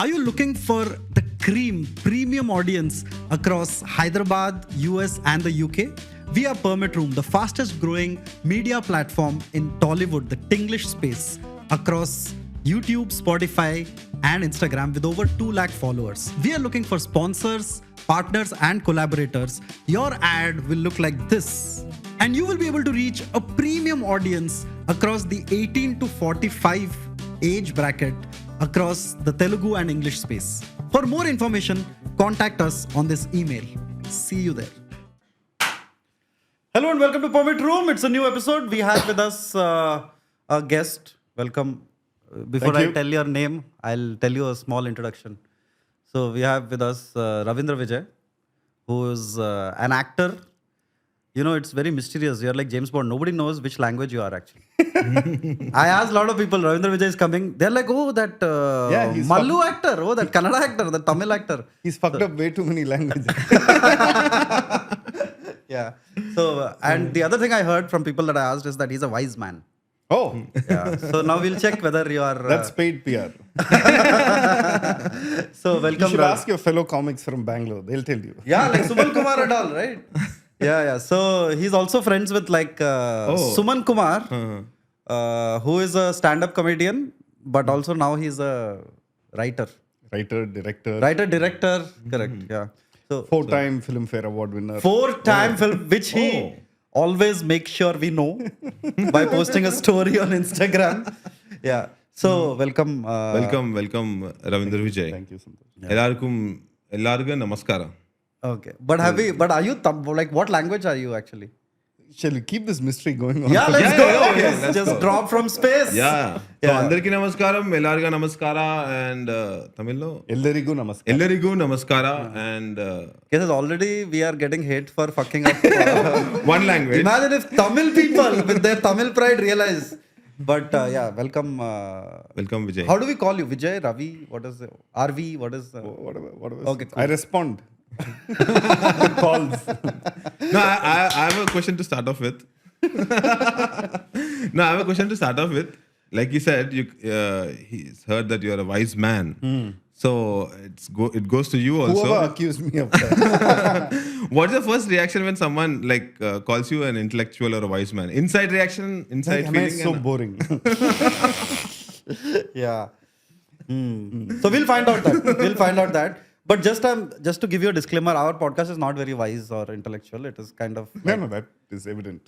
Are you looking for the premium audience across Hyderabad, US, and the UK? We are Permit Room, the fastest growing media platform in Tollywood, the Tinglish space, across YouTube, Spotify, and Instagram with over 2 lakh followers. We are looking for sponsors, partners, and collaborators. Your ad will look like this. And you will be able to reach a premium audience across the 18 to 45 age bracket across the Telugu and English space. For more information, contact us on this email. See you there. Hello and welcome to Permit Room. It's a new episode. We have with us a guest. Welcome. Before I tell your name, I'll tell you a small introduction. So we have with us Ravindra Vijay, who is an actor. You know, it's very mysterious. You're like James Bond. Nobody knows which language you are actually. I asked a lot of people, Ravindra Vijay is coming. They're like, oh, that Mallu actor. Oh, that Kannada actor, that Tamil actor. He's fucked up way too many languages. Yeah. So, and the other thing I heard from people that I asked is that he's a wise man. Oh. Yeah. So now we'll check whether you are... That's paid PR. So welcome. You should ask your fellow comics from Bangalore. They'll tell you. Yeah, like Suman Kumar and all, right? Yeah. So he's also friends with like Suman Kumar, who is a stand-up comedian, but also now he's a writer. Writer, director. Correct. Yeah. So 4-time Filmfare Award winner. 4-time film, which he always makes sure we know by posting a story on Instagram. Yeah. So welcome. Welcome, Ravindra Vijay. Thank you so much. Ellargu namaskara. Okay. But are you, like what language are you actually? Shall we keep this mystery going on? Yeah, let's go. Let's Just go. drop from space. Yeah. So, Andarki namaskaram, Ellarga namaskara, and Tamil Ellarigu namaskar. Ellarigu namaskara, and Because already we are getting hate for fucking up. one language. Imagine if Tamil people with their Tamil pride realize. But welcome. Welcome, Vijay. How do we call you? Vijay, Ravi? What is it? RV? What is Whatever. Okay, cool. I respond. Calls. No, I have a question to start off with. Like you said, he's heard that you're a wise man. So it goes to you also. Whoever accused me of that. What's the first reaction when someone calls you an intellectual or a wise man? Inside reaction, inside Am I feeling. so boring? Yeah. So we'll find out that. But just to give you a disclaimer, our podcast is not very wise or intellectual. It is kind of... No, that is evident.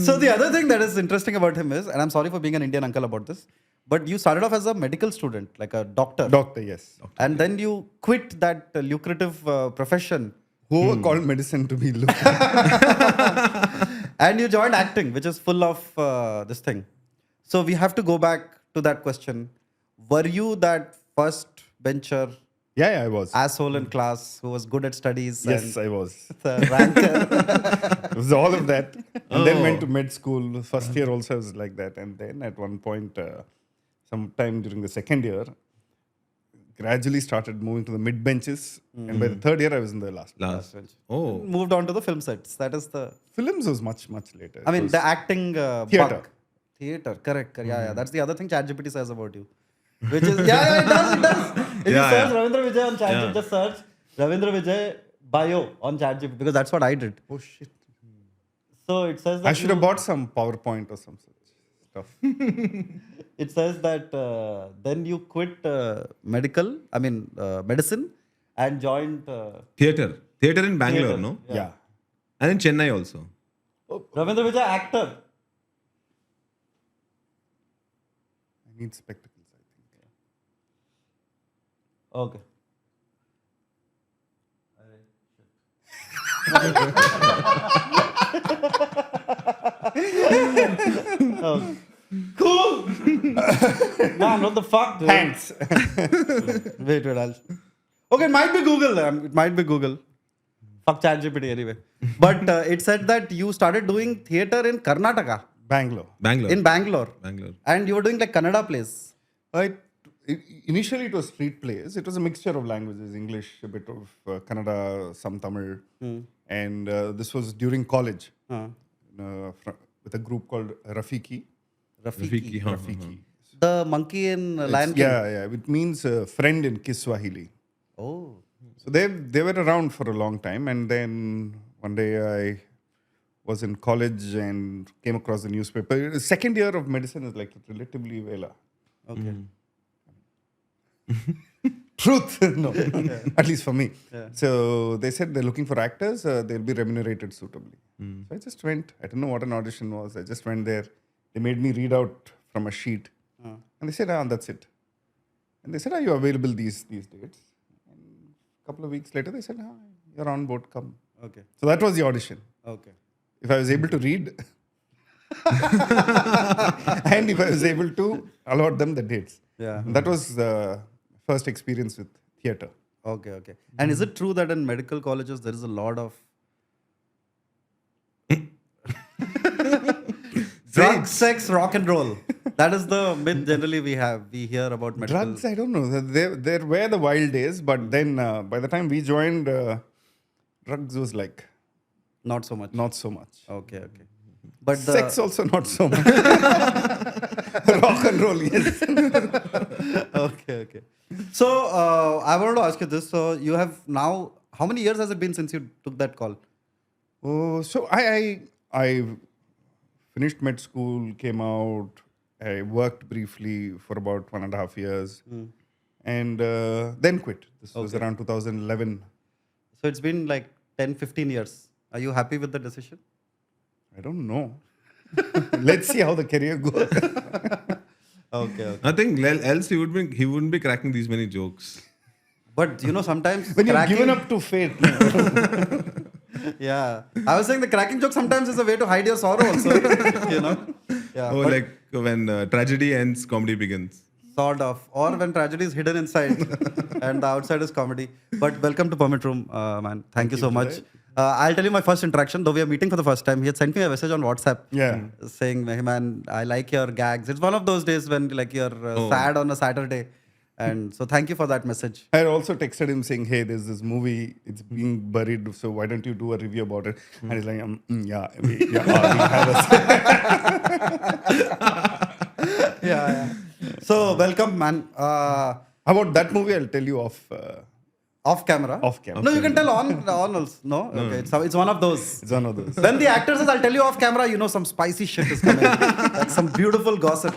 So the other thing that is interesting about him is, and I'm sorry for being an Indian uncle about this, but you started off as a medical student, like a doctor. Doctor, yes. And then you quit that lucrative profession. Whoever called medicine to be lucrative. And you joined acting, which is full of this thing. So we have to go back to that question. Were you that first bencher, Yeah, I was. asshole in class who was good at studies? Yes, and I was. the ranker? It was all of that. And then went to med school. First year also I was like that. And then at one point, sometime during the second year, gradually started moving to the mid benches. And by the third year, I was in the last. Last. Oh. Moved on to the film sets. That is the... Films was much, much later. I mean, the acting Theatre. bug. Theatre, correct. Yeah. That's the other thing ChatGPT says about you. Which is, it does. If you search Ravindra Vijay on ChatGPT, just search Ravindra Vijay bio on ChatGPT, because that's what I did. Oh, shit. So it says that I should have bought some PowerPoint or some such stuff. it says that then you quit medicine and joined Theatre in Bangalore, theatre. no? Yeah. And in Chennai also. Ravindra Vijay actor. I need spectacles, I think. Okay. Cool. Man, what the fuck, dude? Thanks. Wait, I'll... Okay, it might be Google. Fuck ChatGPT anyway. But it said that you started doing theatre in Karnataka. Bangalore. In Bangalore. Bangalore. And you were doing like Kannada plays. Initially, it was street plays. It was a mixture of languages, English, a bit of Kannada, some Tamil. And this was during college with a group called Rafiki. Rafiki. Rafiki. The monkey in Lion King. Yeah. It means friend in Kiswahili. Oh. So they were around for a long time, and then one day I was in college and came across the newspaper. The second year of medicine is like relatively vela. Okay. Truth, no, at least for me. Yeah. So they said they're looking for actors. They'll be remunerated suitably. So I just went. I don't know what an audition was. I just went there. They made me read out from a sheet, and they said, that's it. And they said, are you available these dates? And a couple of weeks later, they said, you're on board. Come. Okay. So that was the audition. Okay. If I was able to read, and if I was able to allot them the dates. Yeah. And that was the first experience with theatre. Okay. And is it true that in medical colleges there is a lot of drugs, sex, rock and roll? That is the myth generally we hear about medical. Drugs, I don't know. There were the wild days, but then by the time we joined, drugs was like not so much. Okay. But sex also not so much. Rock and roll, yes. Okay. So I wanted to ask you this. So you have now, how many years has it been since you took that call? Oh, so I finished med school, came out. I worked briefly for about 1.5 years, and then quit. This was around 2011. So it's been like 10-15 years. Are you happy with the decision? I don't know. Let's see how the career goes. Okay. I think else he wouldn't be cracking these many jokes. But sometimes when you've given up to fate. Yeah, I was saying the cracking joke sometimes is a way to hide your sorrow also. Yeah. Oh, like when tragedy ends, comedy begins. Sort of, or when tragedy is hidden inside and the outside is comedy. But welcome to Permit Room, man. Thank you so much. I'll tell you my first interaction, though we are meeting for the first time. He had sent me a message on WhatsApp saying, hey man, I like your gags. It's one of those days when like you're sad on a Saturday. And so thank you for that message. I also texted him saying, hey, there's this movie, it's being buried, so why don't you do a review about it? And he's like, we have Yeah. So welcome, man. How about that movie? I'll tell you off camera. Off camera. No, you can tell on also. No? Okay. It's one of those. It's one of those. When the actor says, I'll tell you off camera, some spicy shit is coming. That's some beautiful gossip.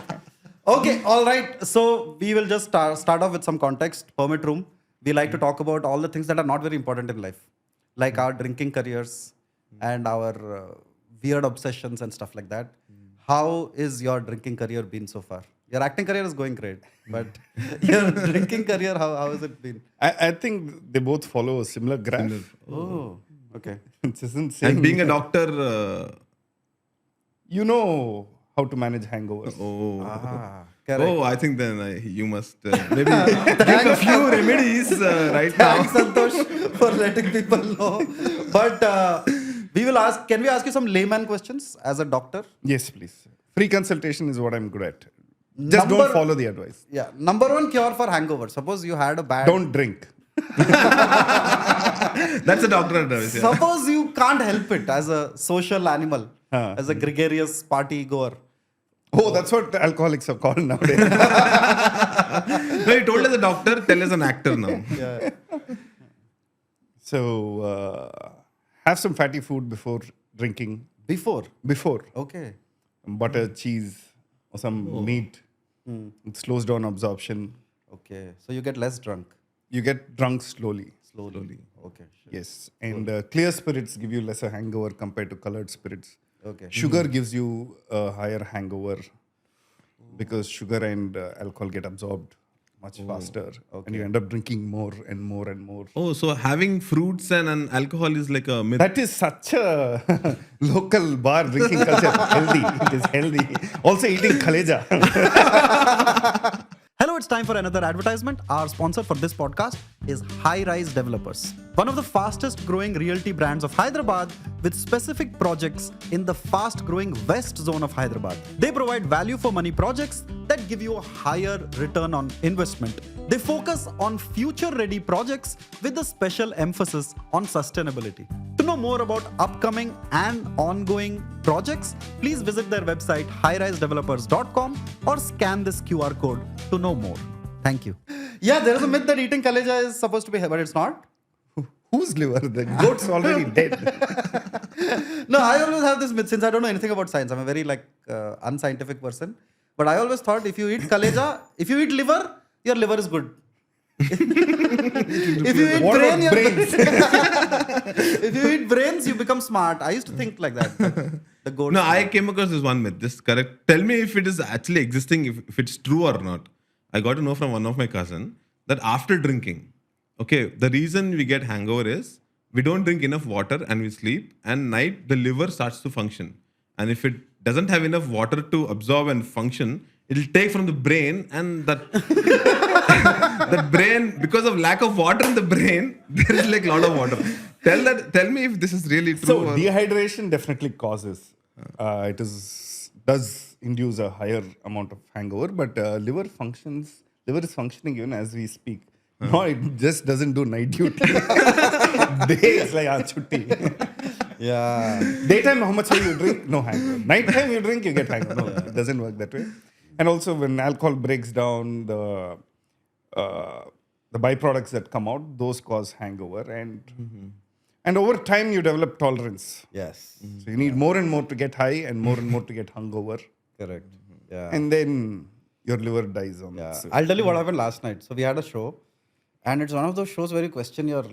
Okay, all right. So we will just start off with some context. Permit Room. We like to talk about all the things that are not very important in life, like our drinking careers and our weird obsessions and stuff like that. How is your drinking career been so far? Your acting career is going great, but your drinking career, how has it been? I think they both follow a similar graph. Oh, okay. It isn't saying And being a doctor, you know how to manage hangovers. Correct. Oh, I think then you must maybe give a few remedies right now. Thanks, Santosh, for letting people know. But can we ask you some layman questions as a doctor? Yes, please. Free consultation is what I'm good at. Just don't follow the advice. Yeah. Number one cure for hangover. Suppose you had a bad... Don't drink. That's a doctor advice. Yeah. Suppose you can't help it as a social animal, as a gregarious party goer. Oh, that's what alcoholics are called nowadays. No, you told as a doctor, tell as an actor now. Yeah. So, have some fatty food before drinking. Before? Okay. Butter, cheese, or some meat. It slows down absorption. Okay. So you get less drunk? You get drunk slowly. Slowly. Okay. Sure. Yes. And clear spirits give you lesser hangover compared to colored spirits. Okay. Sugar gives you a higher hangover because sugar and alcohol get absorbed much faster. Okay. And you end up drinking more and more and more. Oh, so having fruits and alcohol is like a myth. That is such a local bar drinking culture. Healthy. It is healthy. Also eating kaleja. Hello, it's time for another advertisement. Our sponsor for this podcast is High Rise Developers, one of the fastest growing realty brands of Hyderabad with specific projects in the fast growing west zone of Hyderabad. They provide value for money projects that give you a higher return on investment. They focus on future ready projects with a special emphasis on sustainability. To know more about upcoming and ongoing projects, please visit their website highrisedevelopers.com or scan this QR code to know more. Thank you. Yeah, there is a myth that eating kaleja is supposed to be, but it's not. Whose liver? The goat's already dead. No, I always have this myth since I don't know anything about science. I'm a very unscientific person. But I always thought if you eat kaleja, if you eat liver, your liver is good. If you eat brain, brains? if you eat brains, you become smart. I used to think like that. The goat. No, I came across this one myth. Just correct. Tell me if it is actually existing, if it's true or not. I got to know from one of my cousin that after drinking, okay, the reason we get hangover is we don't drink enough water and we sleep, and night the liver starts to function. And if it doesn't have enough water to absorb and function, it'll take from the brain, and that that brain, because of lack of water in the brain, there is like a lot of water. Tell me if this is really true. So dehydration definitely causes. Does induce a higher amount of hangover, but liver is functioning even as we speak. No, it just doesn't do night duty. Day is like chutti. Yeah. Daytime, how much you drink? No hangover. Nighttime you drink, you get hangover. No, it doesn't work that way. And also when alcohol breaks down, the byproducts that come out, those cause hangover. And over time you develop tolerance. Yes. So you need more and more to get high and more to get hungover. Correct. Yeah. And then your liver dies on Yeah. it. So I'll tell you what happened last night. So we had a show, and it's one of those shows where you question your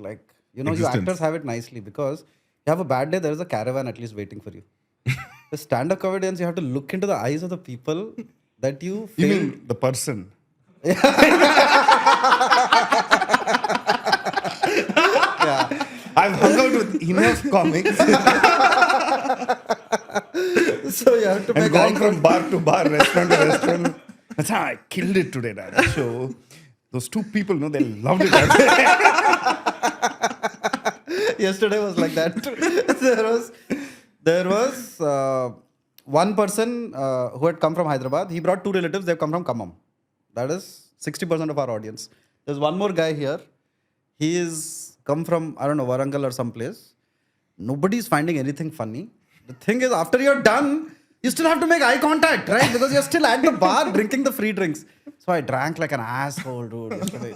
you actors have it nicely because you have a bad day, there is a caravan at least waiting for you. The stand-up comedians, you have to look into the eyes of the people that you You failed. mean the person? Yeah. I've hung out with enough comics So you have to and make gone from bar to bar, restaurant to restaurant. That's how I killed it today, that show. Those two people, they loved it. Yesterday was like that. there was one person who had come from Hyderabad. He brought two relatives. They've come from Khammam. That is 60% of our audience. There's one more guy here. He is come from, I don't know, Warangal or someplace. Nobody's finding anything funny. The thing is, after you're done, you still have to make eye contact, right? Because you're still at the bar drinking the free drinks. So I drank like an asshole, dude. Yesterday.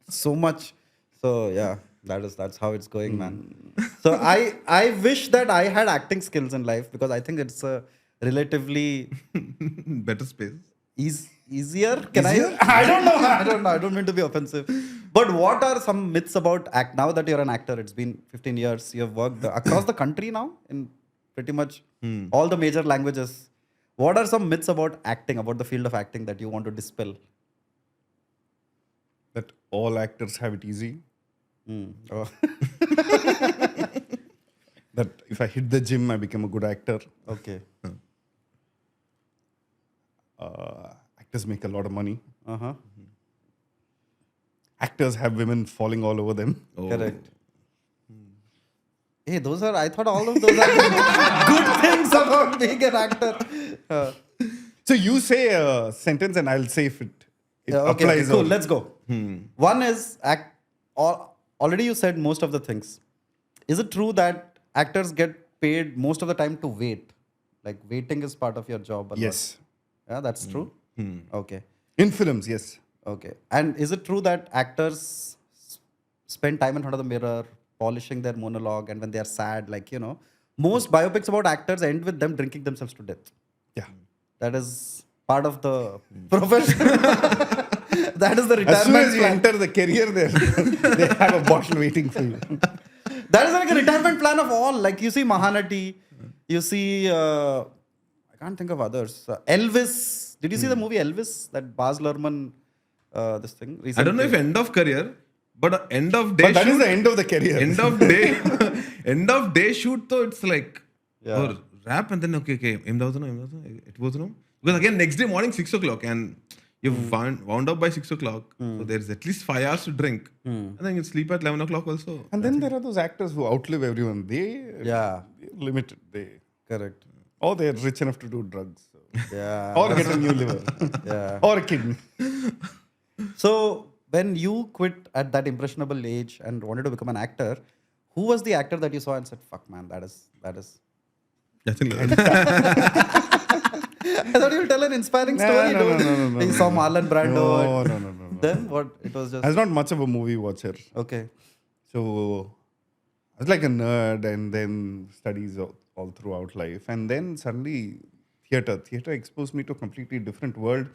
So much. So yeah, that's how it's going, man. So I wish that I had acting skills in life because I think it's a relatively Better space. easier. I don't know. I don't mean to be offensive. But what are some myths about act? Now that you're an actor, it's been 15 years. You've worked across the country now in pretty much all the major languages. What are some myths about acting, about the field of acting that you want to dispel? That all actors have it easy. Oh. That if I hit the gym, I become a good actor. Okay. Actors make a lot of money. Uh-huh. Actors have women falling all over them. Oh. Correct. Hey, I thought all of those are good things about being an actor. So you say a sentence and I'll say if it Okay, applies. cool. or- Let's go. One is already you said most of the things. Is it true that actors get paid most of the time to wait? Like waiting is part of your job? Or Yes. What? Yeah, that's true. Okay. In films, yes. Okay. And is it true that actors spend time in front of the mirror, polishing their monologue, and when they are sad, most biopics about actors end with them drinking themselves to death? Yeah. That is part of the profession. That is the retirement As soon as you plan. enter the career there, they have a bottle waiting for you. That is like a retirement plan of all. Like you see Mahanati, you see, I can't think of others. Elvis. Did you see the movie Elvis? That Baz Luhrmann, this thing. Recently. I don't know if end of career, but end of day But that shoot. is the end of the career. End of day shoot though, it's like Yeah. rap and then okay, it was no. Because again next day morning 6 o'clock and you've wound up by 6 o'clock. So there's at least 5 hours to drink. And then you sleep at 11 o'clock also. And then there are those actors who outlive everyone. They're limited. Correct. Or they're rich enough to do drugs. So. Yeah. Or get a new liver. Yeah. Or a kidney. So when you quit at that impressionable age and wanted to become an actor, Who was the actor that you saw and said, "Fuck, man, that is." I think I thought you'll tell an inspiring story. No. You saw Marlon Brando. No. Then what? It was just I was not much of a movie watcher. okay. So I was like a nerd and then studies all throughout life. And then suddenly theater exposed me to a completely different world,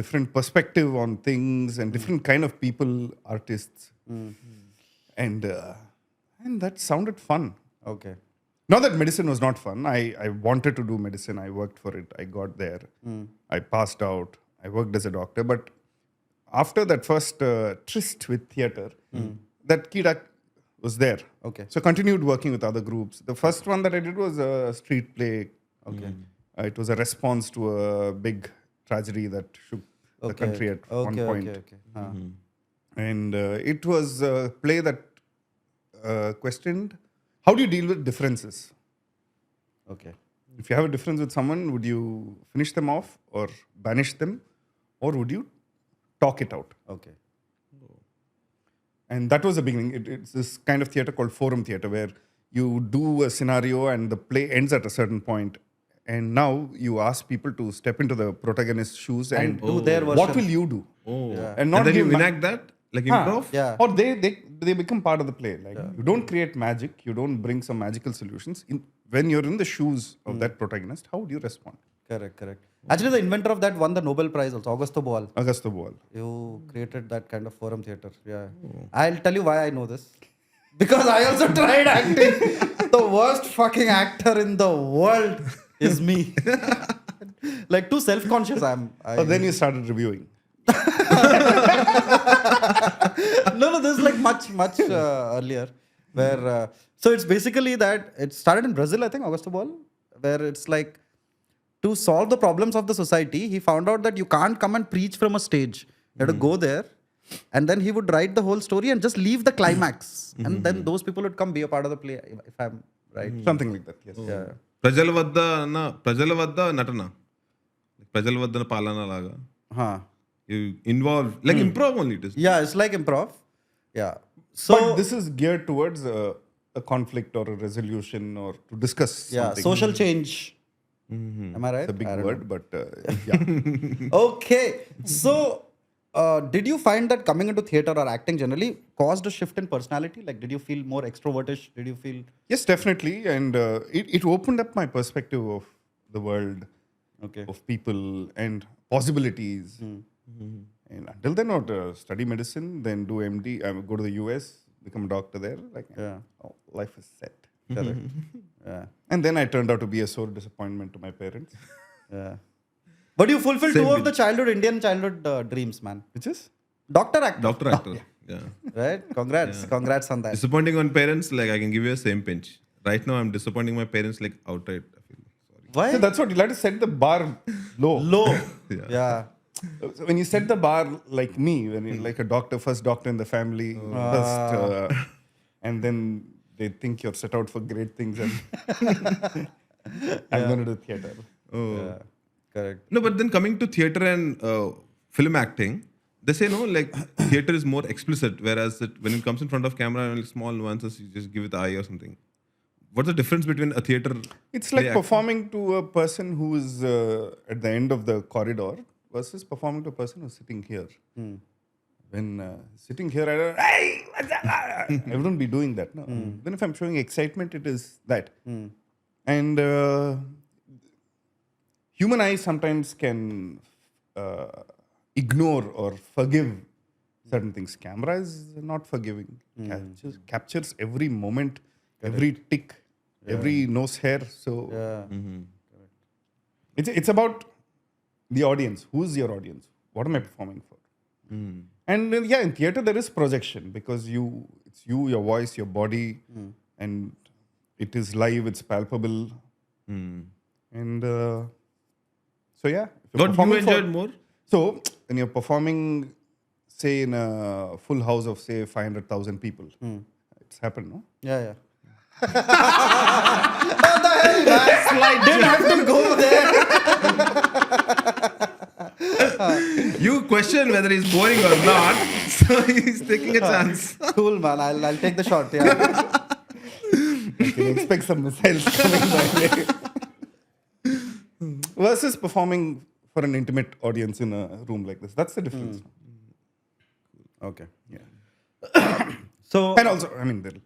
different perspective on things and different kind of people, artists. And that sounded fun. Okay. Not that medicine was not fun. I wanted to do medicine. I worked for it. I got there. I passed out. I worked as a doctor. But after that first tryst with theater, that kid was there. Okay. So continued working with other groups. The first one that I did was a street play. Okay. It was a response to a big tragedy that shook the country at one point. Okay. And it was a play that questioned, how do you deal with differences? Okay. If you have a difference with someone, would you finish them off or banish them? Or would you talk it out? Okay. And that was the beginning. It's this kind of theater called forum theater where you do a scenario and the play ends at a certain point. And now you ask people to step into the protagonist's shoes and do their version. what will you do? Oh. And not And then you give enact that? Like improv? Yeah. Or they become part of the play. Like you don't create magic. You don't bring some magical solutions. When you're in the shoes of that protagonist, how would you respond? Correct. Actually, the inventor of that won the Nobel Prize also, Augusto Boal. Augusto Boal. You created that kind of forum theater. Yeah. I'll tell you why I know this. Because I also tried acting. The worst fucking actor in the world is me. Like too self-conscious I am. But then you started reviewing. No, this is like much earlier. Where so it's basically that it started in Brazil, I think, Augusto Boal, where it's like to solve the problems of the society, he found out that you can't come and preach from a stage. You have to go there, and then he would write the whole story and just leave the climax, and then those people would come be a part of the play. If I'm right, Something like that. Yes. yeah. ప్రజల వద్ద నటన ప్రజల వద్ద పాలన లాగా Huh. you involve like improv only it is. Yeah, it's like improv. Yeah. So But this is geared towards a conflict or a resolution or to discuss something. social change. Am I right? It's a big I don't word, but yeah. know. Okay. So did you find that coming into theater or acting generally caused a shift in personality? Like, did you feel more extrovertish? Did you feel Yes, definitely. And it opened up my perspective of the world, okay? of people and possibilities. And until then, not study medicine, then do MD, go to the US, become a doctor there. Like, Yeah. life is set. Correct. Yeah. And then I turned out to be a sore disappointment to my parents. Yeah. But you fulfilled two of the Indian childhood dreams, man. Which is? Doctor actor. Doctor actor. Yeah. Right? Congrats on that. Disappointing on parents, like I can give you a same pinch. Right now I'm disappointing my parents like outright. I feel sorry. Why? So that's what you like to set the bar low. Low. Yeah. Yeah. So when you set the bar like me, when you're like a doctor, first doctor in the family, and then they think you're set out for great things, and I'm going to do theater. Oh. Yeah. Correct. No, but then coming to theater and film acting, they say no, like theater is more explicit, whereas when it comes in front of camera and small nuances, you just give it the eye or something. What's the difference between a theater? It's like performing to a person who is at the end of the corridor versus performing to a person who's sitting here. When sitting here, I wouldn't be doing that. No. Then if I'm showing excitement, it is that. And human eyes sometimes can ignore or forgive certain things. Camera is not forgiving. Captures every moment, every tick, every nose hair. So it's about the audience. Who's your audience? What am I performing for? And in theater there is projection because it's you, your voice, your body, and it is live. It's palpable, and so yeah. What you enjoyed more? So when you're performing, say in a full house of say 500,000 people, it's happened, no? Yeah. What the hell, man? Didn't have to go there. You question whether it's boring or not. So he's taking a chance. Cool, man. I'll take the shot. Yeah. You can expect some missiles coming my way. Versus performing for an intimate audience in a room like this. That's the difference. Okay. Yeah. So And also, I mean, there are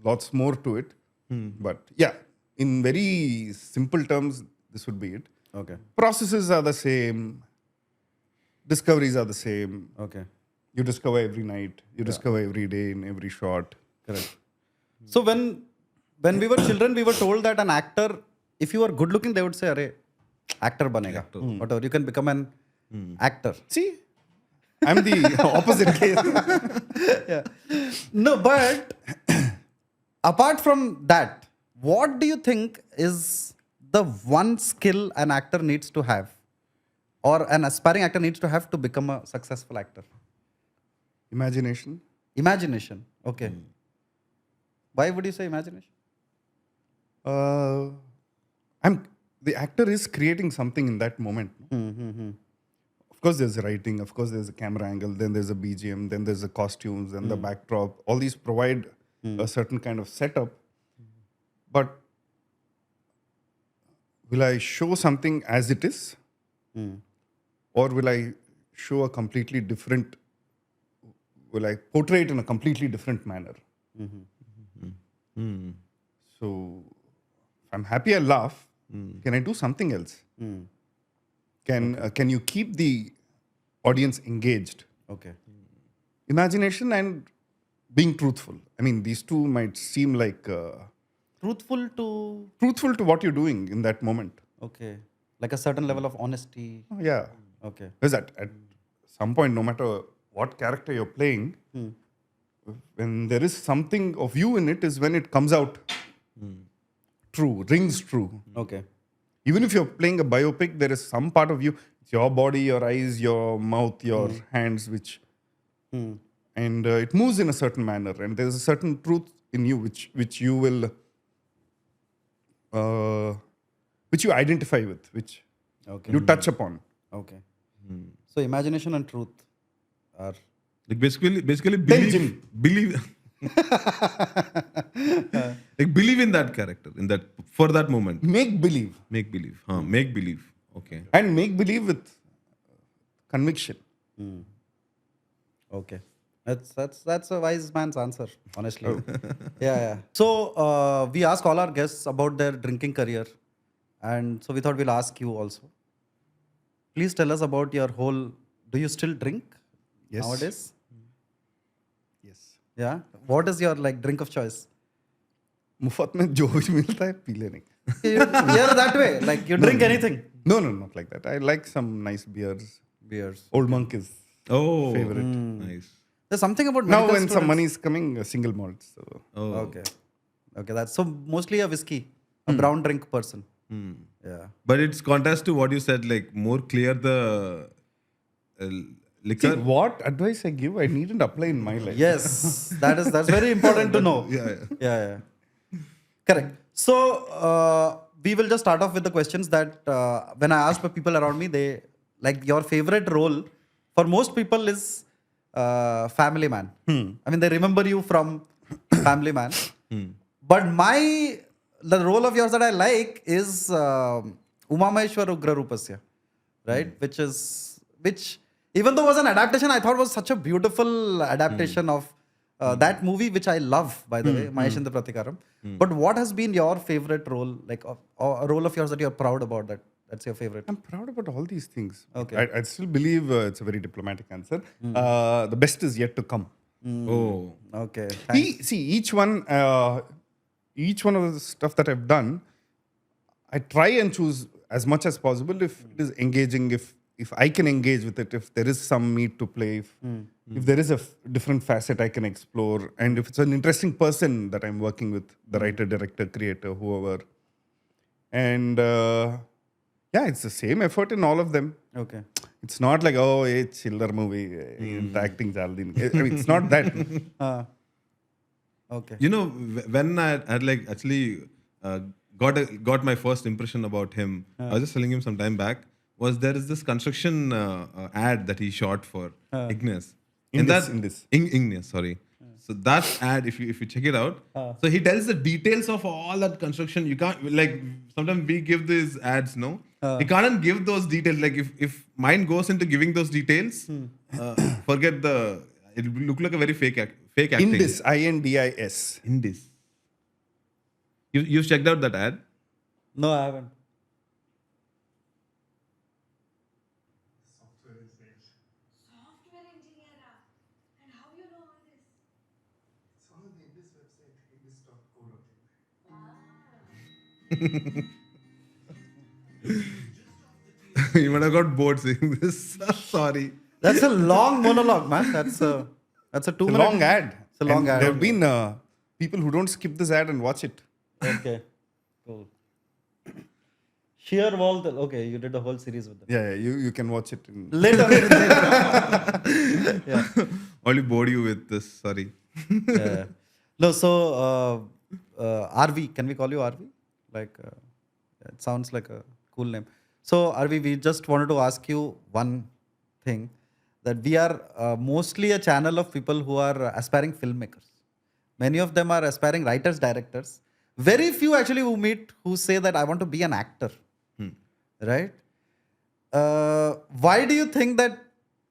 lots more to it. But yeah, in very simple terms, this would be it. okay. Processes are the same. Discoveries are the same. Okay. You discover every night. You discover every day in every shot. Correct. So when we were children, we were told that an actor, if you are good looking, they would say, "Arey, actor banega." Whatever. You can become an actor. See, I'm the opposite case. Yeah. No, but apart from that, what do you think is the one skill an actor needs to have, or an aspiring actor needs to have to become a successful actor? Imagination. Imagination. Okay. Why would you say imagination? The actor is creating something in that moment. Of course, there's writing. Of course, there's a camera angle. Then there's a BGM. Then there's the costumes and the backdrop. All these provide a certain kind of setup. But will I show something as it is, or will I show a completely different? Will I portray it in a completely different manner? So, if I'm happy, I laugh. Can I do something else? Can you keep the audience engaged? Okay. Imagination and being truthful. I mean, these two might seem like Truthful to, truthful to what you're doing in that moment. okay, like a certain level of honesty. Yeah. Okay. Because at some point, no matter what character you're playing, when there is something of you in it, is when it comes out true, rings true. Okay. Even if you're playing a biopic, there is some part of you, it's your body, your eyes, your mouth, your hands, which, and it moves in a certain manner, and there's a certain truth in you which you will, which you identify with, which Okay. you touch upon. Okay. So imagination and truth are Like basically Then Jim. believe like believe in that character, in that for that moment. Make believe, Make believe. Make believe. Okay. and make believe with conviction. okay. That's a wise man's answer, honestly. Yeah. So we ask all our guests about their drinking career, and so we thought we'll ask you also. Please tell us about your whole. Do you still drink Yes. nowadays? Yes. Yeah. What is your like drink of choice? मुफ्त में जो भी मिलता है P लेने. You're that way. Like you drink anything. No, not like that. I like some nice beers. Beers. Old Monk is Oh, favorite. nice. There's something about Now medical when some students- money is coming, single malt. So Oh. Okay. That's so mostly a whiskey, a brown drink person. Yeah. But it's contrast to what you said, like more clear the see, liquor. what advice I give, I needn't apply in my life. Yes, that's very important to know. Yeah. Correct. So we will just start off with the questions that when I ask people around me, they like your favorite role for most people is Family Man. I mean, they remember you from Family Man. But the role of yours that I like is Maheswara Ugra Roopasya, right? Which even though was an adaptation, I thought was such a beautiful adaptation of that movie, which I love, by the way, Maheswara Pratikaram. But what has been your favorite role, like a role of yours that you're proud about, that's your favorite? I'm proud about all these things. Okay. I still believe it's a very diplomatic answer. The best is yet to come. Oh. Okay. Each one of the stuff that I've done, I try and choose as much as possible if it is engaging, if I can engage with it, if there is some meat to play, if there is a different facet I can explore, and if it's an interesting person that I'm working with, the writer, director, creator, whoever. And it's the same effort in all of them. Okay. It's not like, oh, it's chiller movie, acting jaldi. I mean, it's not that. Okay. You know, when I had like actually got my first impression about him, I was just telling him some time back, there is this construction ad that he shot for Ignis. In this. Sorry. So that ad, if you check it out, so he tells the details of all that construction. You can't, like, sometimes we give these ads, no? He can't give those details. Like if mind goes into giving those details, forget the. It will look like a very fake acting. Indis, INDIS. Indis. You checked out that ad? No, I haven't. Software engineer. And how you know all this? It's on the Indus website, indus.co.in. You might have got bored seeing this. Sorry. That's a long monologue, man. That's a 2 It's a minute. long ad. It's a long And ad. There have been people who don't skip this ad and watch it. Okay, cool. Sheer wall. Okay, you did the whole series with them. Yeah, you can watch it. Later. Yeah. Only bored you with this. Sorry. Yeah. No, so RV, can we call you RV? Like, it sounds like a cool name. So, RV, we just wanted to ask you one thing, that we are mostly a channel of people who are aspiring filmmakers. Many of them are aspiring writers, directors. Very few actually who meet who say that I want to be an actor. Right? Why do you think that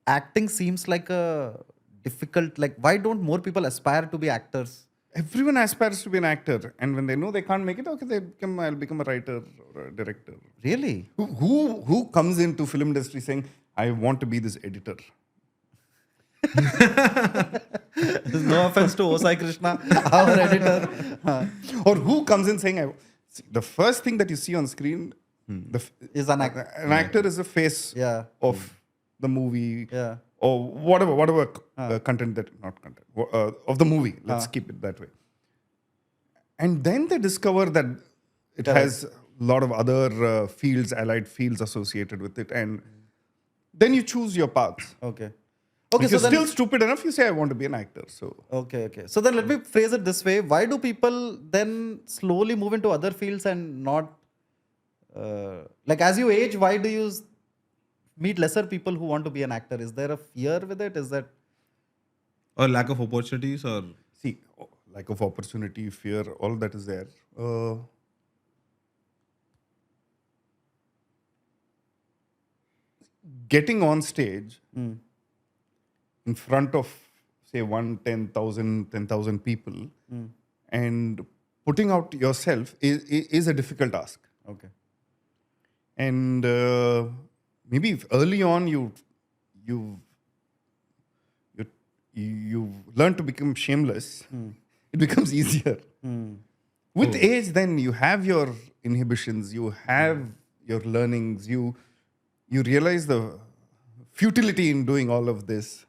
acting seems like a difficult, like, why don't more people aspire to be actors? Everyone aspires to be an actor, and when they know they can't make it, okay, I'll become a writer or a director. Really? Who comes into film industry saying, I want to be this editor? There's no offense to Osai Krishna, our editor. Or who comes in saying, the first thing that you see on screen, Is an actor. An actor is a face Yeah. of the movie, Yeah. or whatever content of the movie. Let's keep it that way. And then they discover that it has a lot of other fields, allied fields associated with it, and then you choose your path. Okay. If you're still stupid enough, you say, I want to be an actor. So Okay. So then let me phrase it this way. Why do people then slowly move into other fields and not, like, as you age, why do you meet lesser people who want to be an actor? Is there a fear with it? Is that... Or lack of opportunities, or see, lack of opportunity, fear, all that is there. Getting on stage in front of, say, 10,000 people and putting out yourself is a difficult task. Okay. And maybe if early on you learn to become shameless, it becomes easier. With age, then you have your inhibitions, you have your learnings, you realize the futility in doing all of this.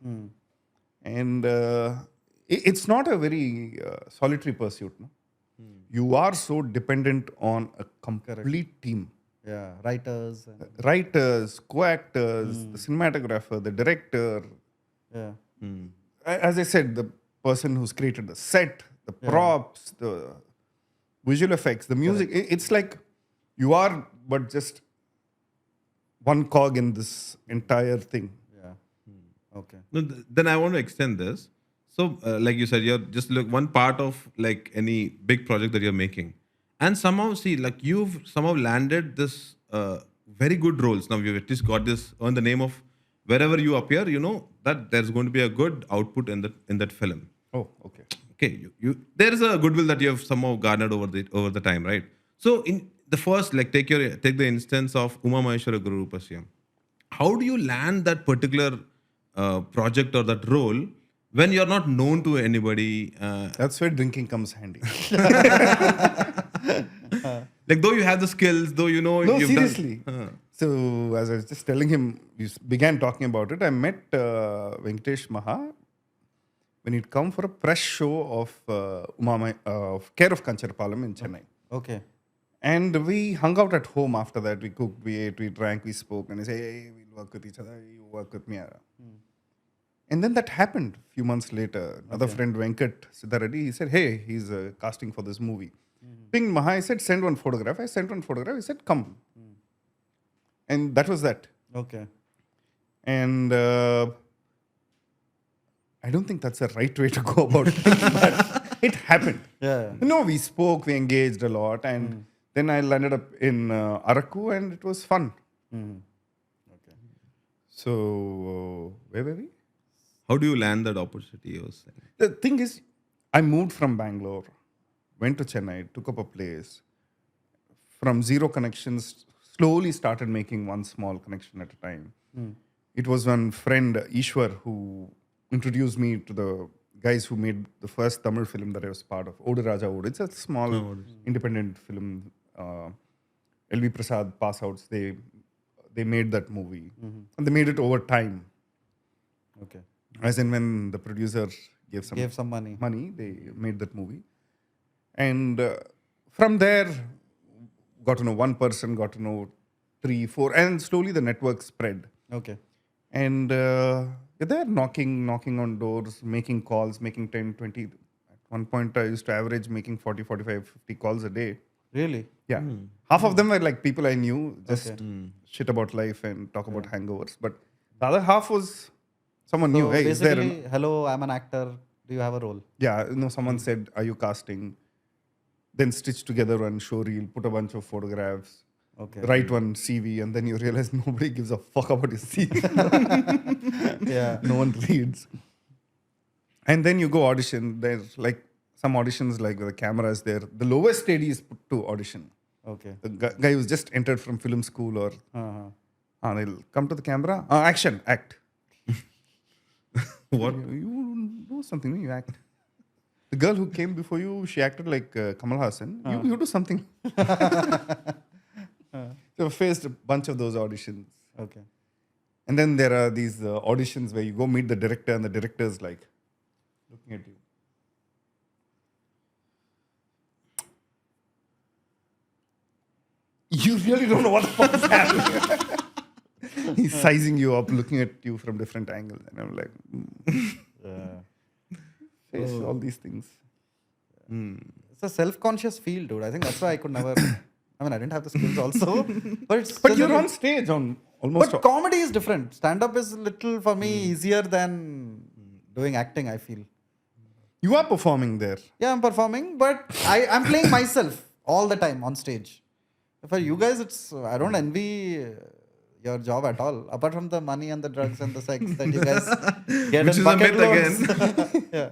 And it's not a very solitary pursuit. No? You are so dependent on a complete team. Yeah. Writers. Writers, co-actors, the cinematographer, the director. Yeah. As I said, the person who's created the set, the props, the visual effects, the music. It's like you are but just one cog in this entire thing. Yeah. Okay. no, then I want to extend this. So, like you said, you're just one part of like any big project that you're making, and somehow you've somehow landed this very good roles. Now you've at least got this on the name of wherever you appear. You know that there's going to be a good output in that film. Oh, okay. Okay, there is a goodwill that you have somehow garnered over the time, right? So in the first, like take the instance of Maheswara Ugra Roopasya. How do you land that particular project or that role when you're not known to anybody? That's where drinking comes handy. Like though you have the skills, though you know. No, you've seriously. Done, So as I was just telling him, we began talking about it. I met Venkatesh Maha when he'd come for a press show of Care of Kancharapalam in Chennai. Okay. And we hung out at home after that. We cooked, we ate, we drank, we spoke. And he said, hey, we'll work with each other. You work with me. And then that happened a few months later. Another friend, Venkat Siddhareddy, he said, hey, he's casting for this movie. Pinged Maha, I said, send one photograph. I sent one photograph. He said, come. And that was that. Okay. And I don't think that's the right way to go about it, but it happened. Yeah. No, we spoke, we engaged a lot, and then I landed up in Araku, and it was fun. So, where were we? How do you land that opportunity? You were saying? The thing is, I moved from Bangalore, went to Chennai, took up a place. From zero connections, slowly started making one small connection at a time. It was one friend, Ishwar, who introduced me to the guys who made the first Tamil film that I was part of, Odu Raja Odu. It's a small independent film. L.V. Prasad pass outs, they made that movie. And they made it over time. Okay. As in when the producer gave some money. they made that movie. And from there, got to know one person, got to know 3, 4, and slowly the network spread. Okay. And they're knocking on doors, making calls, making 10, 20. At one point, I used to average making 40, 45, 50 calls a day. Really? Yeah. Half of them were like people I knew, just Okay. shit about life and talk about hangovers. But the other half was someone new. So Hey, is there basically, hello, I'm an actor. Do you have a role? someone said, are you casting? Then stitch together one show reel, put a bunch of photographs, Okay. write one CV, and then you realize nobody gives a fuck about your CV. Yeah. No one reads. And then you go audition. There's like some auditions, like the camera is there. The lowest AD is put to audition. Okay. The guy who's just entered from film school or they'll come to the camera. Action, act. What? You do something, you act. The girl who came before you, she acted like Kamal Hassan. You do something. So I faced a bunch of those auditions. Okay. And then there are these auditions where you go meet the director and the director's like looking at you. You really don't know what the fuck is happening. He's sizing you up, looking at you from different angles. And I'm like, face all these things. It's a self-conscious field, dude. I think that's why I could never. I mean, I didn't have the skills also, but it's. But still you're a- on stage on almost. But comedy is different. Stand-up is little for me easier than doing acting. I feel. You are performing there. Yeah, I'm performing, but I'm playing myself all the time on stage. For you guys, it's I don't envy your job at all. Apart from the money and the drugs and the sex that you guys get Which in is a bucket myth loads. Yeah.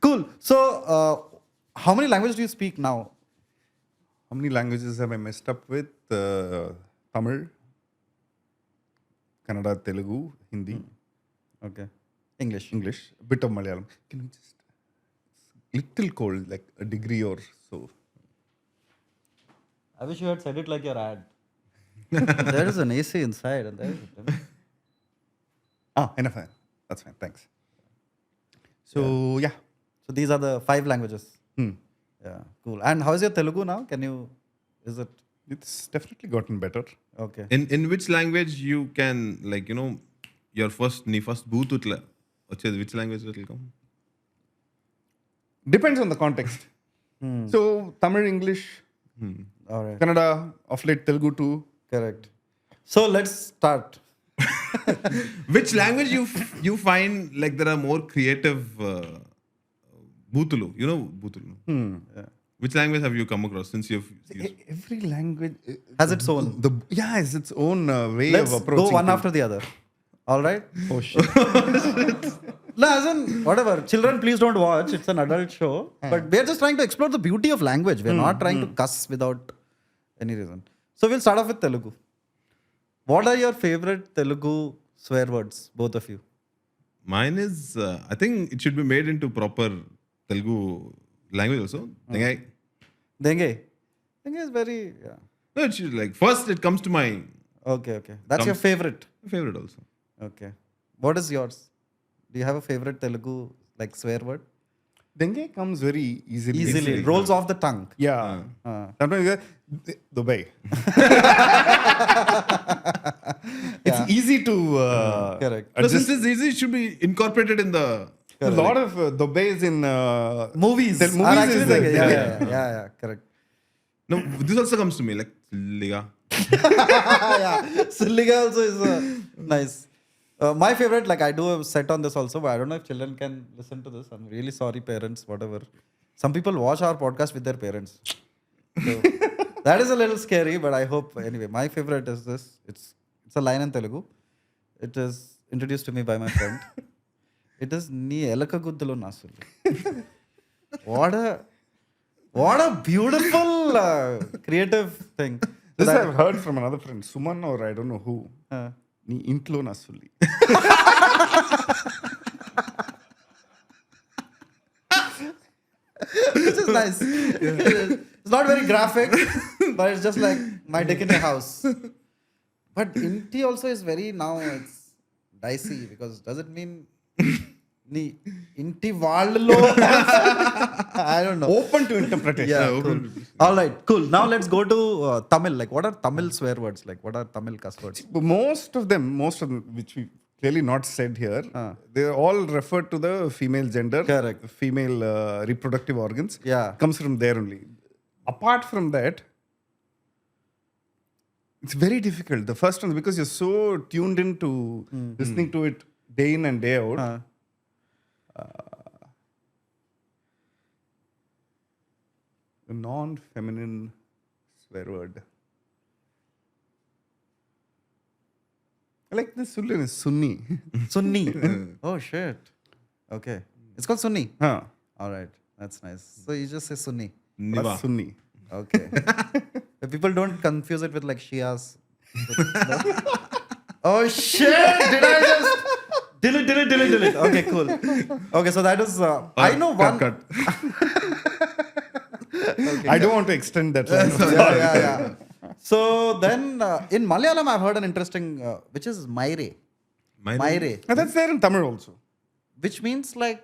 Cool. So, how many languages do you speak now? How many languages have I messed up with? Tamil, Kannada, Telugu, Hindi, Okay. English. English, a bit of Malayalam. Can we just little cold, like a degree or so? I wish you had said it like your ad. There is an AC inside, and there is. Enough. That's fine. Thanks. So yeah. So these are the 5 languages. Hmm. Yeah, cool. And how is your Telugu now? Is it It's definitely gotten better. okay? In which language you can, like, your first booth utla, which language it will come? Depends on the context. So Tamil, English, All right. Kannada, of late Telugu too. Correct. So let's start. Which language you find like there are more creative bootulu? You know bootulu? Yeah. Which language have you come across since you've used? Every language Has its own. has its own way Let's of approaching. go one things. after the other. All right? Oh shit! No, as in, whatever. Children, please don't watch. It's an adult show. But we're just trying to explore the beauty of language. We're not trying to cuss without any reason. So we'll start off with Telugu. What are your favorite Telugu swear words, both of you? Mine is, I think it should be made into proper Telugu language also. Dengai. Denge. Denge is very, yeah. No, it should, like, first it comes to my Okay. That's your favorite. favorite also. Okay. What is yours? Do you have a favorite Telugu, like, swear word? Dengue comes very easily. Easily. It rolls off the tongue. Yeah. Sometimes you go, Dubai. It's easy to. Correct. No, since it's easy, it should be incorporated in the. A lot of Dubais in Movies. Movies are actually is there. like, yeah, correct. No, this also comes to me like Liga. Yeah. Silliga also is nice. My favorite, like I do a set on this also, but I don't know if children can listen to this. I'm really sorry, parents, whatever. Some people watch our podcast with their parents. So that is a little scary, but I hope anyway. My favorite is this. It's a line in Telugu. It is introduced to me by my friend. It is nee elaka guddulo nasulu. What a beautiful creative thing. So This that- I've heard from another friend, Suman or I don't know who. నీ ఇంట్లో నసుల్లి. which is nice. It's not very graphic, but it's just like my dick in your house. But inti also is very now it's dicey because does it mean నీ ఇంటి వాళ్ళలో I don't know. Open to interpretation. Yeah, cool. All right, cool. Now let's go to Tamil. Like, what are Tamil swear words? Like, what are Tamil cuss words? But most of them, which we clearly not said here, they all refer to the female gender, Correct. female reproductive organs. Yeah. Comes from there only. Apart from that, it's very difficult. The first one, because you're so tuned into listening to it day in and day out. A non-feminine swear word. I like this Sullivan is Sunni. Sunni. Oh shit. Okay. It's called Sunni. Huh. All right. That's nice. So you just say Sunni. Niva. Sunni. Okay. If people don't confuse it with like Shias. Oh shit! Did I just delete? Okay, cool. Okay, so that is. I know one. Cut. I don't want to extend that. Yeah. So then in Malayalam, I've heard an interesting, which is Maire. Maire. That's there in Tamil also. Which means like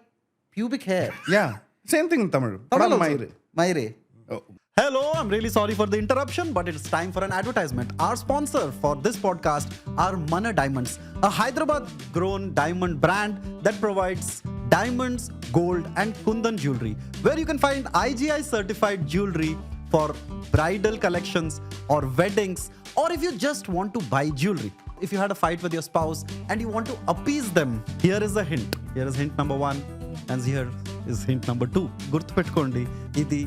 pubic hair. Yeah. Same thing in Tamil. Tamil Pada also. Maire. Oh. Hello, I'm really sorry for the interruption, but it's time for an advertisement. Our sponsor for this podcast are Mana Diamonds, a Hyderabad-grown diamond brand that provides diamonds, gold, and kundan jewelry, where you can find IGI-certified jewelry for bridal collections or weddings, or if you just want to buy jewelry. If you had a fight with your spouse and you want to appease them, here is a hint. Here is hint number 1, and here is hint number 2. Gurtupetukondi, idi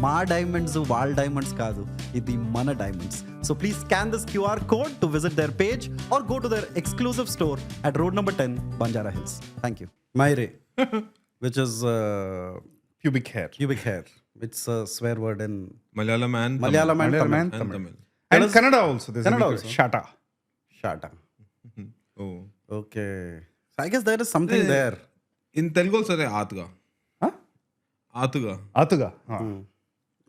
మా diamonds వాళ్ళ diamonds కాదు, ఇది మన diamonds. So please scan this QR code to visit their page or go to their exclusive store at road number 10, Banjara Hills. Thank you. Maire, which is Pubic hair. pubic hair. It's a swear word in Malayalam and Malayalam and Malayalam Tamil. and and Tamil. Tamil. And Kannada also. There's Kannada a also. Shata. Shata. Oh. Okay. So I guess there is something there. In Telugu also there Atuga. Huh? Atuga. Atuga.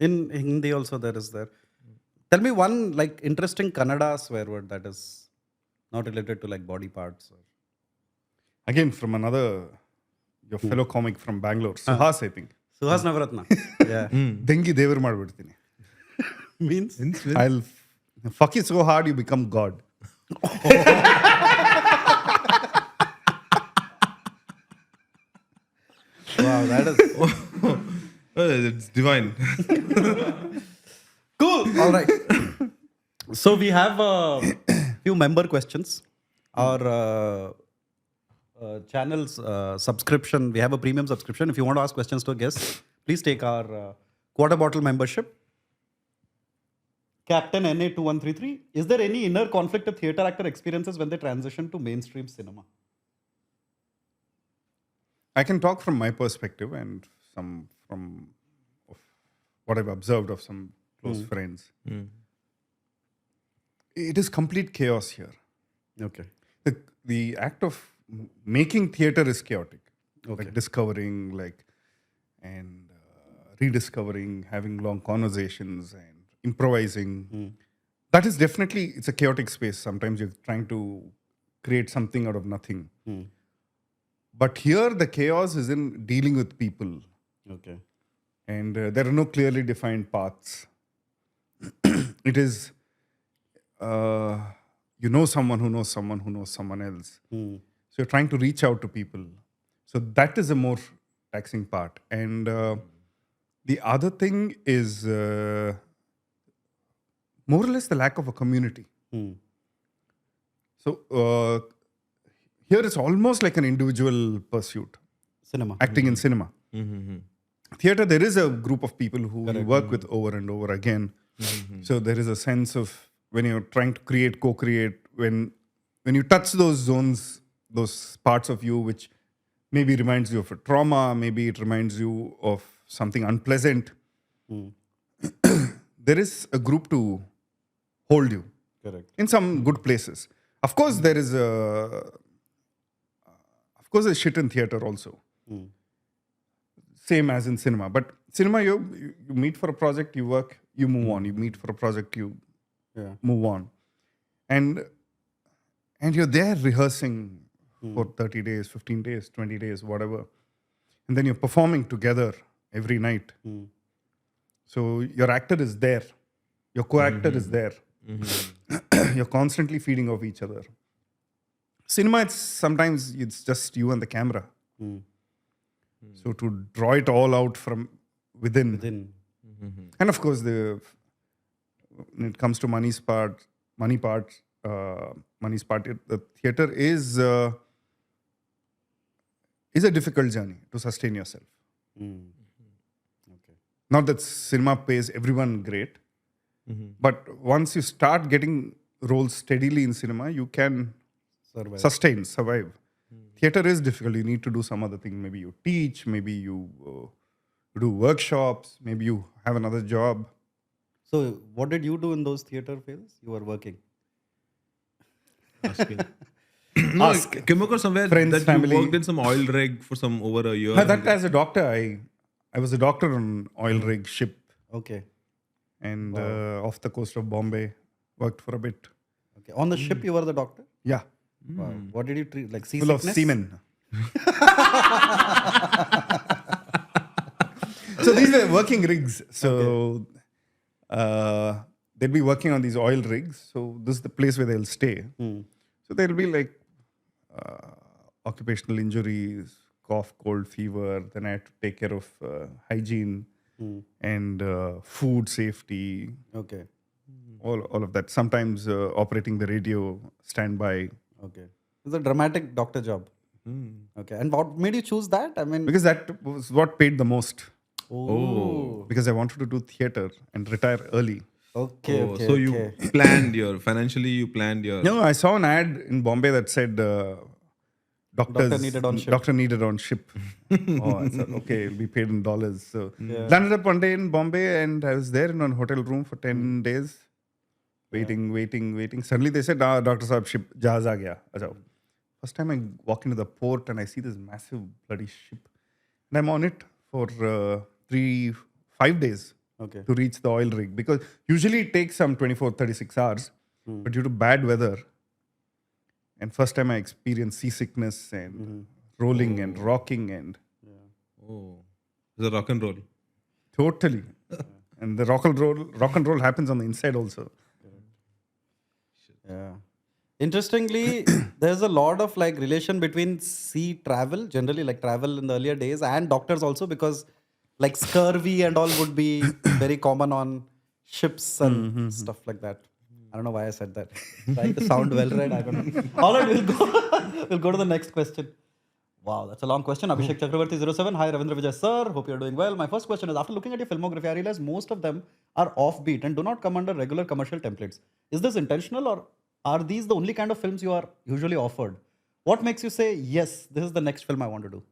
In Hindi also there is there. Tell me one like interesting Kannada swear word that is not related to like body parts. Or... Again, from another, your fellow comic from Bangalore, Suhas, I think. Suhas Navaratna. Yeah. Dengi devar ಮಾಡ್ಬಿಡ್ತೀನಿ. Means? I'll fuck you so hard you become God. Wow, that is It's divine. cool. All right. So we have a few member questions. Our channel's subscription, we have a premium subscription. If you want to ask questions to a guest, please take our quarter bottle membership. Captain NA2133, is there any inner conflict of theatre actor experiences when they transition to mainstream cinema? I can talk from my perspective and some from of what I've observed of some close friends. It is complete chaos here. Okay. The act of making theater is chaotic. Okay. Like discovering, and rediscovering, having long conversations and improvising. That is definitely, it's a chaotic space. Sometimes you're trying to create something out of nothing. But here the chaos is in dealing with people. Okay. And there are no clearly defined paths. It is, you know someone who knows someone who knows someone else. So you're trying to reach out to people. So that is a more taxing part. And the other thing is more or less the lack of a community. So here it's almost like an individual pursuit, Cinema. acting in cinema. Theater, there is a group of people who you work with over and over again. So there is a sense of when you're trying to create, co-create, when you touch those zones, those parts of you which maybe reminds you of a trauma, maybe it reminds you of something unpleasant. There is a group to hold you. Correct. In some good places. Of course, there is there's shit in theater also. Same as in cinema. But cinema, you meet for a project, you work, you move on. You meet for a project, you move on. And you're there rehearsing for 30 days, 15 days, 20 days, whatever. And then you're performing together every night. So your actor is there. Your co-actor is there. You're constantly feeding off each other. Cinema, sometimes it's just you and the camera. So to draw it all out from within. And of course, when it comes to money's part, the theater is a difficult journey to sustain yourself. Not that cinema pays everyone great, but once you start getting roles steadily in cinema, you can survive. Theater is difficult. You need to do some other thing. Maybe you teach, maybe you do workshops, maybe you have another job. So what did you do in those theater fields? You were working. Asking. No, I came across somewhere Friends, that family. you worked in some oil rig for some over a year. That as a doctor, I was a doctor on oil rig ship Okay. and off the coast of Bombay. Worked for a bit. Okay. On the ship, you were the doctor? Yeah, Wow. What did you treat? Like full of seasickness? semen. So these were working rigs. So they'll be working on these oil rigs. So this is the place where they'll stay. So there'll be like occupational injuries, cough, cold, fever. Then I had to take care of hygiene and food safety, Okay. all of that. Sometimes operating the radio, standby. Okay. It's a dramatic doctor job. Okay. And what made you choose that? I mean, Because that was what paid the most. oh. Because I wanted to do theater and retire early. Okay. Oh, Okay. so okay. you planned your financially. You planned your. No, I saw an ad in Bombay that said doctor needed on ship. Doctor needed on ship. I said, okay, it'll be paid in dollars. So landed up one day in Bombay and I was there in a hotel room for 10 days. Waiting. Suddenly they said, Dr. Saab, ship, jahaz aa gaya. Ajao. First time I walk into the port and I see this massive bloody ship. And I'm on it for 5 days Okay. to reach the oil rig. Because usually it takes some 24, 36 hours. But due to bad weather, and first time I experienced seasickness and rolling and rocking and Oh, it's a rock and roll. totally. And the rock and roll happens on the inside also. Yeah. Interestingly, there's a lot of like relation between sea travel, generally like travel in the earlier days, and doctors also, because like scurvy and all would be very common on ships and stuff like that. I don't know why I said that. Trying to sound well read. I don't know. All right, we'll go to the next question. Wow, that's a long question. Abhishek Chakravarti 07. Hi, Ravindra Vijay sir. Hope you're doing well. My first question is, after looking at your filmography, I realize most of them are offbeat and do not come under regular commercial templates. Is this intentional, or are these the only kind of films you are usually offered? What makes you say, yes, this is the next film I want to do?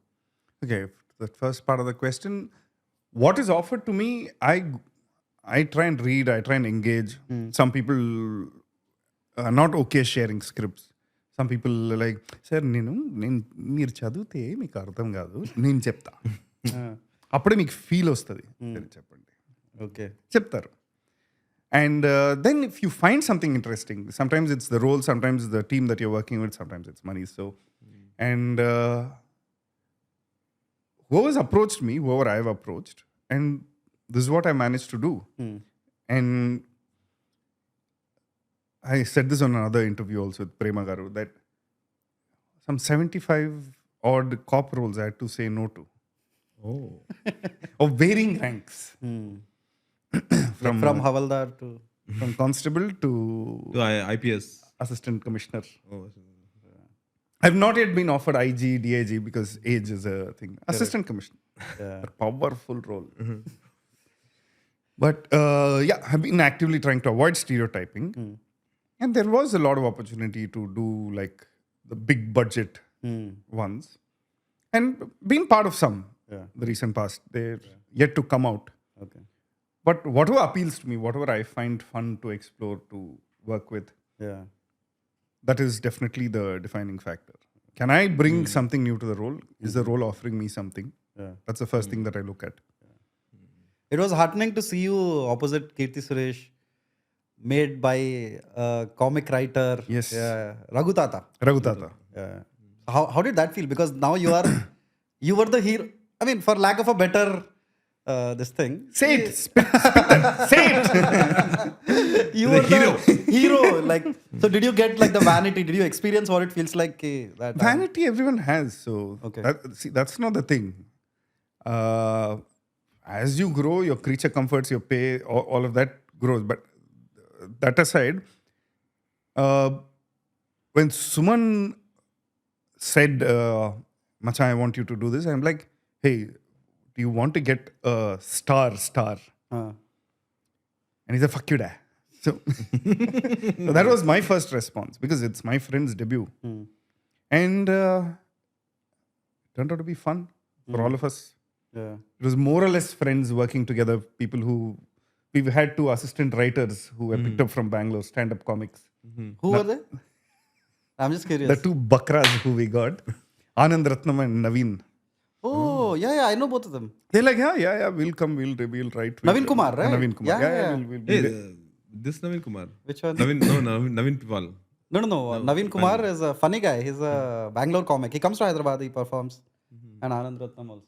Okay, the first part of the question. What is offered to me, I try and read, I try and engage. Some people are not okay sharing scripts. Some people are like, sir, మీరు చదివితే మీకు అర్థం కాదు, నేను చెప్తా. అప్పుడే మీకు feel వస్తుంది. చెప్పండి. Okay. చెప్తారు. And then if you find something interesting, sometimes it's the role, sometimes the team that you're working with, sometimes it's money. So, and whoever's approached me, whoever I've approached, and this is what I managed to do. And I said this on another interview also with Prema Garu, that some 75 odd cop roles I had to say no to. Oh. Of varying ranks. From Havaldar to... From constable to To IPS. assistant commissioner. Oh. I've not yet been offered IG, DIG because age is a thing. Assistant commissioner. Yeah. A powerful role. But yeah, I've been actively trying to avoid stereotyping. And there was a lot of opportunity to do like the big budget ones. And being part of some, the recent past, they're yet to come out. Okay. But whatever appeals to me, whatever I find fun to explore, to work with, Yeah. that is definitely the defining factor. Can I bring something new to the role? Is the role offering me something? Yeah. That's the first thing that I look at. It was heartening to see you opposite Kirti Suresh, made by a comic writer. Yes. Yeah. Raghu Tata. Raghutata. Yeah. How did that feel? Because now you were the hero. I mean, for lack of a better this thing. Say it. Spit that. Say it. You The were the hero. Like, so did you get like the vanity? Did you experience what it feels like? That Vanity everyone has. So Okay. that's not the thing. As you grow, your creature comforts, your pay, all of that grows. But that aside, when Suman said, Macha, I want you to do this, I'm like, hey, do you want to get a star? And he said, fuck you, dad. So, so that was my first response because it's my friend's debut. And turned out to be fun for all of us. Yeah. It was more or less friends working together, people who, we've had 2 assistant writers who were picked up from Bangalore, stand-up comics. Who were they? I'm just curious. The 2 bakras who we got, Anand Ratnam and Naveen. Oh, yeah, I know both of them. They're like, yeah, we'll come, we'll write. Naveen Kumar, right? Naveen Kumar. Yeah. We'll be Hey, there. this Naveen Kumar. Which one? Naveen Pipal. No. Naveen Kumar is a funny guy. He's a Bangalore comic. He comes to Hyderabad, he performs. And Anand Ratnam also.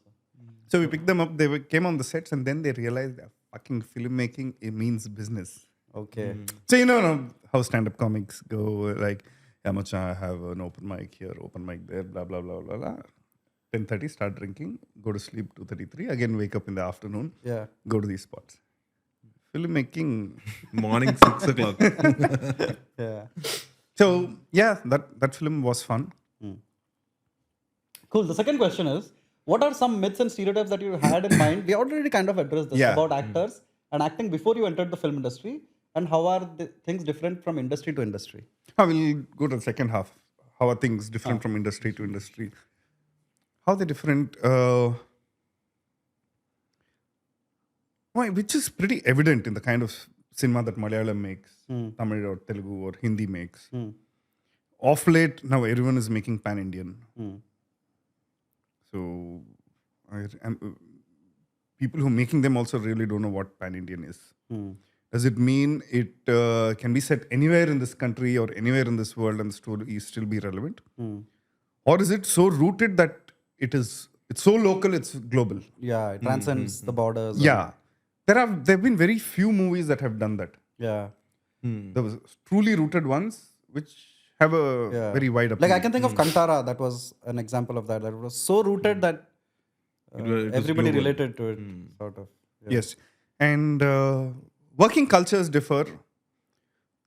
So we picked them up, they came on the sets and then they realized that fucking filmmaking, it means business. Okay. So you know how stand-up comics go, like, yeah, Macha, I have an open mic here, open mic there, blah, blah, blah, blah, blah. 10:30, start drinking, go to sleep 2:33, again wake up in the afternoon, Yeah. go to these spots. Filmmaking. Morning 6 o'clock. Yeah. So yeah, that film was fun. Cool. The second question is, what are some myths and stereotypes that you had in mind? We already kind of addressed this Yeah. about actors and acting before you entered the film industry. And how are the things different from industry to industry? I will go to the second half. How are things different from industry to industry? How they're different? Which is pretty evident in the kind of cinema that Malayalam makes, Tamil or Telugu or Hindi makes. Off late, now everyone is making pan-Indian. So people who are making them also really don't know what pan-Indian is. Does it mean it can be set anywhere in this country or anywhere in this world and the story still be relevant? Or is it so rooted that it's so local, it's global? Yeah, it transcends the borders. Yeah. There have been very few movies that have done that. Yeah. There was truly rooted ones which have a very wide appeal. Like I can think of Kantara, that was an example of that. That was so rooted that was everybody global. related to it, sort of. Yeah. Yes. And working cultures differ.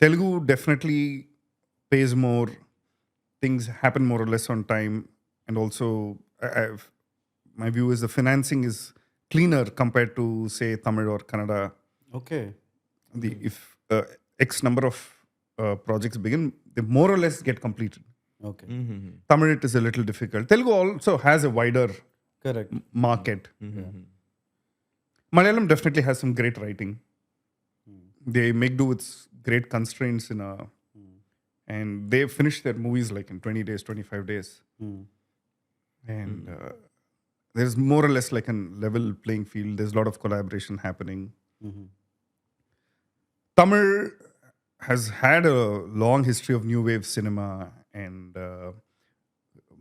Telugu definitely pays more. Things happen more or less on time. And also, my view is the financing is cleaner compared to, say, Tamil or Kannada. Okay. If X number of projects begin, they more or less get completed. Okay. Tamil, it is a little difficult. Telugu also has a wider Correct. market. Malayalam definitely has some great writing. They make do with great constraints and they finish their movies like in 20 days, 25 days. And there's more or less like a level playing field. There's a lot of collaboration happening. Tamil has had a long history of new wave cinema and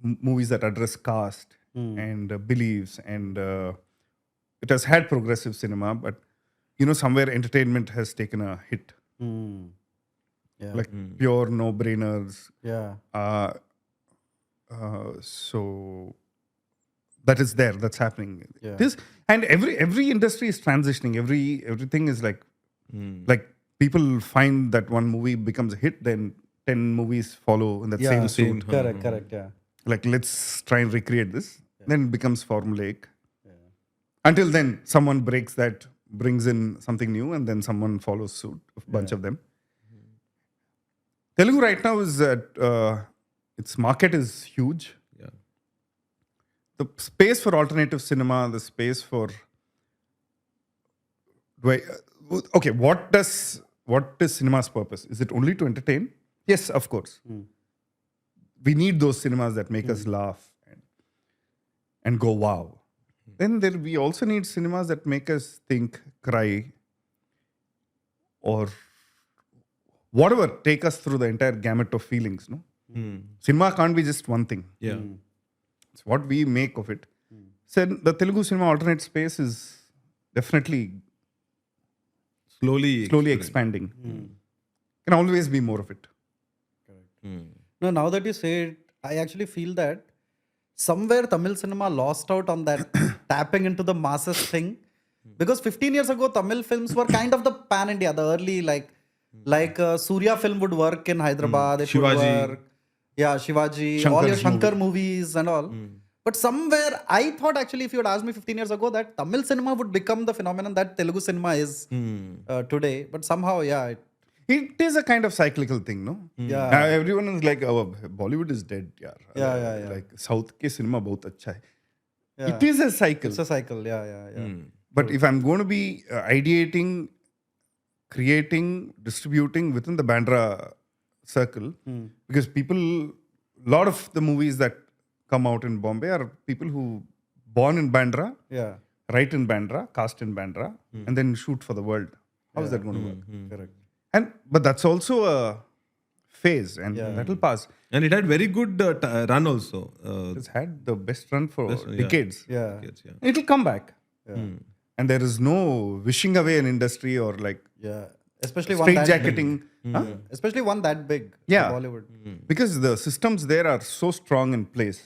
movies that address caste and beliefs, and it has had progressive cinema, but somewhere entertainment has taken a hit. Yeah. Like pure no-brainers. Yeah. So that is there. That's happening. Yeah. And every industry is transitioning. Everything is like people find that one movie becomes a hit, then 10 movies follow in that same suit. Correct. Yeah. like let's try and recreate this. Then it becomes formulaic. Until then, someone breaks that, brings in something new, and then someone follows suit. A bunch of them. Telugu right now is at its market is huge. Yeah. The space for alternative cinema, the space for okay, what is cinema's purpose? Is it only to entertain? Yes, of course. We need those cinemas that make us laugh and go wow. Then we also need cinemas that make us think, cry, or whatever, take us through the entire gamut of feelings. No, cinema can't be just one thing. Yeah. It's what we make of it. So the Telugu cinema alternate space is definitely slowly expanding. Can always be more of it. No, now that you say it, I actually feel that somewhere Tamil cinema lost out on that tapping into the masses thing. Because 15 years ago, Tamil films were kind of the pan India, the early like Surya film would work in Hyderabad. It would Shivaji. work. Yeah, Shivaji, all your Shankar's Shankar movies and all. But somewhere I thought actually, if you had asked me 15 years ago, that Tamil cinema would become the phenomenon that Telugu cinema is today. But somehow, yeah, It is a kind of cyclical thing, no? Yeah. Everyone is like, oh, Bollywood is dead, yaar. Yeah. Like South ke cinema bahut acha hai. Yeah. It is a cycle. It's a cycle. Yeah. But if I'm going to be ideating, creating, distributing within the Bandra circle, because a lot of the movies that come out in Bombay are people who born in Bandra, Yeah. write in Bandra, cast in Bandra, and then shoot for the world. How is that going to work? Correct. But that's also a phase, and that will pass. And it had very good run also. It's had the best run for yeah. decades. Yeah. It'll come back. And there is no wishing away an industry or like Yeah. Especially one straight that jacketing. big. Especially one that big. Yeah. Bollywood. Because the systems there are so strong in place,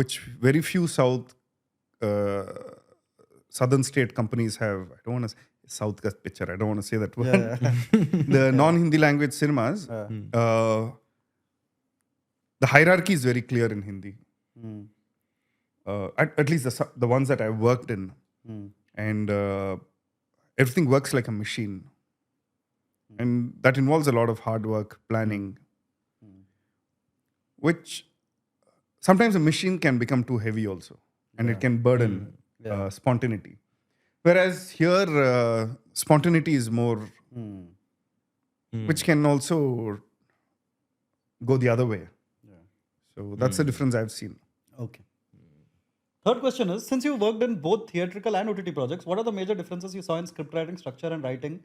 which very few southern state companies have. I don't want to say South Coast picture. I don't want to say that word. The non-Hindi language cinemas, the hierarchy is very clear in Hindi. At least the ones that I've worked in, and everything works like a machine, and that involves a lot of hard work, planning, which sometimes a machine can become too heavy also, and it can burden spontaneity. Whereas here, spontaneity is more, which can also go the other way. So that's the difference I've seen. Okay. Third question is, since you worked in both theatrical and OTT projects, what are the major differences you saw in script writing, structure and writing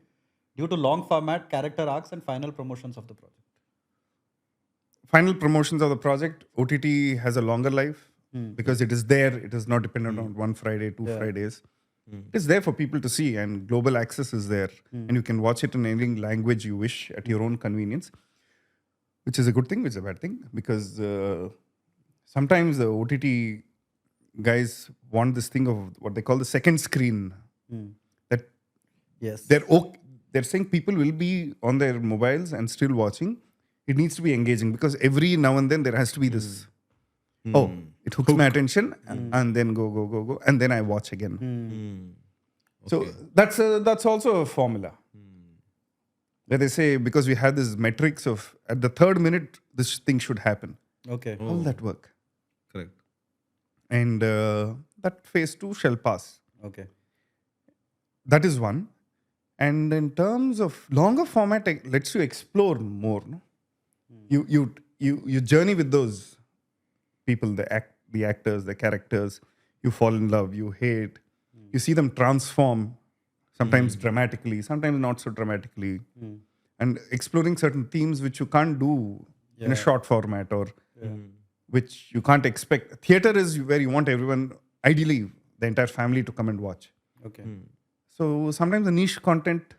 due to long format, character arcs and final promotions of the project? Final promotions of the project, OTT has a longer life because it is there. It is not dependent on one Friday, two Fridays. It is there for people to see, and global access is there. And you can watch it in any language you wish at your own convenience, which is a good thing, which is a bad thing, because sometimes the OTT guys want this thing of what they call the second screen. That Yes. they're saying people will be on their mobiles and still watching. It needs to be engaging because every now and then there has to be this. Oh, it hooks my attention, and then go, and then I watch again. So that's also a formula. Where they say because we had this metrics of at the third minute this thing should happen. Okay. All that work, Correct. and that phase 2 shall pass. Okay. That is one. And in terms of longer format, it lets you explore more. No? You journey with those people, the actors, the characters. You fall in love, you hate. You see them transform, sometimes dramatically, sometimes not so dramatically, and exploring certain themes which you can't do in a short format or which you can't expect. Theater is where you want everyone, ideally, the entire family to come and watch. Okay. So sometimes the niche content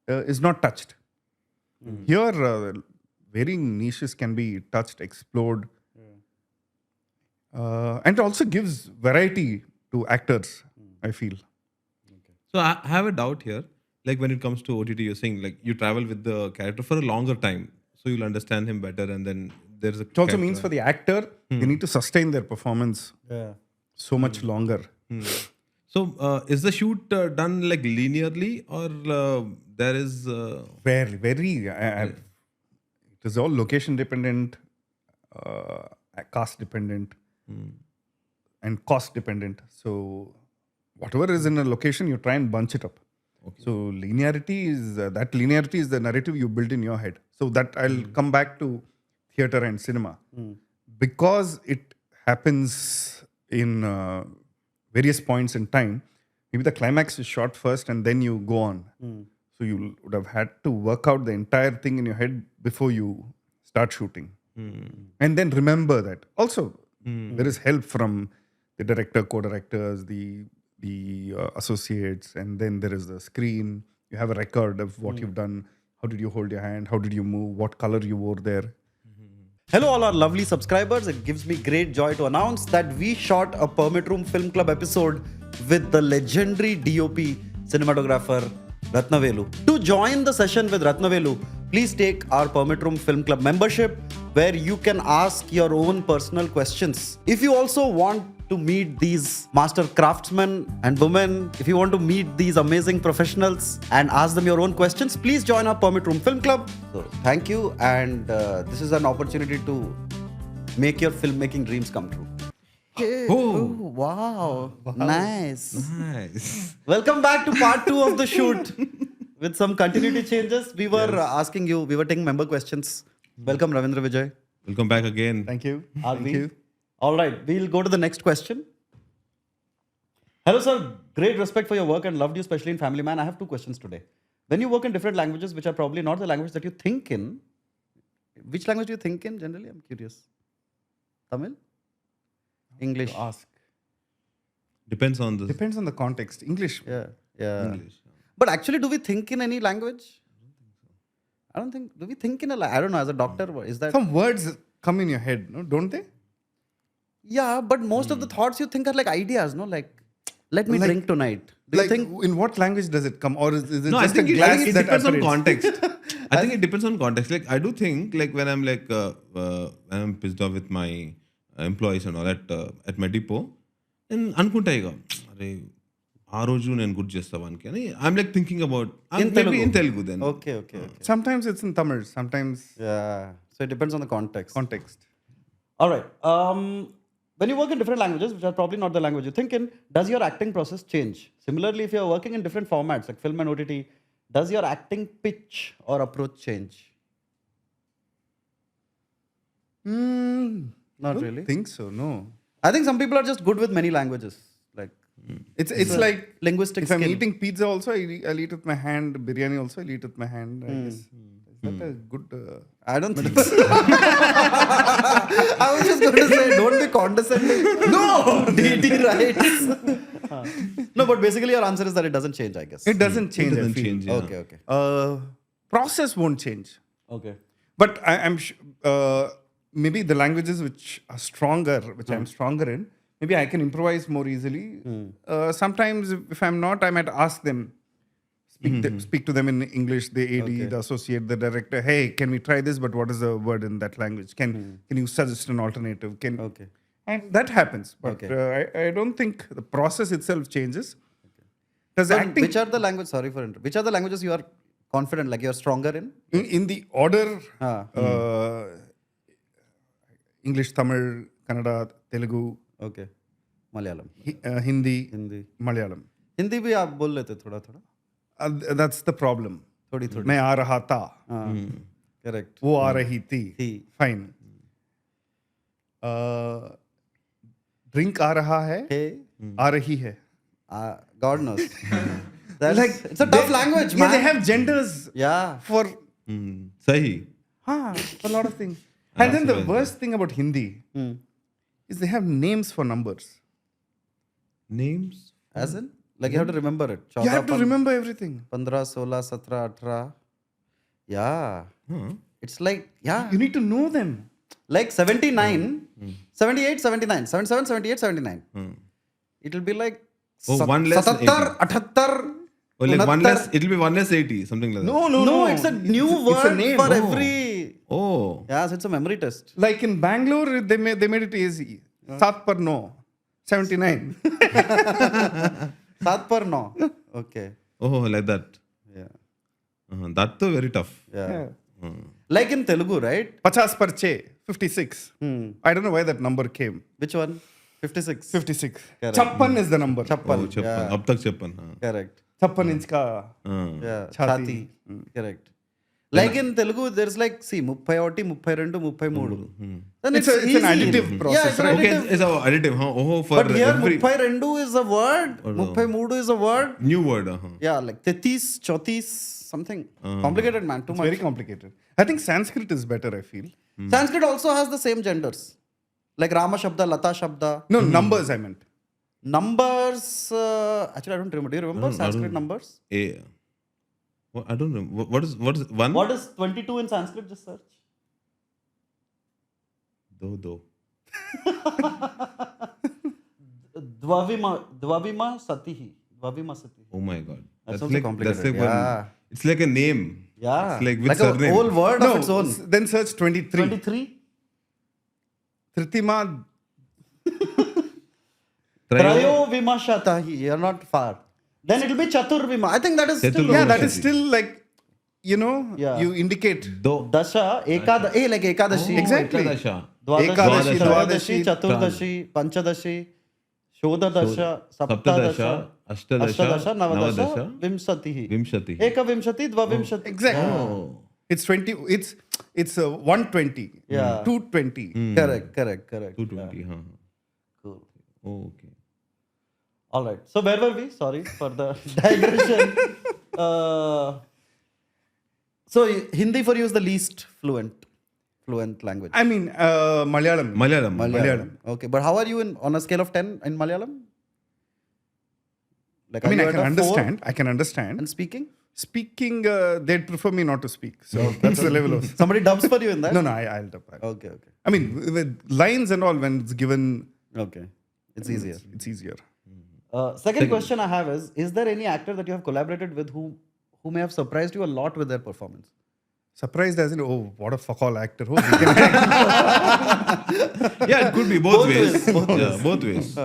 is not touched. Here, varying niches can be touched, explored, and it also gives variety to actors, I feel. So I have a doubt here. Like when it comes to OTT, you're saying like you travel with the character for a longer time, so you'll understand him better, and then there's a. It also means for the actor, they need to sustain their performance so much longer. So is the shoot done like linearly or there is? Very. It is all location dependent, cast dependent, and cost dependent. So whatever is in a location, you try and bunch it up. Okay. So linearity is the narrative you build in your head. So that I'll come back to theater and cinema because it happens in various points in time. Maybe the climax is shot first and then you go on. So you would have had to work out the entire thing in your head before you start shooting. And then remember that. Also, there is help from the director, co-directors, the associates, and then there is the screen. You have a record of what you've done. How did you hold your hand? How did you move? What color you wore there? Hello, all our lovely subscribers. It gives me great joy to announce that we shot a Permit Room Film Club episode with the legendary DOP cinematographer Ratnavelu. To join the session with Ratnavelu, please take our Permit Room Film Club membership where you can ask your own personal questions. If you also want to meet these master craftsmen and women, if you want to meet these amazing professionals and ask them your own questions, please join our Permit Room Film Club. So thank you, and this is an opportunity to make your filmmaking dreams come true. Oh, wow. Nice. Welcome back to part 2 of the shoot with some continuity changes. We were asking you, we were taking member questions. Welcome, Ravindra Vijay. Welcome back again. Thank you. Thank Thank you. All right, we'll go to the next question. Hello, sir. Great respect for your work and loved you, especially in Family Man. I have 2 questions today. When you work in different languages, which are probably not the language that you think in, which language do you think in generally? I'm curious. Tamil? English? Ask. Depends on the Depends on the context. English. Yeah. English. But actually, do we think in any language? I don't think. Do we think in I don't know. As a doctor, is that? Some words come in your head, no? Don't they? Yeah, but most of the thoughts you think are like ideas, no? Like, let me drink tonight. Do you think? In what language does it come, or is it No, I just think a glass it that depends on operates? context. I think it depends on context. Like I do think like when I'm like when I'm pissed off with my employees and all that at my depot, and అనుకుంటా ఇక అరే ఆ రోజు నేను గుర్తు చేస్తా వానికి అని I'm like thinking about in Telugu then. Okay. Sometimes it's in Tamil. Sometimes Yeah. So it depends on the context. context. All right. When you work in different languages, which are probably not the language you think in, does your acting process change? Similarly, if you're working in different formats like film and OTT, does your acting pitch or approach change? Not I don't really. think so. No. I think some people are just good with many languages. Like It's a like linguistic if I'm skill. eating pizza also, I'll eat with my hand. Biryani also, I'll eat with my hand. I guess. Is that a good? I don't think so. I was just going to say, don't be condescending. No! DT rights. No, but basically your answer is that it doesn't change, I guess. It doesn't change. It I doesn't feel. change. Yeah. Okay. Process won't change. Okay. But I'm maybe the languages which are stronger, which I'm stronger in, maybe I can improvise more easily. Sometimes if I'm not, I might ask them, speak to them in English, the AD, the associate, the director. Hey, can we try this? But what is the word in that language? Can you suggest an alternative? Okay. And that happens. But I don't think the process itself changes. Does So acting which are the language? Sorry for interrupting. Which are the languages you are confident, like you're stronger in? in the order? Ah. English, Tamil, Kannada, Telugu, Okay. Malayalam. Hindi, Hindi. Malayalam. Hindi भी आप बोल लेते थोड़ा थोड़ा. That's the problem. थोड़ी थोड़ी. मैं आ रहा था, Correct. वो आ रही थी. थी. Fine. Drink आ रहा है, Hey. आ रही है. God knows. That's like it's a tough language, man. They have genders Yeah. for Sahi. a lot of things. And then the worst thing about Hindi is they have names for numbers. Names? As in? Like you have to remember it. You have to remember everything. 15, 16, 17, 18. Yeah. It's like, yeah. You need to know them. Like 79, 78, 79, 77, 78, 79. It will be like Oh, one less 77, 78. Or like one 69. less, it'll be one less 80, something like that. No. No, it's a new It's a word name. for Oh. every Oh. Yeah, so it's a memory test. Like in Bangalore, they made it easy. Saat par no, 79. Saat par no. Okay. Oh, like that. Yeah. That's very tough. Yeah. Yeah. Like in Telugu, right? 50 par 56. I don't know why that number came. Which one? 56. 56. Correct. Chappan is the number. Chappan. Oh, Chappan. Yeah. Ab tak Chappan. Correct. Chappan inch ka. Yeah. Chhati. Chhati. Correct. Like in Telugu, there's like, see, 31, 32, 33. Then It's an easy. additive process, Yeah, it's an right? Okay, additive. it's a additive. Huh? Oh, for But here, every 32 is a word. Oh, no. 33 is a word. new word. Yeah, like 33, 34, something. Complicated, man. Too It's much. very complicated. I think Sanskrit is better, I feel. Sanskrit also has the same genders. Like Rama Shabda, Lata Shabda. No, numbers I meant. Numbers, actually, I don't remember. Do you remember I Sanskrit don't- numbers? I don't know. What is one? What is 22 in Sanskrit? Just search. Do. Dvavima Satihi. Dvavima Satihi. Oh my God. That's also complicated. That's like Yeah. one. It's like a name. Yeah. It's like with like surname. a whole word of its own. Then search 23. 23. Tritima. Trayo Vimashatahi. You're not far. Then it will be Chaturvima. I think that is still. Chaturvima. Yeah, that is still like, Yeah. you indicate. Dasha, Ekadashi. Like Ekadashi. Exactly. Ekadasha. Dwadashi, Ekadashi, Trayadashi, Dwadashi, Chaturdashi, Panchadashi, Shodadasha, Saptadasha, Ashtadasha, Navadasha, Vimsatihi. Vimshati. Ekavimshati, Dvavimshati. Exactly. Oh. It's 20. It's 120. Yeah. 220. Correct. 220. Huh. Cool. Oh, okay. All right. So where were we? Sorry for the digression. So Hindi for you is the least fluent language. I mean, Malayalam. Malayalam. Okay, but how are you on a scale of 10 in Malayalam? Like, I mean, are I you can at a 4? understand. I can understand. And speaking? Speaking, they'd prefer me not to speak. So that's the level of. Somebody dubs for you in that? No, I'll dub. Okay. I mean, with lines and all, when it's given, Okay. It's easier. it's easier. Second question I have is there any actor that you have collaborated with who may have surprised you a lot with their performance? Surprised as in, oh, what a fuck all actor. Oh, he can Yeah, it could be both Both ways. ways, both Yeah, both ways.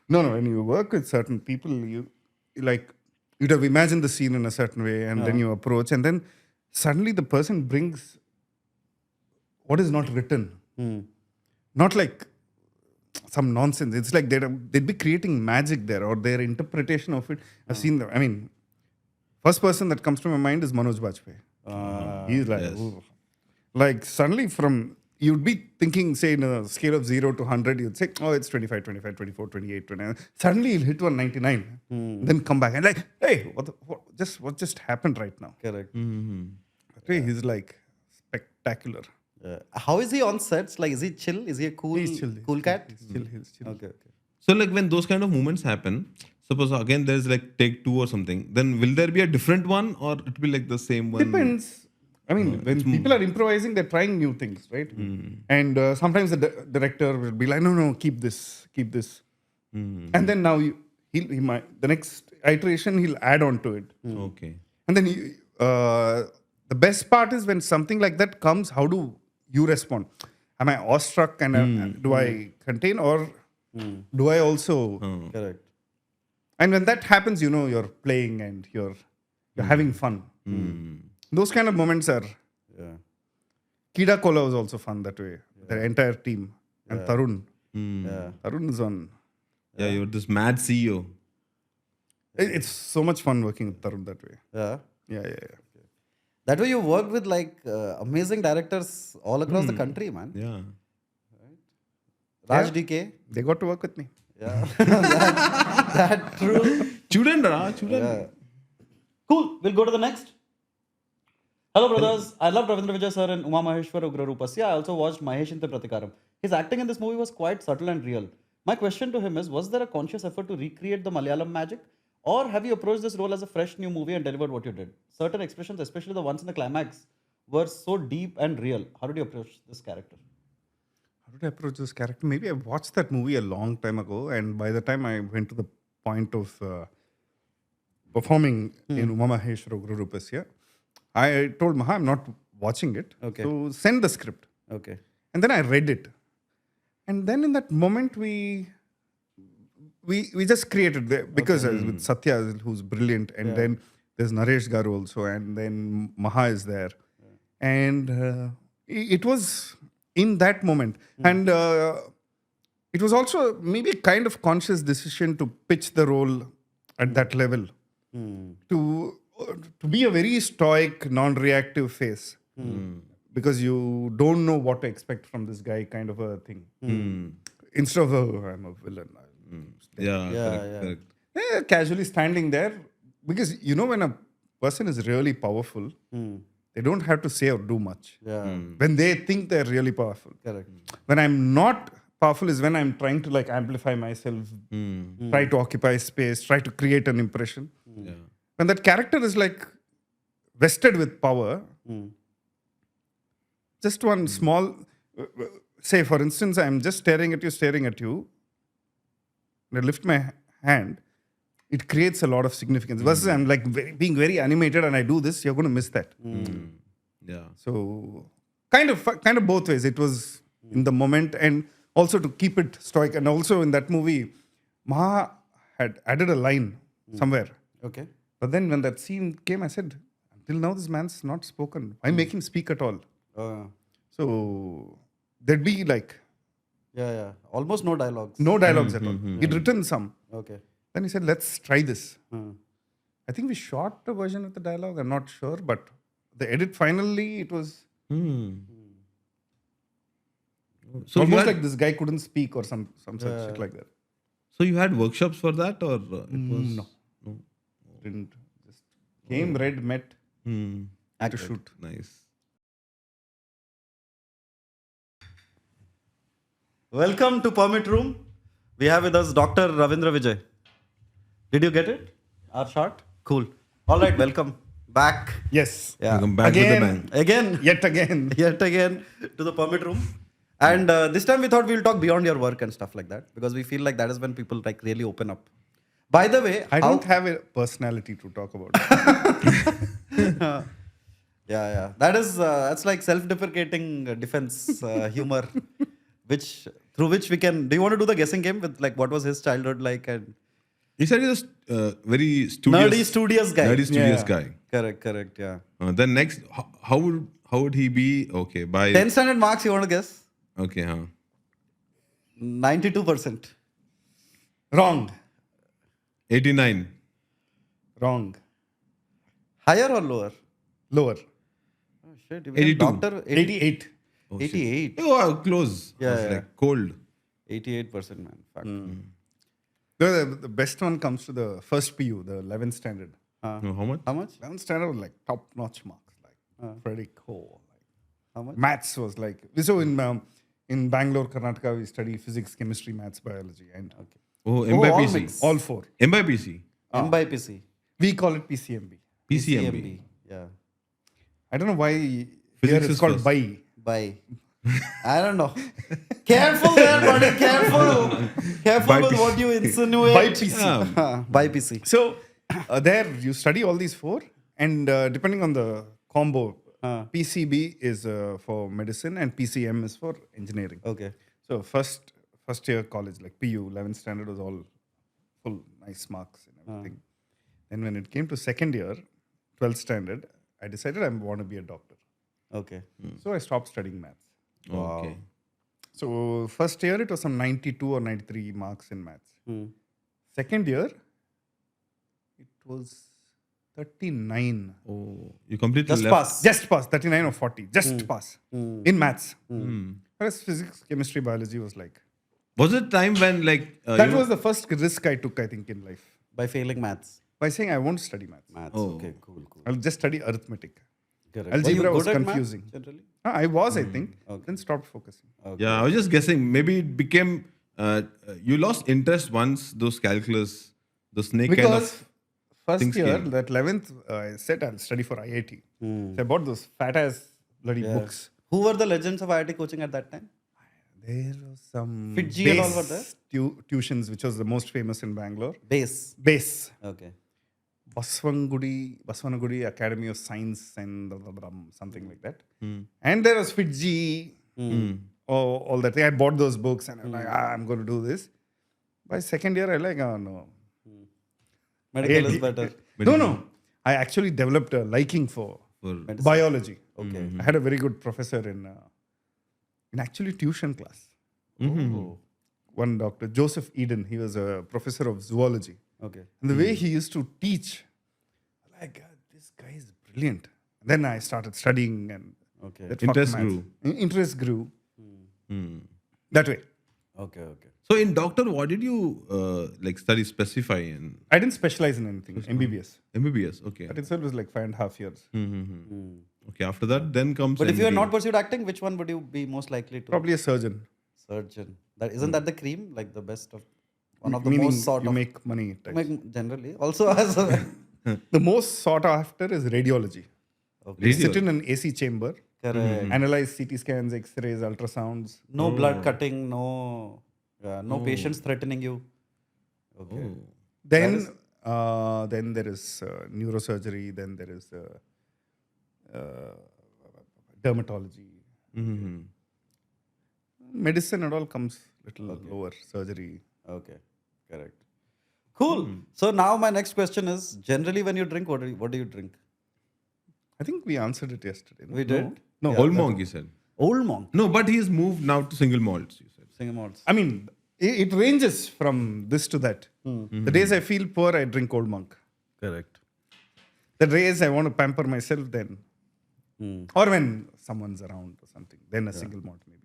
No, when you work with certain people, you'd have imagined the scene in a certain way, and then you approach, and then suddenly the person brings what is not written. Not like some nonsense. It's like they'd be creating magic there, or their interpretation of it. I've seen them. I mean, first person that comes to my mind is Manoj Bajpayee. He's like, yes. ooh. Like suddenly you'd be thinking, say, in a scale of 0 to 100, you'd say, oh, it's 25, 24, 28, 29. Suddenly you'll hit 199, then come back and like, hey, what just happened right now? Correct. That way he's like spectacular. How is he on sets? Like, is he chill? Is he a cool, He's chill. cool cat? He's chill. Okay. So like when those kind of moments happen, suppose again there's like take 2 or something, then will there be a different one or it will be like the same one? Depends. I mean, when people are improvising, they're trying new things, right? And sometimes the director will be like, no, keep this. And then now he might, the next iteration, he'll add on to it. Okay. And then the best part is when something like that comes, how do you respond? Am I awestruck and do I contain, or do I also... Correct. And when that happens, you're playing and you're having fun. Those kind of moments are... Yeah. Kida Kola was also fun that way. The entire team. And Tarun. Yeah. Tarun is on... Yeah, you're this mad CEO. It's so much fun working with Tarun that way. Yeah. Yeah. That way you work with like amazing directors all across the country, man. Yeah. Raj DK. They got to work with me. Yeah. that true. Children. Yeah. Cool. We'll go to the next. Hello, brothers. I love Ravindra Vijay sir and Maheshwara Ugra Roopasya. I also watched Mahesh in the Pratikaram. His acting in this movie was quite subtle and real. My question to him is, was there a conscious effort to recreate the Malayalam magic? Or have you approached this role as a fresh new movie and delivered what you did? Certain expressions, especially the ones in the climax, were so deep and real. How did you approach this character? How did I approach this character? Maybe I watched that movie a long time ago, and by the time I went to the point of performing in Maheswara Ugra Roopasya, I told Maha, I'm not watching it. Okay. So send the script. Okay. And then I read it. And then in that moment, we just created because with Satya, who's brilliant, and then there's Naresh Garu also, and then Maha is there. And it was in that moment. And it was also maybe a kind of conscious decision to pitch the role at that level. To be a very stoic, non-reactive face. Because you don't know what to expect from this guy, kind of a thing. Instead of, oh, I'm a villain. Correct. Casually standing there. Because when a person is really powerful, they don't have to say or do much. Yeah. When they think they're really powerful. Correct. When I'm not powerful is when I'm trying to like amplify myself, try to occupy space, try to create an impression. Yeah. When that character is like vested with power, just one small, say for instance, I'm just staring at you, and I lift my hand, it creates a lot of significance. Versus I'm like being very animated and I do this, you're going to miss that. Yeah. So kind of both ways. It was in the moment and also to keep it stoic. And also in that movie, Maha had added a line somewhere. Okay. But then when that scene came, I said, until now this man's not spoken. Why make him speak at all? So there'd be like Yeah. Almost no dialogues. no dialogues at all. He'd written some. Okay. Then he said, let's try this. I think we shot a version with the dialogue. I'm not sure. But the edit finally, it was So you almost had, like this guy couldn't speak or some such shit like that. so you had workshops for that, or it was No. Didn't. Just came, read, met to shoot. Nice. Welcome to Permit Room. We have with us Dr. Ravindra Vijay. Did you get it? Our shot? Cool. All right, welcome back. Yes. Yeah. Welcome back with a Again. bang. Again, Yet again. yet again to the Permit Room. And this time we thought we'll talk beyond your work and stuff like that because we feel like that is when people like really open up. By the way, I don't have a personality to talk about. Yeah. That's like self-deprecating defense humor, through which we can. Do you want to do the guessing game with like what was his childhood like and You said he's a very studious, nerdy, studious guy? nerdy studious Yeah. guy. Correct. Yeah. Then next, how would he be? Okay, by 10 standard marks. You want to guess? okay, 92%. Wrong. 89. Wrong. Higher or lower? Lower. Oh shit! 82. Doctor 88. 88. Oh, close. Yeah, I was yeah. like cold. 88%, man. Fuck. The best one comes to the first PU, the 11th standard. No, how much? How much? 11th standard was like top-notch marks, like pretty cool. How much? Maths was like so in Bangalore, Karnataka, we study physics, chemistry, maths, biology, and Oh, all MBPC. mix. all four. MBPC. M by PC. We call it PCMB. PCMB. Yeah. I don't know why Physics here is it's called first. BI. By. I don't know. Careful there, buddy. Careful. Careful with what you insinuate. By PC. Yeah. By PC. So there you study all these four, and depending on the combo, PCB is for medicine and PCM is for engineering. Okay. So first year college, like PU, 11th standard was all full nice marks and everything. Then when it came to second year, 12th standard, I decided I want to be a doctor. Okay. So I stopped studying maths. Okay. So first year it was some 92 or 93 marks in maths. Second year, it was 39. Oh, you completely Just left. pass. Just pass, 39 or 40. Just pass. In maths. Whereas physics, chemistry, biology was like... Was it time when like that was the first risk I took, I think, in life. By failing maths. By saying I won't study maths. Maths. Oh. Okay, cool. I'll just study arithmetic. Correct. Algebra Were you was good at maths confusing. generally? I was, I think. Then stopped focusing. Yeah, I was just guessing. Maybe it became you lost interest once those calculus, the snake kind Because of. first things year, came. that 11th, I said I'll study for IIT. So I bought those fat ass bloody books. Who were the legends of IIT coaching at that time? There was some Fitji and all were there? tuitions, which was the most famous in Bangalore. Base. Base. Okay. Baswanagudi Academy of Science and something like that. And there was Fiji, all that. I bought those books and I'm like, I'm going to do this. By second year, I like, oh no. Medical is better. No. I actually developed a liking for biology. Okay. I had a very good professor in actually tuition class. One Dr. Joseph Eden, he was a professor of zoology. Okay. And the way he used to teach, like, this guy is brilliant. Then I started studying and Okay. that Interest fucked maths. Interest grew. That way. Okay. So in doctor, what did you study specify in I didn't specialize in anything, MBBS. MBBS? Okay. That itself was like 5.5 years. Okay. After that, then comes. But if you had MD. not pursued acting, which one would you be most likely to? Probably a surgeon. Surgeon. Isn't that the cream? Like the best of one of the Meaning most sought you of. make money. types. Generally. Also as a. The most sought after is radiology. Okay. You sit in an AC chamber, Correct. analyze CT scans, X-rays, ultrasounds. No blood cutting, no patients threatening you. Okay. Then there is neurosurgery. Then there is dermatology. Medicine and all comes little lower. Surgery. Okay. Correct. Cool. So now my next question is: generally, when you drink, what do you drink? I think we answered it yesterday. No? We did. No. Old monk, you said. Old monk. No, but he's moved now to single malts. You said. Single malts. I mean, it ranges from this to that. The days I feel poor, I drink Old Monk. Correct. The days I want to pamper myself, then. Or when someone's around or something, then a single malt maybe.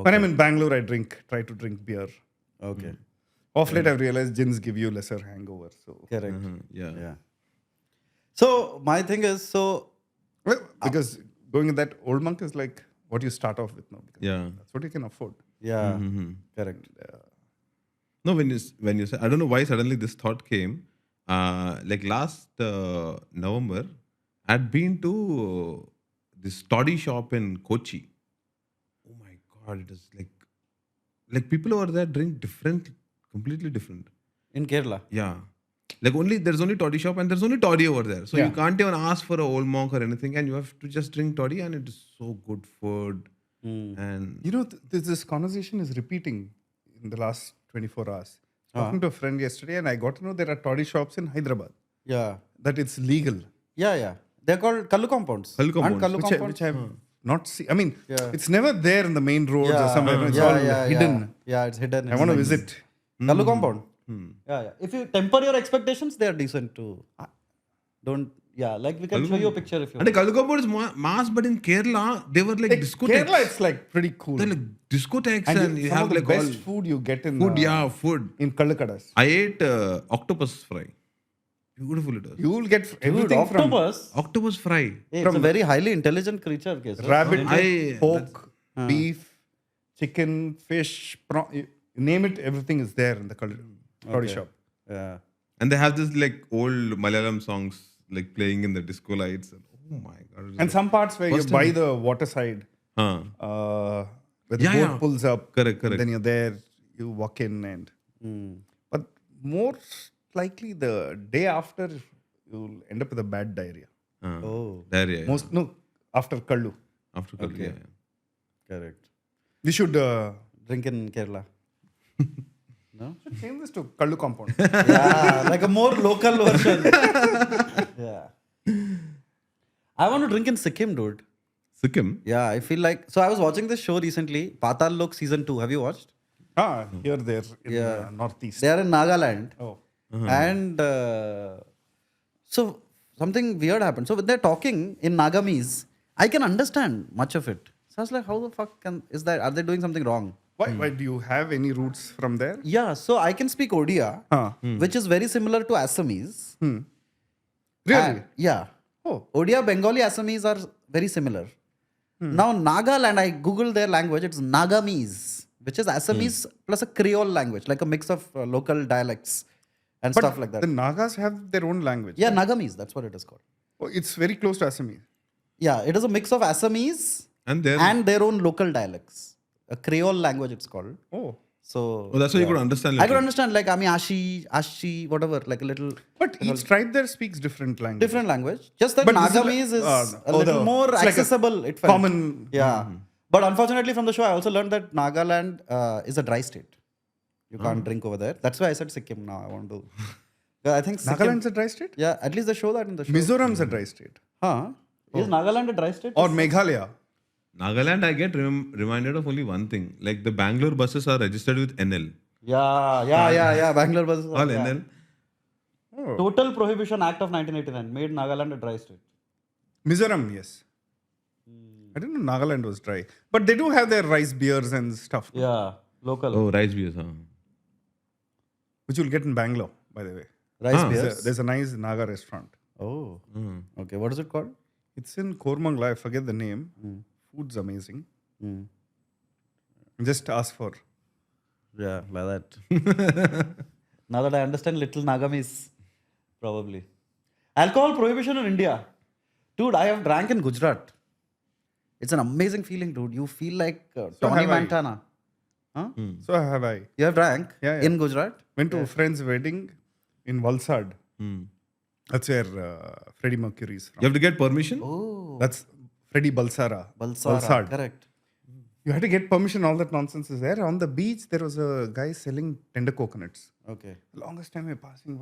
When I'm in Bangalore, I try to drink beer. Okay. Off late, I've realized gins give you lesser hangover. So, Correct. Yeah. So my thing is well, because going with that, Old Monk is like what you start off with now. Because Yeah. that's what you can afford. yeah. Correct. No, when you said, I don't know why suddenly this thought came. Like last November, I'd been to this toddy shop in Kochi. Oh my God, it is like people over there drink completely different. In Kerala. Yeah. Like there's only toddy shop and there's only toddy over there. So you can't even ask for a old monk or anything, and you have to just drink toddy, and it is so good food. And You know, this conversation is repeating in the last 24 hours. Talking to a friend yesterday, and I got to know there are toddy shops in Hyderabad. Yeah. That it's legal. Yeah. They're called kallu compounds. Kallu compounds. Aren't kallu Which compounds? I have not seen. I mean, Yeah. it's never there in the main roads or somewhere. No, it's all hidden. Yeah, it's hidden. I want to visit. Kallu compound. Yeah. If you temper your expectations, they are decent too. Don't. Yeah, like we can show you a picture if you and the Kalugapur is mass, but in Kerala, they were like discotheques. Kerala, it's like pretty cool. They're like discotheques, And and you some have of the like best all food you get in food. Food. in Kallakadas. I ate octopus fry. Beautiful it was. You will get Dude, everything octopus. Octopus fry. Hey, it's a very highly intelligent creature. Okay, from rabbit, I- pork, beef, chicken, fish, prawn. You name it, everything is there in the toddy shop. Yeah. And they have this like old Malayalam songs like playing in the disco lights. And, oh my God. it was And some parts where you First buy time. the water side, Huh. where the boat pulls up. Correct. Then you're there, you walk in, and but more likely the day after you'll end up with a bad diarrhea. Oh, There, yeah. After Kallu. After Kallu, yeah. correct. We should Drink in Kerala. No? change this to Kallu compound. Yeah, like a more local version. Yeah. I want to drink in Sikkim, dude. Sikkim. Yeah, I feel like. So I was watching this show recently, Patal Lok season 2. Have you watched? Here, there, in Yeah. northeast. They are in Nagaland. Oh. And so something weird happened. So when they're talking in Nagamese, I can understand much of it. So I was like, how the fuck is that? Are they doing something wrong? Why do you have any roots from there? Yeah, so I can speak Odia, which is very similar to Assamese. Really? Yeah. Oh. Odia, Bengali, Assamese are very similar. Now, Nagaland, I googled their language, it's Nagamese, which is Assamese plus a Creole language, like a mix of local dialects and stuff like that. The Nagas have their own language. Yeah, Nagamese, that's what it is called. Oh, it's very close to Assamese. Yeah, it is a mix of Assamese And there. and their own local dialects. A Creole language, it's called. Oh. So Oh, that's why you could understand. I could little. understand like ashi, whatever, like a little But each tribe there speaks different language. different language. Just that But this is Nagamese is a oh, little the- more it's like a accessible. It felt. common- Yeah. But unfortunately, from the show, I also learned that Nagaland is a dry state. You can't drink over there. That's why I said Sikkim now. I want to. Yeah, I think Sikkim. Nagaland's a dry state? Yeah, at least they show that in the show. Mizoram's a dry state. Huh? Is Nagaland a dry state? Or Meghalaya. Nagaland, I get reminded of only one thing. Like the Bangalore buses are registered with NL. Yeah. Bangalore was. All yeah. NL. Oh. Total Prohibition Act of 1989 made Nagaland a dry state. Mizoram, yes. I didn't know Nagaland was dry. But they do have their rice beers and stuff, Yeah, local. Oh, rice beers, huh? which you'll get in Bangalore, by the way. Rice Huh. beers. There's a nice Naga restaurant. Oh. Okay, what is it called? It's in Kormangla. I forget the name. Food's amazing. Just ask for. Yeah, like that. Now that I understand little Nagamese, probably. Alcohol prohibition in India. Dude, I have drank in Gujarat. It's an amazing feeling, dude. You feel like Tony have I. Montana. Huh? So have I. You have drank Yeah. in Gujarat? Went to a friend's wedding in Valsad. That's where Freddie Mercury is from. You have to get permission? Oh, That's Freddie Balsara. Balsara. Valsad. Correct. You had to get permission. All that nonsense is there. On the beach, there was a guy selling tender coconuts. Okay. The longest time we're passing.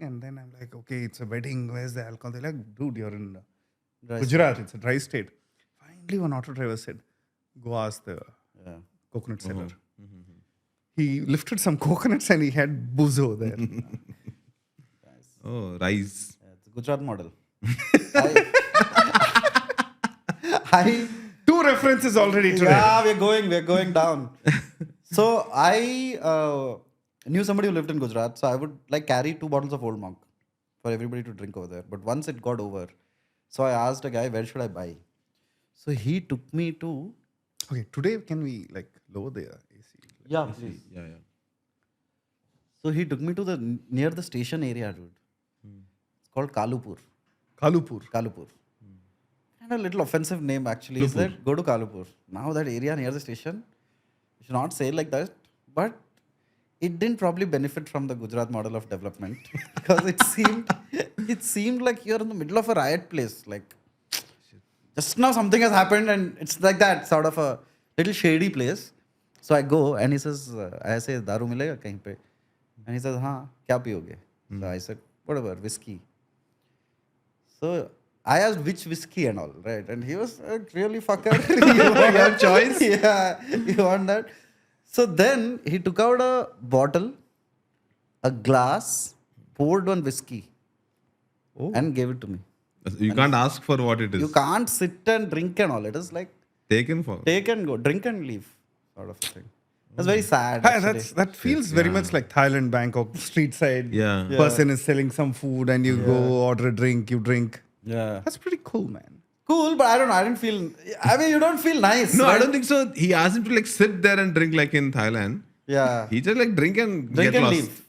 And then I'm like, okay, it's a wedding. Where's the alcohol? They're like, dude, you're in Dry Gujarat. It's a dry state. Finally, one auto driver said, go ask the Yeah. coconut seller. He lifted some coconuts and he had buzo there. Oh, rice. Yeah, it's a Gujarat model. I Two references already today. Yeah, we're going down. So I knew somebody who lived in Gujarat, so I would like carry 2 bottles of Old Monk for everybody to drink over there. But once it got over, so I asked a guy, where should I buy? So he took me to Okay, today can we like lower the AC? yeah, please. Yeah. So he took me to the near the station area, dude. It's called Kalupur. Kalupur. And a little offensive name actually is that go to Kalupur. Now that area near the station, you should not say it like that, but it didn't probably benefit from the Gujarat model of development because it seemed like you're in the middle of a riot place. Like just now something has happened and it's like that sort of a little shady place. So I go and he says, I say, दारू मिलेगा कहीं पे? And he says, हाँ, क्या पियोगे? So I said, whatever, whiskey. So I asked which whiskey and all, right? And he was like, really fucker? You have choice? Yeah, you want that? So then he took out a bottle, a glass, poured one whiskey and gave it to me. You can't ask for what it is. You can't sit and drink and all. It is like Taken for. take and go, drink and leave sort of a thing. That's very sad. Hi, actually. that feels very much like Thailand, Bangkok, street side. Yeah. Person is selling some food and you go order a drink, you drink. Yeah. That's pretty cool, man. Cool, but I don't know. I didn't feel. I mean, you don't feel nice. No, I right? don't think so. He asked him to like sit there and drink like in Thailand. Yeah. He just like drink and Drink get and lost. leave.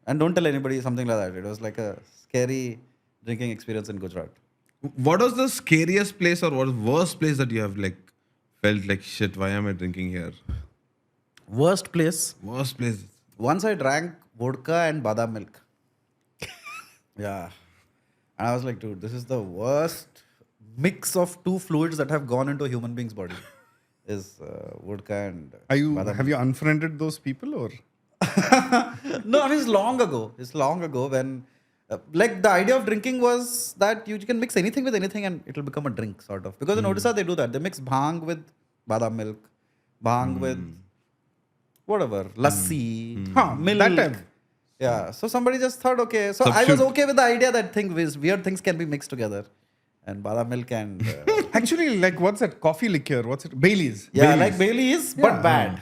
And don't tell anybody something like that. It was like a scary drinking experience in Gujarat. What was the scariest place or what was the worst place that you have like felt like shit? Why am I drinking here? Worst place. Worst place. Once I drank vodka and badam milk. Yeah. And I was like, dude, this is the worst mix of 2 fluids that have gone into a human being's body. Is vodka and badam Have you unfriended those people or? No, I mean, it's long ago. It's long ago when, like, the idea of drinking was that you can mix anything with anything and it'll become a drink, sort of. Because in Odisha, they do that. They mix bhang with badam milk, bhang with whatever, lassi, milk. That time. Yeah. So somebody just thought, okay. So I was Substitute. okay with the idea that weird things can be mixed together. And badam milk and. Actually, like, what's that coffee liqueur? What's it? Baileys. Yeah, Baileys. like Baileys, but bad.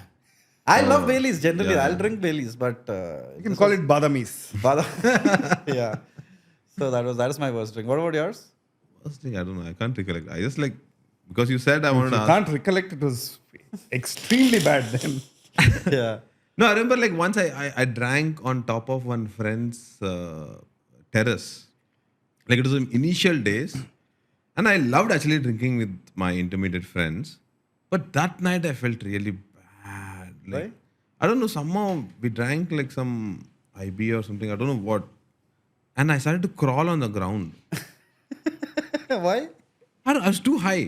I love Baileys generally. Yeah. I'll drink Baileys, but You can call it badamis. yeah. So that is my worst drink. What about yours? Worst thing, I don't know. I can't recollect. I just like because you said I wanted to You ask. can't recollect. It was extremely bad then. Yeah. No, I remember like once I drank on top of one friend's terrace. Like it was in initial days. And I loved actually drinking with my intermediate friends. But that night I felt really bad. Like, Why? I don't know, somehow we drank like some IB or something, I don't know what. And I started to crawl on the ground. Why? I was too high.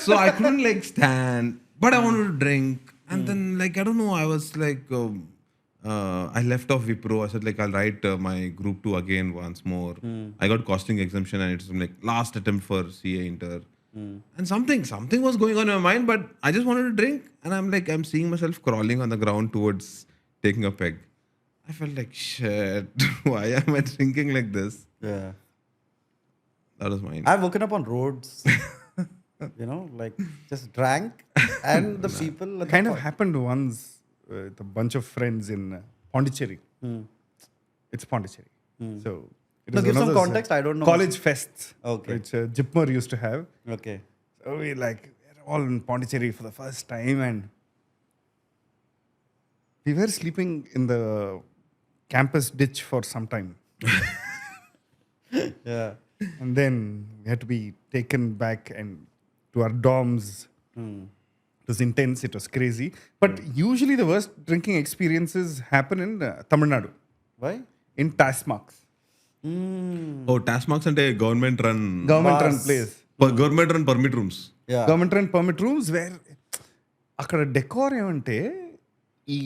So I couldn't like stand, but I wanted to drink. And then like, I don't know, I was like, I left off Wipro. I said like, I'll write my group 2 again once more. I got costing exemption and it's like last attempt for CA Inter. And something was going on in my mind, but I just wanted to drink. And I'm seeing myself crawling on the ground towards taking a peg. I felt like, shit, why am I drinking like this? Yeah. That was mine. I've woken up on roads, like just drank, and the people. Kind of happened once with a bunch of friends in Pondicherry. It's Pondicherry. So it No, is give one of some those, context, I don't know College fests, Okay. which Jipmer used to have. Okay. So we're all in Pondicherry for the first time, and we were sleeping in the campus ditch for some time. Yeah. And then we had to be taken back and to our dorms. It was intense. It was crazy. But usually the worst drinking experiences happen in Tamil Nadu, Why? in Tasmaks. Oh, Taskmarks అంటే government run Government run Bars. place. Government run permit rooms. Yeah. Government run permit rooms where అక్కడ decor ఏమంటే ఈ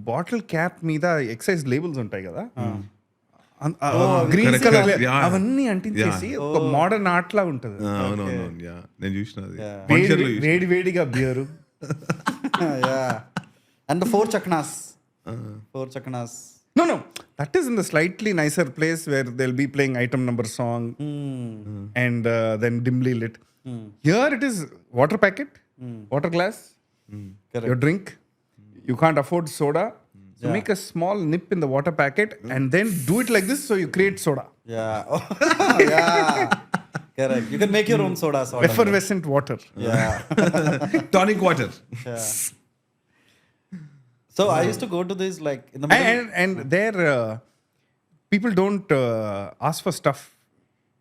bottle cap మీద excise labels ఉంటాయి కదా green correct, colour correct. Yeah. అవన్నీ అంటించేసి ఒక modern art లా ఉంటది. అవునవును, యా నేను చూసిన అది. Yeah. Pondicherry లో చూసిన. వేడి వేడిగా beer. Yeah. And the 4 chaknas. 4 chaknas. No. That is in the slightly nicer place where they'll be playing item number song and then dimly lit. Here it is water packet, water glass, Correct. your drink. You can't afford soda. So make a small nip in the water packet and then do it like this so you create soda. Yeah. Yeah. Correct. You can make your own soda. Sort of. Effervescent water. Yeah. Tonic water. Yeah. So I used to go to this like in the middle. And there people don't ask for stuff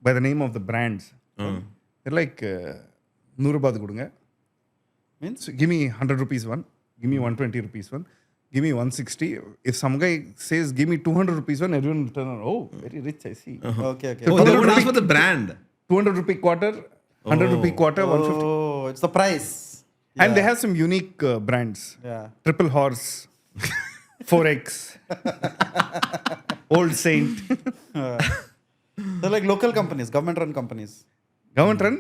by the name of the brands. They're like, Nurabad Gudunga. Means? So give me 100 rupees one, give me 120 rupees one, give me 160. If some guy says, give me 200 rupees one, everyone will turn around, oh, very rich, I see. Okay. Okay. Oh, they would ask for the brand. 200 rupee quarter, 100 rupee quarter, 150. Oh, it's the price. And they have some unique brands. Yeah. Triple Horse, 4X, Old Saint. They're like local companies, government-run companies. Government run,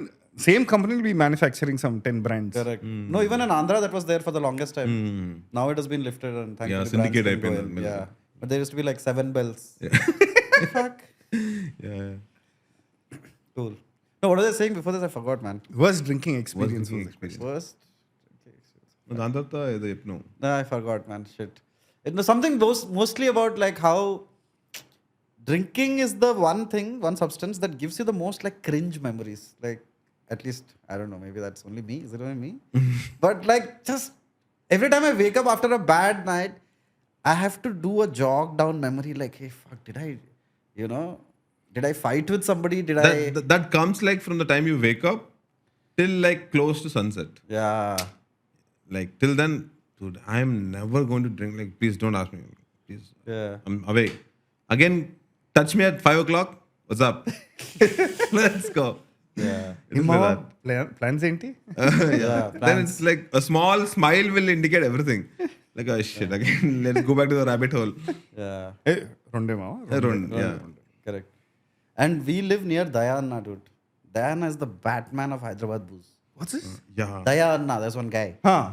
same company will be manufacturing some 10 brands. Correct. No, even in Andhra that was there for the longest time. Now it has been lifted and thankfully Yeah, brands syndicate can go అయిపోయింది. in. Yeah. But there used to be like 7 bells. Fuck. Yeah. Cool. No, what was I saying before this? I forgot, man. Worst drinking experience. Drinking was it? experience. Worst. దాని తర్వాత ఏదో చెప్పినావు. No, I forgot, man. Shit. It was something mostly about like how drinking is the one substance that gives you the most like cringe memories. Like, at least, I don't know, maybe that's only me. Is it only me? But like, just every time I wake up after a bad night, I have to do a jog down memory like, hey, fuck, did I fight with somebody? That comes like from the time you wake up till like close to sunset. Yeah. Like till then, dude, I am never going to drink. Like, please don't ask me. Please. Yeah. I'm away. Again, touch me at 5 o'clock. What's up? Let's go. Yeah. It is like that. Plans enti? Yeah. Then it's like a small smile will indicate everything. Like, oh shit, again, let's go back to the rabbit hole. Yeah. Hey, ronde mama. Yeah. Correct. And we live near Dayanna, dude. Dayanna is the Batman of Hyderabad booze. What's this? Yeah. Dayanna, there's one guy. Huh.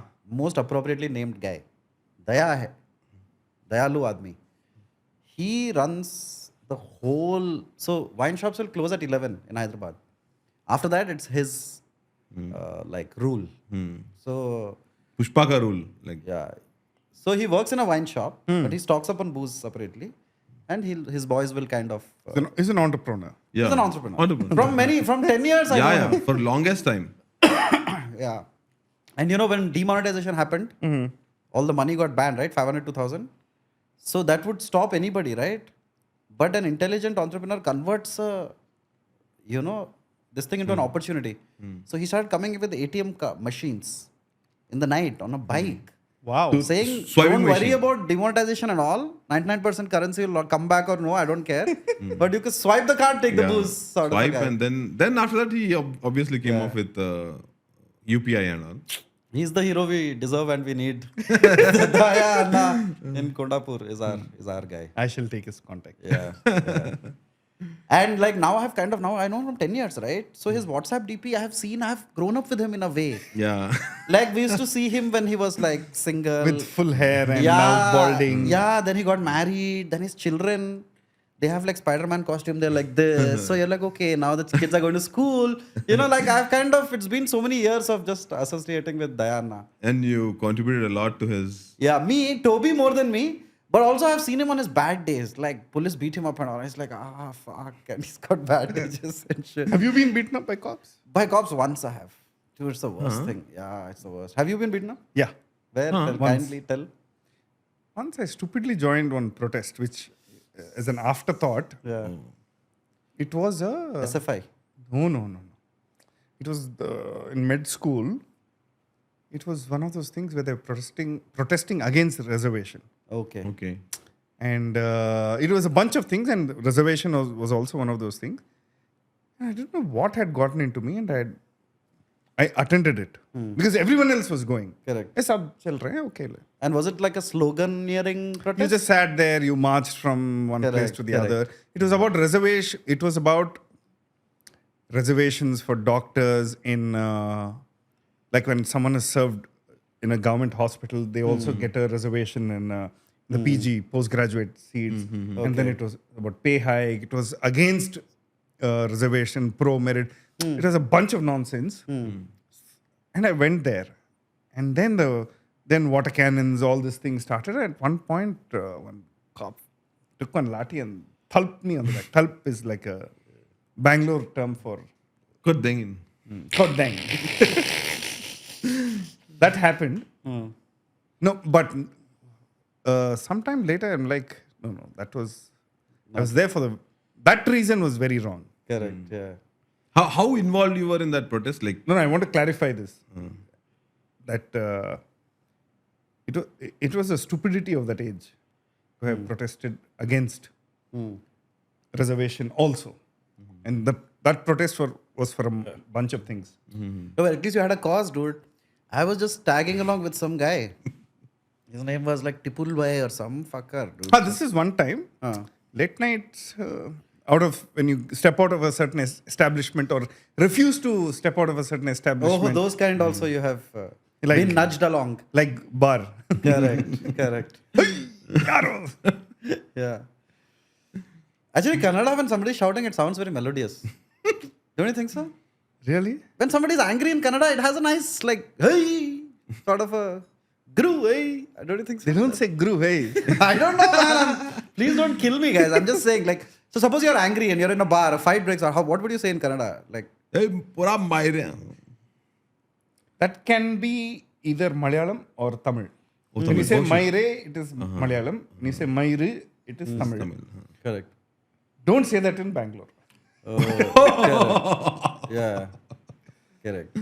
Most appropriately named guy. Dayalu Admi. He runs the whole. So wine shops will close at 11 in Hyderabad. After that, it's his like rule. So Pushpaka rule. Like, yeah. So he works in a wine shop, but he stocks up on booze separately, and his boys will kind of. He's an entrepreneur. yeah. He's an entrepreneur. From 10 years. I know him. For longest time. Yeah. And when demonetization happened, all the money got banned, right? 500 to 1,000. So that would stop anybody, right? But an intelligent entrepreneur converts, this thing into an opportunity. So he started coming with ATM machines in the night on a bike. Wow. Saying Swiping don't worry machine. about demonetization and all. 99% currency will not come back or no, I don't care. But you can swipe the card, take the booze. Sort Swipe, of a guy. and then after that he obviously came off with UPI and all. He's the hero we deserve and we need. Daya Anna in Kondapur is our guy. I shall take his contact. Yeah. And like now I know him from 10 years, right? So his WhatsApp DP I have grown up with him in a way. Yeah. Like we used to see him when he was like single. With full hair and now balding. Yeah, then he got married, then his children, they have like Spider-Man costume, they're like this. So you're like, okay, now the kids are going to school. You know, like it's been so many years of just associating with Diana. And you contributed a lot to his. Yeah, Toby more than me. But also I've seen him on his bad days. Like police beat him up and all. He's like, fuck. And he's got bad days and shit. Have you been beaten up by cops? By cops once I have. Dude, it's the worst thing. Yeah, it's the worst. Have you been beaten up? Yeah. Where? Kindly tell. Once I stupidly joined one protest, which as an afterthought, Yeah. it was a... SFI. No. It was in med school. It was one of those things where they were protesting against the reservation. Okay. And it was a bunch of things, and reservation was also one of those things. And I didn't know what had gotten into me, and I attended it because everyone else was going. Correct. Yes, sab chal rahe hain, okay. And was it like a sloganeering protest? You just sat there, you marched from one place to the other. It was about reservation. It was about reservations for doctors in, like when someone is served in a government hospital, they also get a reservation in the PG, postgraduate seats. And then it was about pay hike. It was against reservation, pro-merit. It was a bunch of nonsense. And I went there. And then water cannons, all this thing started. At one point, one cop took one lathi and thalped me on the back. Thalp is like a Bangalore term for Good thing. Kodang. That happened. No, but sometime later, I'm like, no, I was there for that reason was very wrong. Correct, yeah. How involved you were in that protest? Like, No, I want to clarify this. That it was the stupidity of that age who have protested against reservation also. And that protest was for a bunch of things. No, but at least you had a cause, dude. I was just tagging along with some guy. His name was like Tipul Bhai or some fucker, dude. This is one time. Late nights, when you step out of a certain establishment or refuse to step out of a certain Oh, establishment. those kind also you have Like- been nudged along. Like bar. Correct. Yaro. Yeah. Actually, Kannada, when somebody is shouting, it sounds very melodious. Don't you think so? Really? When somebody is angry in Kannada, it has a nice, like, hey, sort of a groove, hey. Don't you think so? They don't say groove, hey. I don't know, man. Please don't kill me, guys. I'm just saying, like, so suppose you're angry and you're in a bar, a fight breaks out. What would you say in Kannada? Like, hey, pura maire. That can be either Malayalam or Tamil. When Tamil. you say Maire, it is Malayalam. When you say Mairu, it is Tamil. correct. Don't say that in Bangalore. Correct. Yeah. Correct.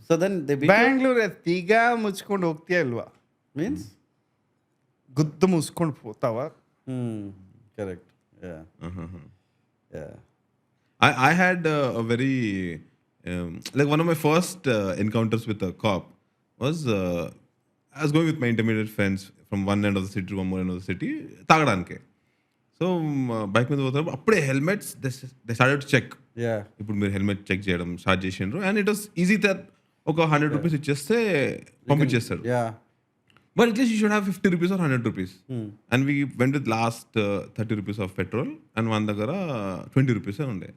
So then they beat you? Bangalore ತೀಗ ಮುಚ್ಕೊಂಡು ಹೋಗ್ತೀಯಾ ಇಲ್ವಾ? Means? ಗುದ್ದು ಮುಸ್ಕೊಂಡು ಹೋಗ್ತಾವ? Correct. Yeah. Yeah. I had a very like one of my first encounters with a cop was I was going with my intermediate friends from one end of the city to one more end of the city, తాగడానికి. So bike మీద పోతారు అప్పుడే helmets they started to check. Yeah. ఇప్పుడు మీరు helmet check చేయడం start చేసిండ్రు and it was easy that ఒక 100 rupees ఇచ్చేస్తే పంపించేస్తారు. Yeah. But at least you should have 50 rupees or 100 rupees. And we went with last 30 rupees of petrol and one దగ్గర 20 rupees ఉండే.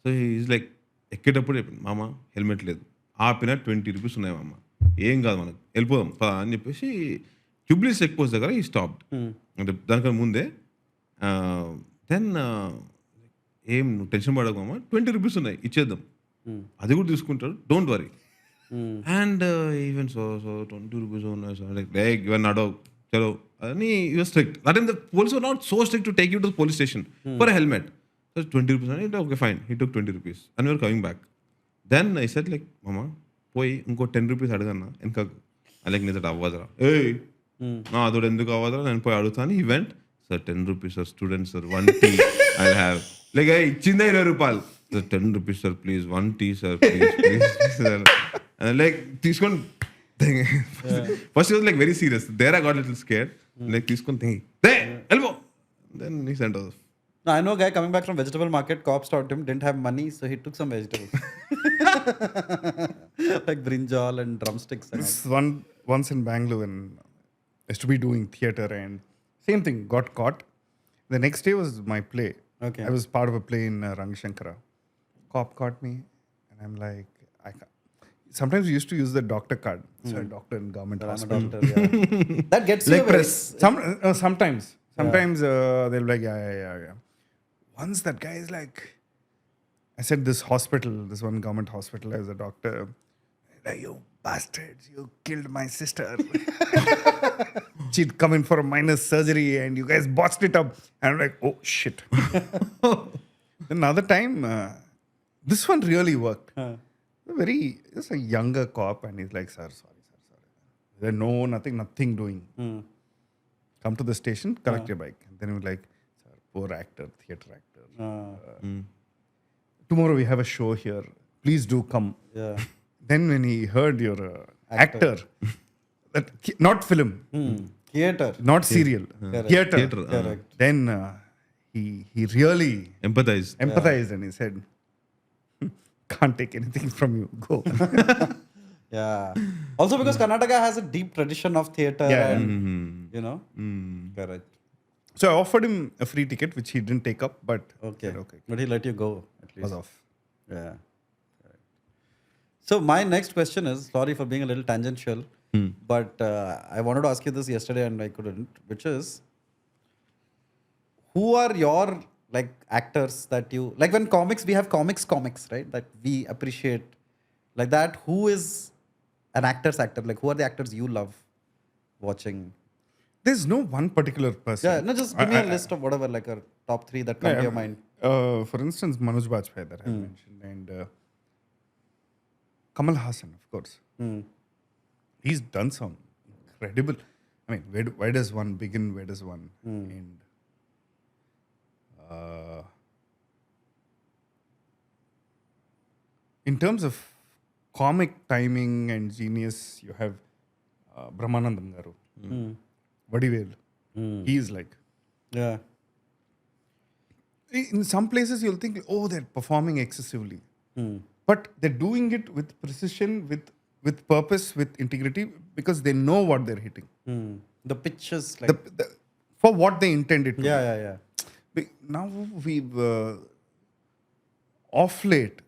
So he's like, ఎక్కేటప్పుడు చెప్పింది మామ helmet లేదు, ఆపిన 20 rupees ఉన్నాయి మామ, ఏం కాదు మనకు వెళ్ళిపోదాం అని చెప్పేసి ట్యూబ్లీస్ చెక్ పోస్ట్ దగ్గర ఈ స్టాప్డ్. అంటే దానికన్నా ముందే దెన్ ఏం నువ్వు టెన్షన్ పడకు మామ, 20 rupees ఉన్నాయి ఇచ్చేద్దాం, అది కూడా తీసుకుంటారు, don't worry. And even so 20 rupees ఉన్నాయి sir, like you are not chalo ani you are strict. That time the police were not so strict to take you to the police station for a helmet. So 20 rupees ani, okay fine, he took 20 rupees and we were coming back. Then I said like mama పోయి ఇంకో 10 rupees అడగన్నా వెనక like నీతో అవ్వదురా ఏయ్ నా అదోడు ఎందుకు అవ్వదురా నేను పోయి అడుగుతాను event sir 10 rupees sir student sir 1 tea I have like ఇచ్చిందే 20 రూపాయలు sir 10 rupees sir please 1 tea sir please sir like తీసుకొని first was like very serious there I got little scared like తీసుకొని వెళ్ళిపో then he sent us. No, I know a guy coming back from vegetable market, cops stopped him, didn't have money, so he took some vegetables. Like brinjal and drumsticks. And This once in Bangalore when I used to be doing theatre and same thing, got caught. The next day was my play. Okay. I was part of a play in Rangashankara. Cop caught me and I'm like, sometimes we used to use the doctor card. So a doctor in government I'm a hospital. doctor, yeah. That gets you Like away. press. Sometimes they'll be like, yeah. Once that guy is like, I said this one government hospital as a doctor, like, you bastards, you killed my sister. She'd come in for a minor surgery and you guys botched it up. And I'm like, oh shit. Then another time, this one really worked. Just a younger cop and he's like, sir, sorry. There no, nothing doing. Come to the station, collect your bike. And then he was like, sir, poor actor, theatre actor. Tomorrow we have a show here. Please do come. Yeah. Then when he heard you're actor, that not film, Theater. not serial, theatre. Correct. Then he really Empathize. empathized and he said, can't take anything from you. Go. Yeah. Also because Karnataka has a deep tradition of theater Yeah. and, you know. Correct. So I offered him a free ticket, which he didn't take up, but Okay. said, okay, But he let you go at least. was off. Yeah. Correct. So my next question is, sorry for being a little tangential, but I wanted to ask you this yesterday and I couldn't, which is, who are your like actors that you like when comics, we have comics, right? That we appreciate like that. Who is an actor's actor? Like who are the actors you love watching? There's no one particular person. Yeah, no, just give me a list of whatever, like a top 3 that come to your mind. For instance, Manoj Bajpayee that I mentioned, and Kamal Hassan, of course. He's done some incredible. I mean, where does one begin? Where does one end? In terms of comic timing and genius, you have Brahmanandam Garu, Vadivel. He's like. Yeah. In some places, you'll think, oh, they're performing excessively. But they're doing it with precision, with purpose, with integrity, because they know what they're hitting. The pitches like For what they intended to. yeah. Now we've, off late,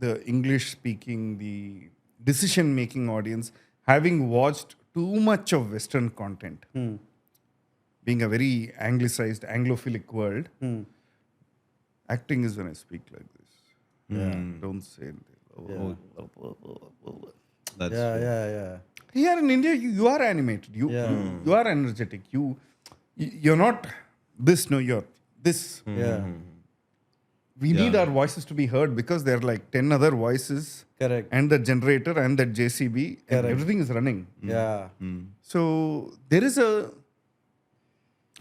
the English-speaking, the decision-making audience, having watched too much of Western content, being a very anglicized, Anglophilic world, acting is when I speak like this. Don't say anything. That's Yeah. Here in India, you are animated. You are energetic. You're not this. No, you're this. Yeah. We need our voices to be heard because there are like 10 other voices. Correct. And the generator and the JCB and Correct. everything is running. Yeah. So there is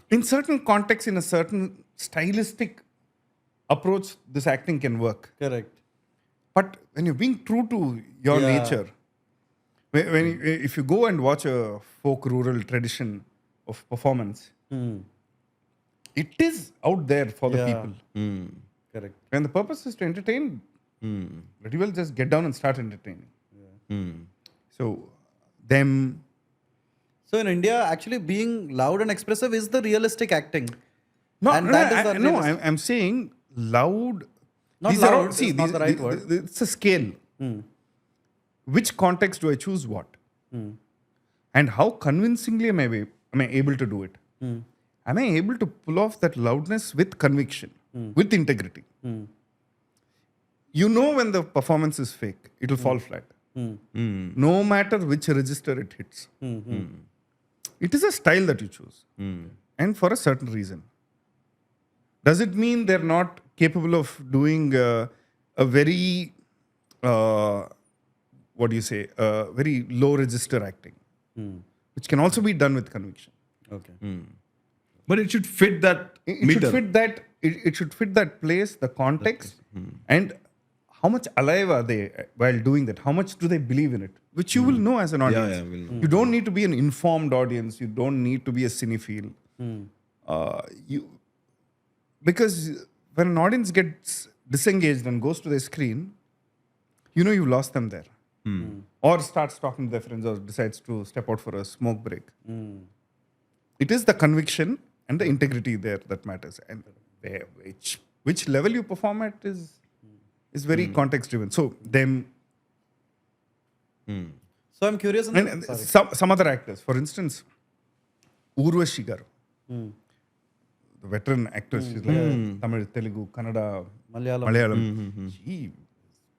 in certain contexts, in a certain stylistic approach, this acting can work. Correct. But when you're being true to your Yeah. nature, if you go and watch a folk rural tradition of performance, it is out there for the Yeah. people. Correct. When the purpose is to entertain, pretty well just get down and start entertaining. So them. So in India, actually being loud and expressive is the realistic acting. No, And that is the realistic- I'm saying loud. Not these loud, are all, see, it's not the right word. It's a scale. Which context do I choose what? And how convincingly am I able to do it? Am I able to pull off that loudness with conviction, with integrity? You know when the performance is fake, it will fall flat. No matter which register it hits. It is a style that you choose. And for a certain reason. Does it mean they're not capable of doing a very, very low register acting? which can also be done with conviction. Okay. But it should fit that It meter. should fit that. It should fit that place, the context, and how much alive are they while doing that? How much do they believe in it? Which you will know as an audience. yeah, we'll know. You don't need to be an informed audience. You don't need to be a cinephile. Because when an audience gets disengaged and goes to the screen, you know you've lost them there. Or starts talking to their friends or decides to step out for a smoke break. It is the conviction and the integrity there that matters. And which level you perform at is very context driven. So them So I'm curious. and some other actors, for instance, Urvashi garu, the veteran actress, she's like Tamil, Telugu, Kannada, Malayalam. She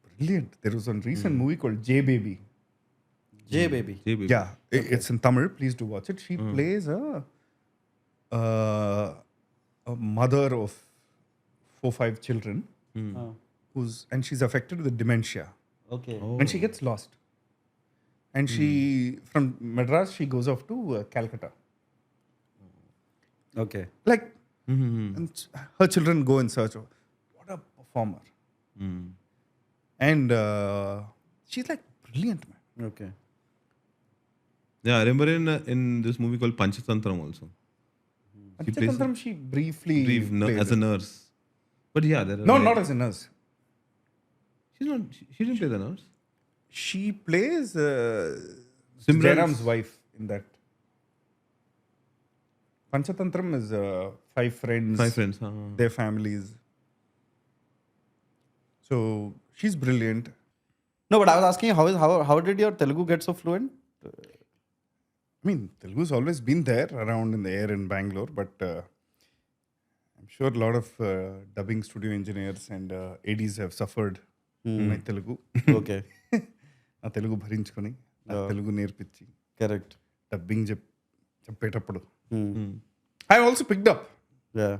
brilliant. There was one recent movie called J Baby. J Baby. Yeah, it's in Tamil. Please do watch it. She plays a mother of 4-5 children, and she's affected with dementia, Okay. and she gets lost. And she from Madras she goes off to Calcutta. Okay. Like, and her children go in search of what a performer. And she's like brilliant, man. Okay. Yeah, I remember in this movie called Panchantantram also. She plays Panchantantram, she briefly played as a it. nurse. But yeah, there are No, not as a nurse. She's not. She didn't play the nurse. She plays Simran's- Jairam's wife in that. Panchantantram is 5 friends, My friends. their families. So she's brilliant. No, but I was asking how did your Telugu get so fluent? I mean, Telugu's always been there around in the air in Bangalore, but I'm sure a lot of dubbing studio engineers and ADs have suffered in my Telugu. Okay. నా తెలుగు భరించుకొని నా తెలుగు నేర్పించి Correct. Dubbing చెప్పేటప్పుడు I also picked up. Yeah.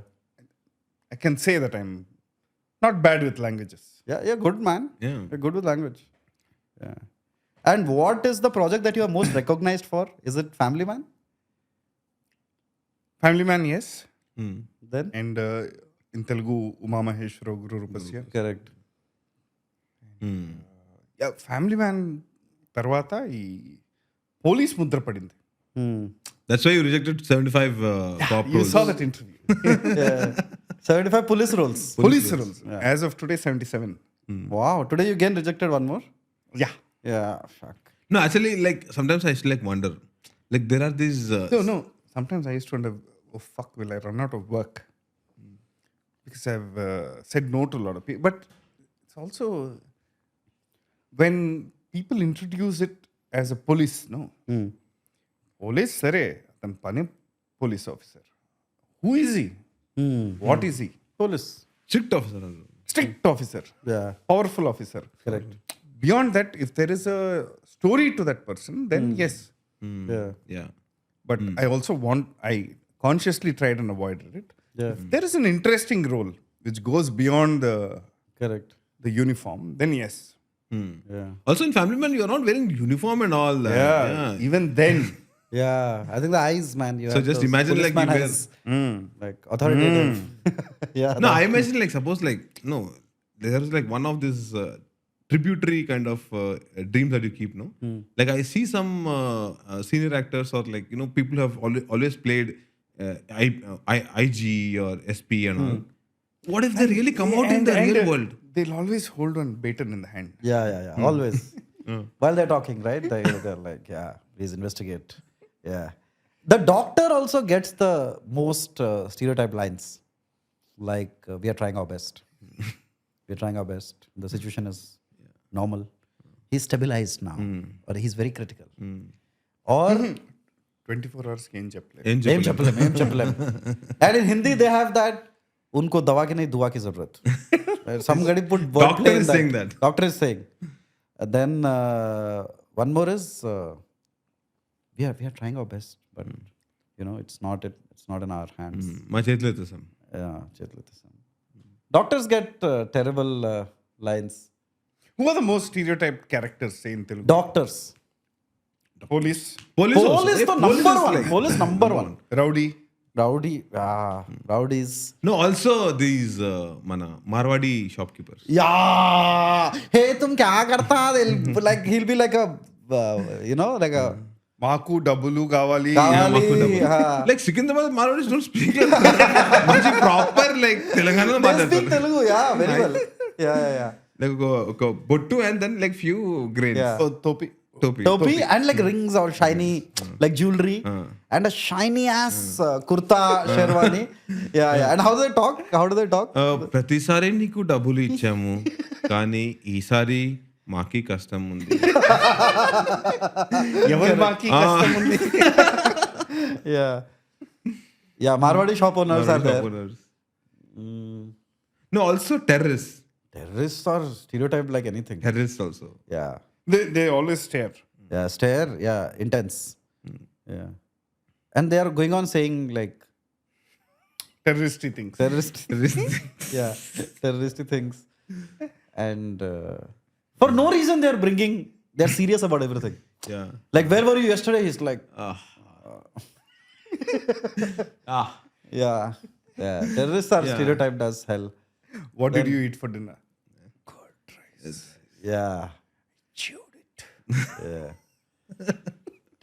I can say that I'm not bad with languages. Yeah, you're good, man. Yeah. You're good with language. Yeah. And what is the project that you are most recognized for? Is it Family Man? Family Man, yes. Then? And in Telugu, Maheshwara Ugra Roopasya. Correct. Yeah, Family Man తర్వాత ఈ police Mudra పడింది. That's why you rejected 75 pop You roles. saw that interview. Yeah. 75 police roles. Police roles. As of today, 77. Wow. Today you again rejected one more? Yeah. Yeah. Fuck. No, actually, like sometimes I still like wonder. Like there are these. No. Sometimes I used to wonder, oh fuck, will I run out of work? Because I've said no to a lot of people. But it's also when people introduce it as a police, no? Police, sare, atan pani police officer. Who is he? What is he? Police. Strict officer. Strict officer. Yeah. Powerful officer. Correct. Beyond that, if there is a story to that person, then yes. Yeah. Yeah. But I consciously tried and avoided it. Yeah. If there is an interesting role which goes beyond Correct. the uniform, then yes. Yeah. Also in Family Man, you are not wearing uniform and all. Even then. Yeah. I think the eyes, man. You So have just those imagine like policeman you wear. eyes, like authoritative. Yeah. No, I imagine like suppose like no, there is like one of this tributary kind of dreams that you keep. No, like I see some senior actors or like people who have always played IG or SP and all. What if they really come out in the real world? They'll always hold one baton in the hand. Yeah. Always. While they're talking, right? They're like, yeah, please investigate. Yeah. The doctor also gets the most stereotyped lines. Like, we are trying our best. We're trying our best. The situation is normal. He's stabilized now. Or he's very critical. Or 24 hours ఏం చెప్పలేదు. ఏం చెప్పలేం. And in Hindi, they have that, उनको दवा की नहीं दुआ की जरूरत. Somebody put Doctor wordplay in is saying that. Doctor is saying. Then one more is we are trying our best, but it's not in our hands. మా చేతిలో ఎత్తేసాం. Yeah, చేతులెత్తేసాం. Doctors get terrible lines. Who are the most stereotyped characters, say, in Telugu? Doctors. Police, Police also. Police Yeah, the number is one. like- Police number one. Rowdy. Rowdies. No, also these mana Marwadi shopkeepers. Yeah. Hey, tum kya karta? Like he'll be like a, like a. Maku Dabulu Gawali. Kawali, yeah. Like Secunderabad Marwadis don't speak like that. Manchi proper like Telangana They Mother. speak Telugu, yeah, very well. Yeah. Like bottu and then like few grains. Yeah. So, Topi. Topi and like rings or shiny like jewelry and a shiny ass kurta sherwani. Yeah. And how do they talk? ప్రతిసారి నీకు డబ్బులు ఇచ్చాము కానీ ఈసారి మాకి కష్టం ఉంది. ఎవరి మాకి కష్టం ఉంది. Yeah, Marwadi shop owners are there. No, also terrorists. Terrorists are stereotyped like anything. Terrorists also. Yeah. They always stare. Yeah, stare. Yeah, intense. Yeah. And they are going on saying like Terroristy things. terrorist. Yeah, terrorist things. And for no reason they're serious about everything. Yeah. Like, where were you yesterday? He's like, yeah. Terrorists are stereotyped as hell. What did you eat for dinner? Yeah. Yeah.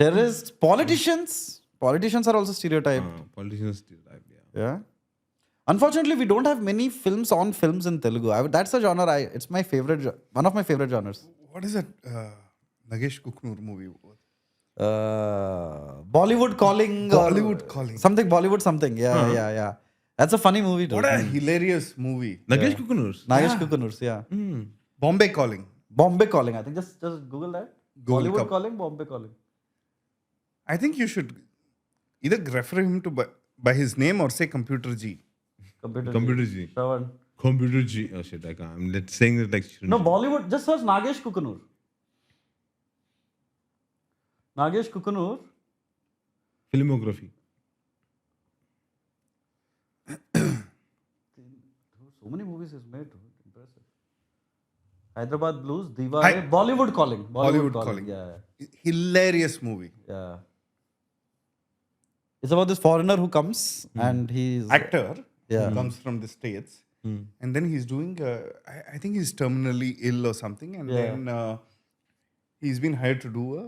Terrorists, politicians are also stereotyped. Politicians still alive, yeah. Yeah. Unfortunately, we don't have many films on films in Telugu. That's a genre. It's my favorite. One of my favorite genres. What is that Nagesh Kuknur movie? Bollywood Calling. Bollywood Calling. Something Bollywood something. Yeah. That's a funny movie too. What a hilarious movie. Nagesh Kukunurs. Nagesh Kukunurs. Yeah. Bombay Calling. Bombay Calling. I think just Google that. Google Bollywood Cup. Calling. Bombay Calling. I think you should either refer him to by his name or say Computer G. Computer G. Shravan. Computer G. Oh shit, I can't. I'm saying it like. No, Bollywood. Just search Nagesh Kukunur. Nagesh Kukunur. Filmography. So many movies he's made. Impressive. Hyderabad Blues, Diwali, Bollywood Calling. Bollywood Calling. Yeah. Hilarious movie. Yeah. It's about this foreigner who comes and he's Actor. Yeah. Who comes from the States. And then he's doing, I think he's terminally ill or something. And then he's been hired to do a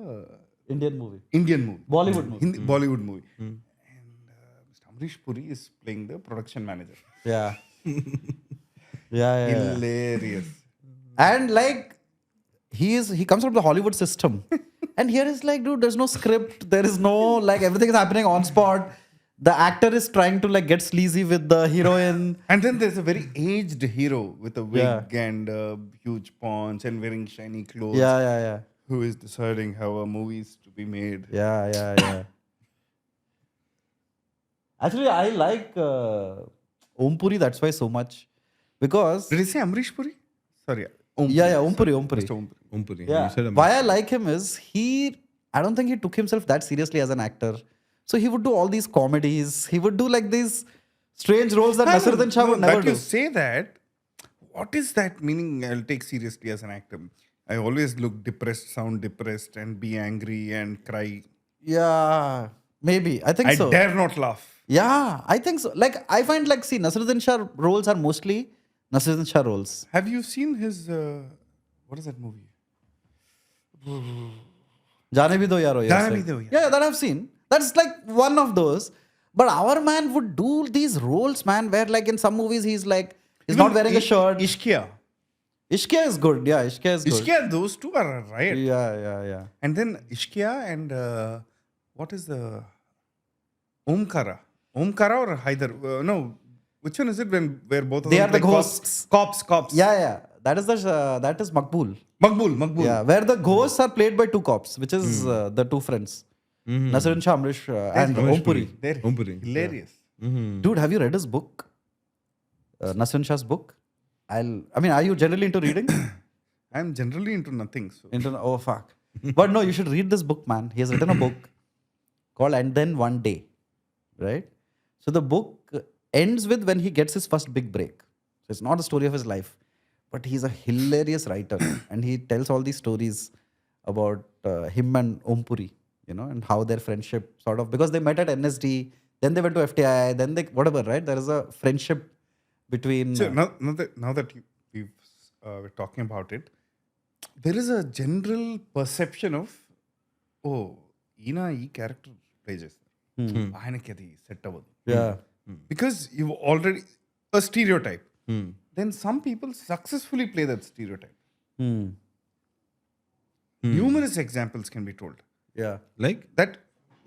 Indian movie. Indian movie. Bollywood movie. Bollywood movie. And Mr. Amrish Puri is playing the production manager. Yeah. Yeah. Hilarious. And like he comes from the Hollywood system. And here is like, dude, there's no script. There is no, like, everything is happening on spot. The actor is trying to like get sleazy with the heroine. And then there's a very aged hero with a wig Yeah. and a huge paunch and wearing shiny clothes. Yeah. Who is deciding how a movie is to be made. Yeah. Actually, I like Om Puri, that's why so much. Because Did he say Amrish Puri? Sorry. Om Om Puri. Mr. Om Puri. Umpuri. Yeah. You said Why I like him is I don't think he took himself that seriously as an actor. So he would do all these comedies. He would do like these strange roles that Nasiruddin Shah would never That do. you say that, what is that meaning I'll take seriously as an actor? I always look depressed, sound depressed and be angry and cry. Yeah, maybe. I think I so. dare not laugh. Yeah, I think so. Like, I find like, see, Nasiruddin Shah roles are mostly Nasiruddin Shah roles. Have you seen his, what is that movie? Jaane Bhi Do Yaro. Jaane Bhi Do, Yeah, that I've seen. That's like one of those. But our man would do these roles, man, where like in some movies he's like, he's not wearing a shirt. Ishkia. Ishkia is good. Yeah, Ishkia is good. Ishkia, those two are a riot. Yeah. And then Ishkia and what is the Omkara? Omkara or Haider? No, which one is it where both of They them are the play ghosts. Cops. Yeah. That is Maqbool. Maqbool. Yeah, where the ghosts are played by two cops, which is the two friends. Nasiruddin Shah, Amrish, and Om Puri. They're Om Puri. hilarious. Dude, have you read his book? Nasiruddin Shah's book? Are you generally into reading? I'm generally into nothing. So. Oh, fuck. But no, you should read this book, man. He has written a book called And Then One Day. Right? So the book ends with when he gets his first big break. So it's not a story of his life. But he's a hilarious writer. And he tells all these stories about him and Om Puri. and how their friendship sort of, because they met at NSD, then they went to FTI, then they whatever, right? There is a friendship between. So now that we're talking about it, there is a general perception of, oh, ఈయన ఈ character play చేస్తారు, ఆయనకి అది set అవ్వదు. Yeah. Because you've already a stereotype. Then some people successfully play that stereotype. Numerous examples can be told. Yeah. Like? That,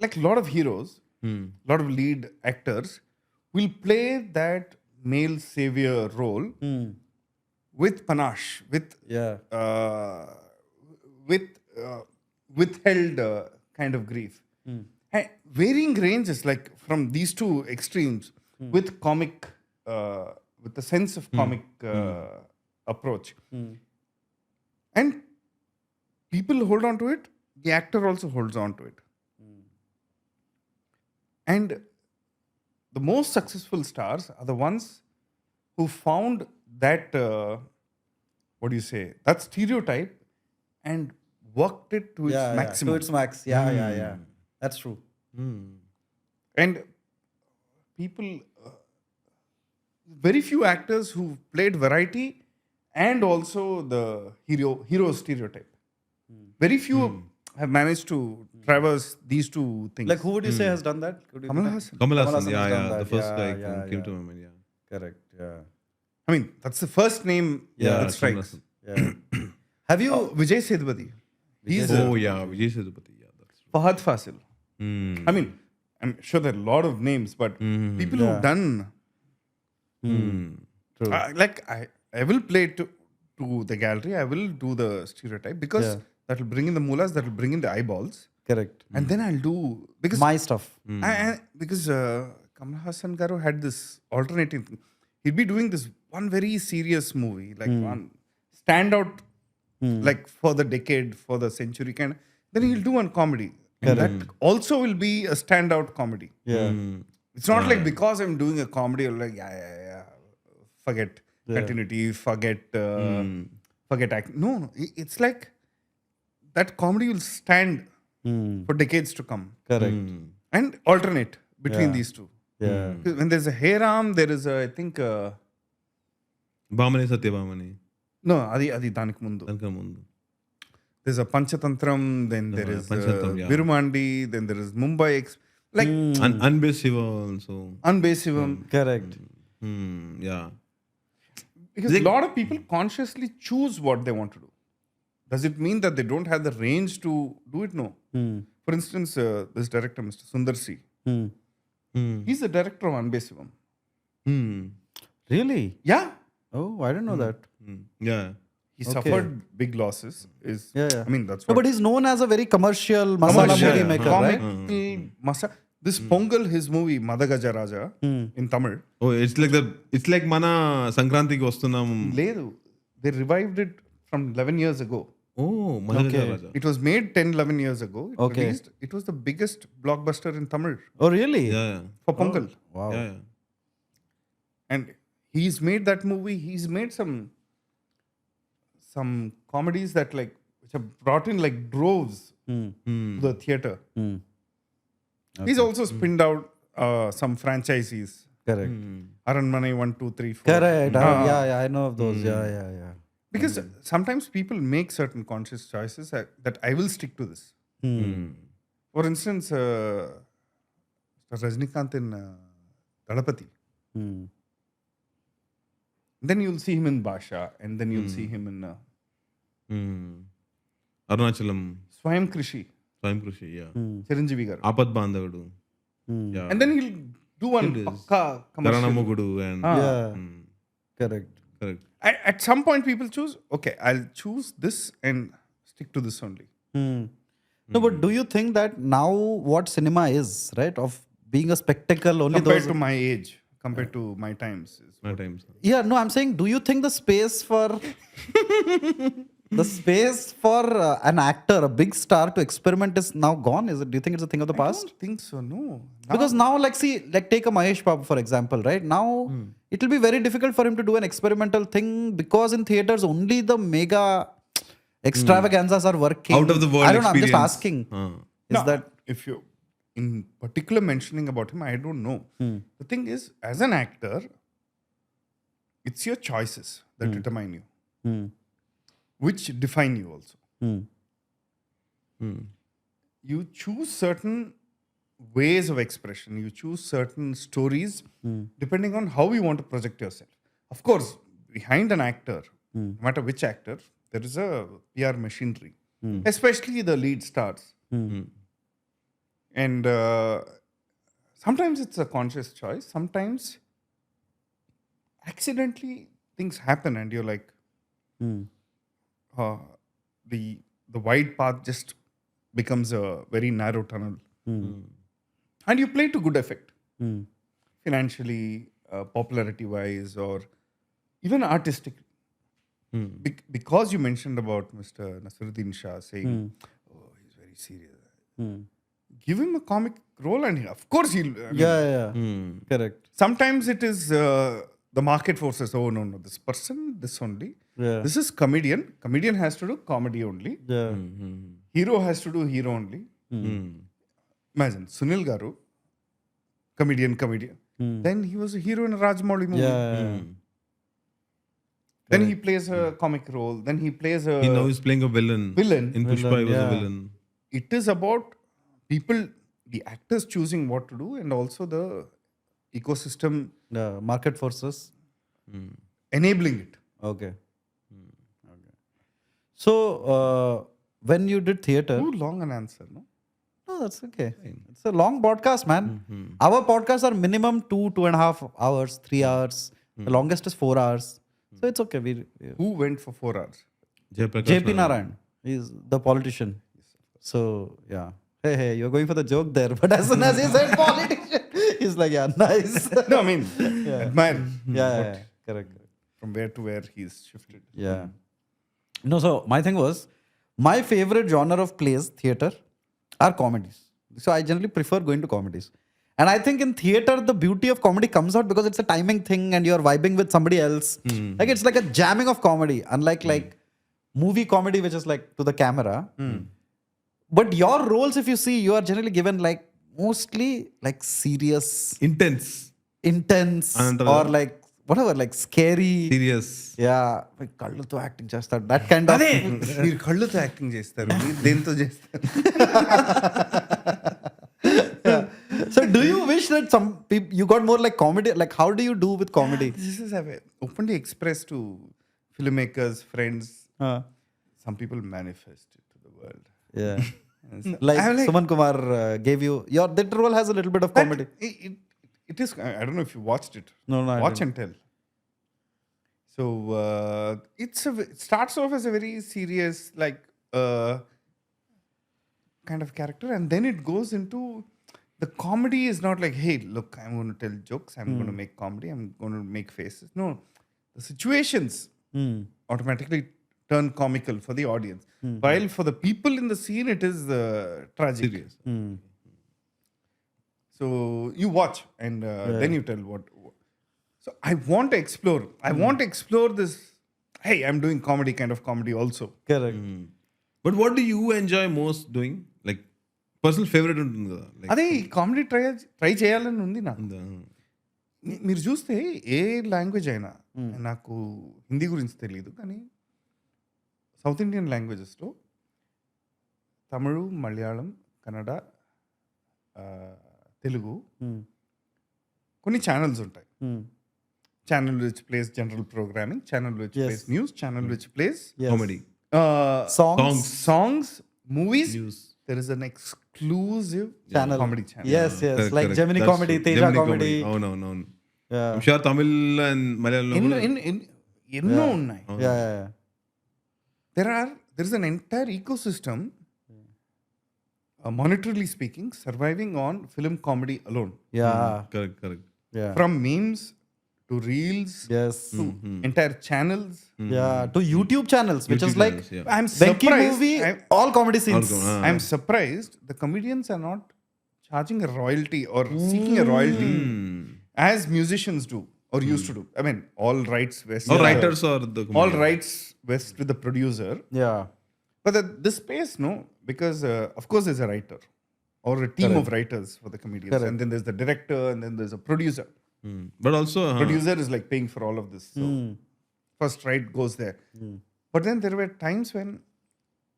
like a lot of heroes, lot of lead actors will play that male savior role with panache, with Yeah. withheld kind of grief. And varying ranges, like from these two extremes, with comic, with the sense of comic approach. And people hold on to it. The actor also holds on to it. And the most successful stars are the ones who found that, what do you say, that stereotype and worked it to its maximum. To its max. Yeah. That's true. And people, very few actors who played variety and also the hero stereotype. Very few have managed to traverse these two things. Like, who would you say has done that? Could you Kamal Hassan. Kamal Hassan Hassan, has done the that. first guy came to my mind, yeah. Correct. Yeah. I mean, that's the first name that Kamal strikes. Hassan. Yeah. Have you? Vijay Sethupathi. He's Oh, yeah, Vijay Sethupathi, yeah, that's true. Fahad Fasil. I mean, I'm sure there are a lot of names, but people who've done, True. like I will play to the gallery, I will do the stereotype because that will bring in the mullahs, that will bring in the eyeballs. Correct. And then I'll do, because My stuff. because Kamal Hassan Garu had this alternating thing. He'd be doing this one very serious movie, like one standout, like for the decade, for the century kind. Then he'll do one comedy. And that also will be a standout comedy. Yeah. It's not like because I'm doing a comedy, I'm like, yeah, forget continuity, forget acting. No, it's like that comedy will stand for decades to come. Correct. And alternate between these two. Yeah. Because when there's a Heyram, there is a, I think, Bhamani Satyabhamani. no, adi danik mundu. దానికన్నా ముందు. There's a Panchatantram, then there is Panchatantram, yeah. Virumandi, then there is Mumbai, like Unbased Shiva also. Unbasivam. Correct. Yeah. Because a lot of people consciously choose what they want to do. Does it mean that they don't have the range to do it? No. For instance, this director, Mr. Sundar C. He's the director of Unbasivam. Really? Yeah. Oh, I didn't know that. Yeah. He suffered big losses. Yeah. I mean, that's No, what. but he's known as a very commercial masala movie maker, right? Comic, this Pongal, his movie Madagaja Raja in Tamil. Oh, it's like mana Sankrantiకి వస్తున్నాం. Ledu. They revived it from 11 years ago. Oh, Maheshwara Raja. It was made 10-11 years ago. Okay. Released. It was the biggest blockbuster in Tamil Oh, really? Yeah. for Pongal. Wow. Yeah. And he's made that movie. He's made some comedies that like which have brought in like droves to the theater. He's also spinned out some franchisees. Correct. Aranmanai 1, 2, 3, 4. Correct. Yeah, I know of those. Yeah. Because sometimes people make certain conscious choices that I will stick to this. For instance, Rajnikant in Dalapati. Then you'll see him in Basha, and then you'll see him in Arunachalam Swayam Krishi, స్వయం కృషి, yeah. Chiranjeevi garu. ఆపద్ బాంధవుడు, yeah. And then he'll do one It is. pakka commercial. కరణముగుడు and Yeah. Correct. correct. At some point, people choose, okay, I'll choose this and stick to this only. No, but do you think that now what cinema is, right, of being a spectacle only Compared those... to my age, compared to my times. My times. Yeah, no, I'm saying, do you think the space for an actor, a big star to experiment is now gone? Do you think it's a thing of the I past? don't think so, no. Because now, like take a Mahesh Babu, for example, right? Now, it will be very difficult for him to do an experimental thing because in theaters, only the mega extravaganzas are working. Out of the world I don't know, I'm just experience. asking. Is that if you in particular mentioning about him, I don't know. The thing is, as an actor, it's your choices that determine you, which define you also. You choose certain ways of expression, you choose certain stories depending on how you want to project yourself. Of course, behind an actor, no matter which actor, there is a PR machinery, especially the lead stars. And sometimes it's a conscious choice, sometimes accidentally things happen and you're like, the wide path just becomes a very narrow tunnel. And you play to good effect, financially, popularity wise, or even artistically. Because you mentioned about Mr. Nasiruddin Shah saying, oh, he's very serious. Give him a comic role and of course he'll... I mean, correct. sometimes it is the market forces, oh no, this person, this only. Yeah. This is comedian. Comedian has to do comedy only. Yeah. Hero has to do hero only. Imagine, Sunil Garu, comedian. Then he was a hero in a Rajmouli movie. Yeah. Then he plays a comic role. Then he plays a... Now he's playing a villain. In Pushpa, he was a villain. It is about people, the actors choosing what to do, and also the ecosystem The market forces. enabling it. Okay. So when you did theater, Too long an answer, no? no, that's okay. It's a long podcast, man. Our podcasts are minimum 2.5 hours, 3 hours. The longest is 4 hours. So it's okay. Who went for 4 hours? Jayaprakash JP Narayan is the politician. So yeah. Hey, you're going for the joke there. But as soon as he said politician, he's like, yeah, nice. No, I mean, admire yeah, correct. from where to where he's shifted. Yeah. No, so my thing was, my favorite genre of plays, theater, are comedies. So I generally prefer going to comedies. And I think in theater, the beauty of comedy comes out because it's a timing thing and you're vibing with somebody else. Like it's like a jamming of comedy, unlike like movie comedy, which is like to the camera. But your roles, if you see, you are generally given like mostly like serious, Intense. intense, or like whatever, like scary. Serious. Yeah, like కళ్ళతో acting చేస్తాడు, that kind of. మీరు కళ్ళుతో acting చేస్తారు, మీరు దేంతో చేస్తారు? So do you wish that some people, you got more like comedy? Like how do you do with comedy? This is openly expressed to filmmakers, friends. Some people manifest it to the world. Yeah. Like I'm like- Suman Kumar gave you, that role has a little bit of comedy. It is, I don't know if you watched it. No, I Watch didn't. and tell. So it starts off as a very serious, like kind of character, and then it goes into the comedy is not like, hey, look, I'm going to tell jokes, I'm going to make comedy, I'm going to make faces. No, the situations automatically turn comical for the audience, while for the people in the scene it is tragic. Serious. So you watch and then you tell what. So I want to explore. I want to explore this. Hey, I'm doing comedy, kind of comedy also. Correct. But what do you enjoy most doing? Like personal favorite ఉంటుంది కదా. Like అదే ఈ comedy try చేయాలని ఉంది నాకు. మీరు చూస్తే ఏ language అయినా, నాకు హిందీ గురించి తెలియదు కానీ సౌత్ ఇండియన్ లాంగ్వేజెస్లో తమిళ్, మలయాళం, కన్నడ, తెలుగు కొన్ని ఛానల్స్ ఉంటాయి. Channel which place general programming, channel which place news, channel which place Yes. comedy. songs, movies. News. There is an exclusive Channel. comedy channel. Yes, Correct, like correct. Gemini That's comedy, true. Teja Gemini comedy. అవును. Yeah. I'm sure Tamil and Malayalam. ఎన్నో ఉన్నాయి. Yeah. There is an entire ecosystem, monetarily speaking, surviving on film comedy alone. Yeah. Correct. Yeah. From memes to reels Yes. to entire channels. Yeah. To YouTube channels, which YouTube is like channels, yeah. I'm Venki surprised. movie, all comedy scenes. I'm surprised the comedians are not charging a royalty or seeking a royalty as musicians do or used to do. I mean, all rights vest. Or writers or the all comedian. rights vest with the producer. Yeah. But this space, no, because of course there's a writer. or a team of writers for the comedians. And then there's the director, and then there's a producer. But also, Producer is like paying for all of this. So first right goes there. But then there were times when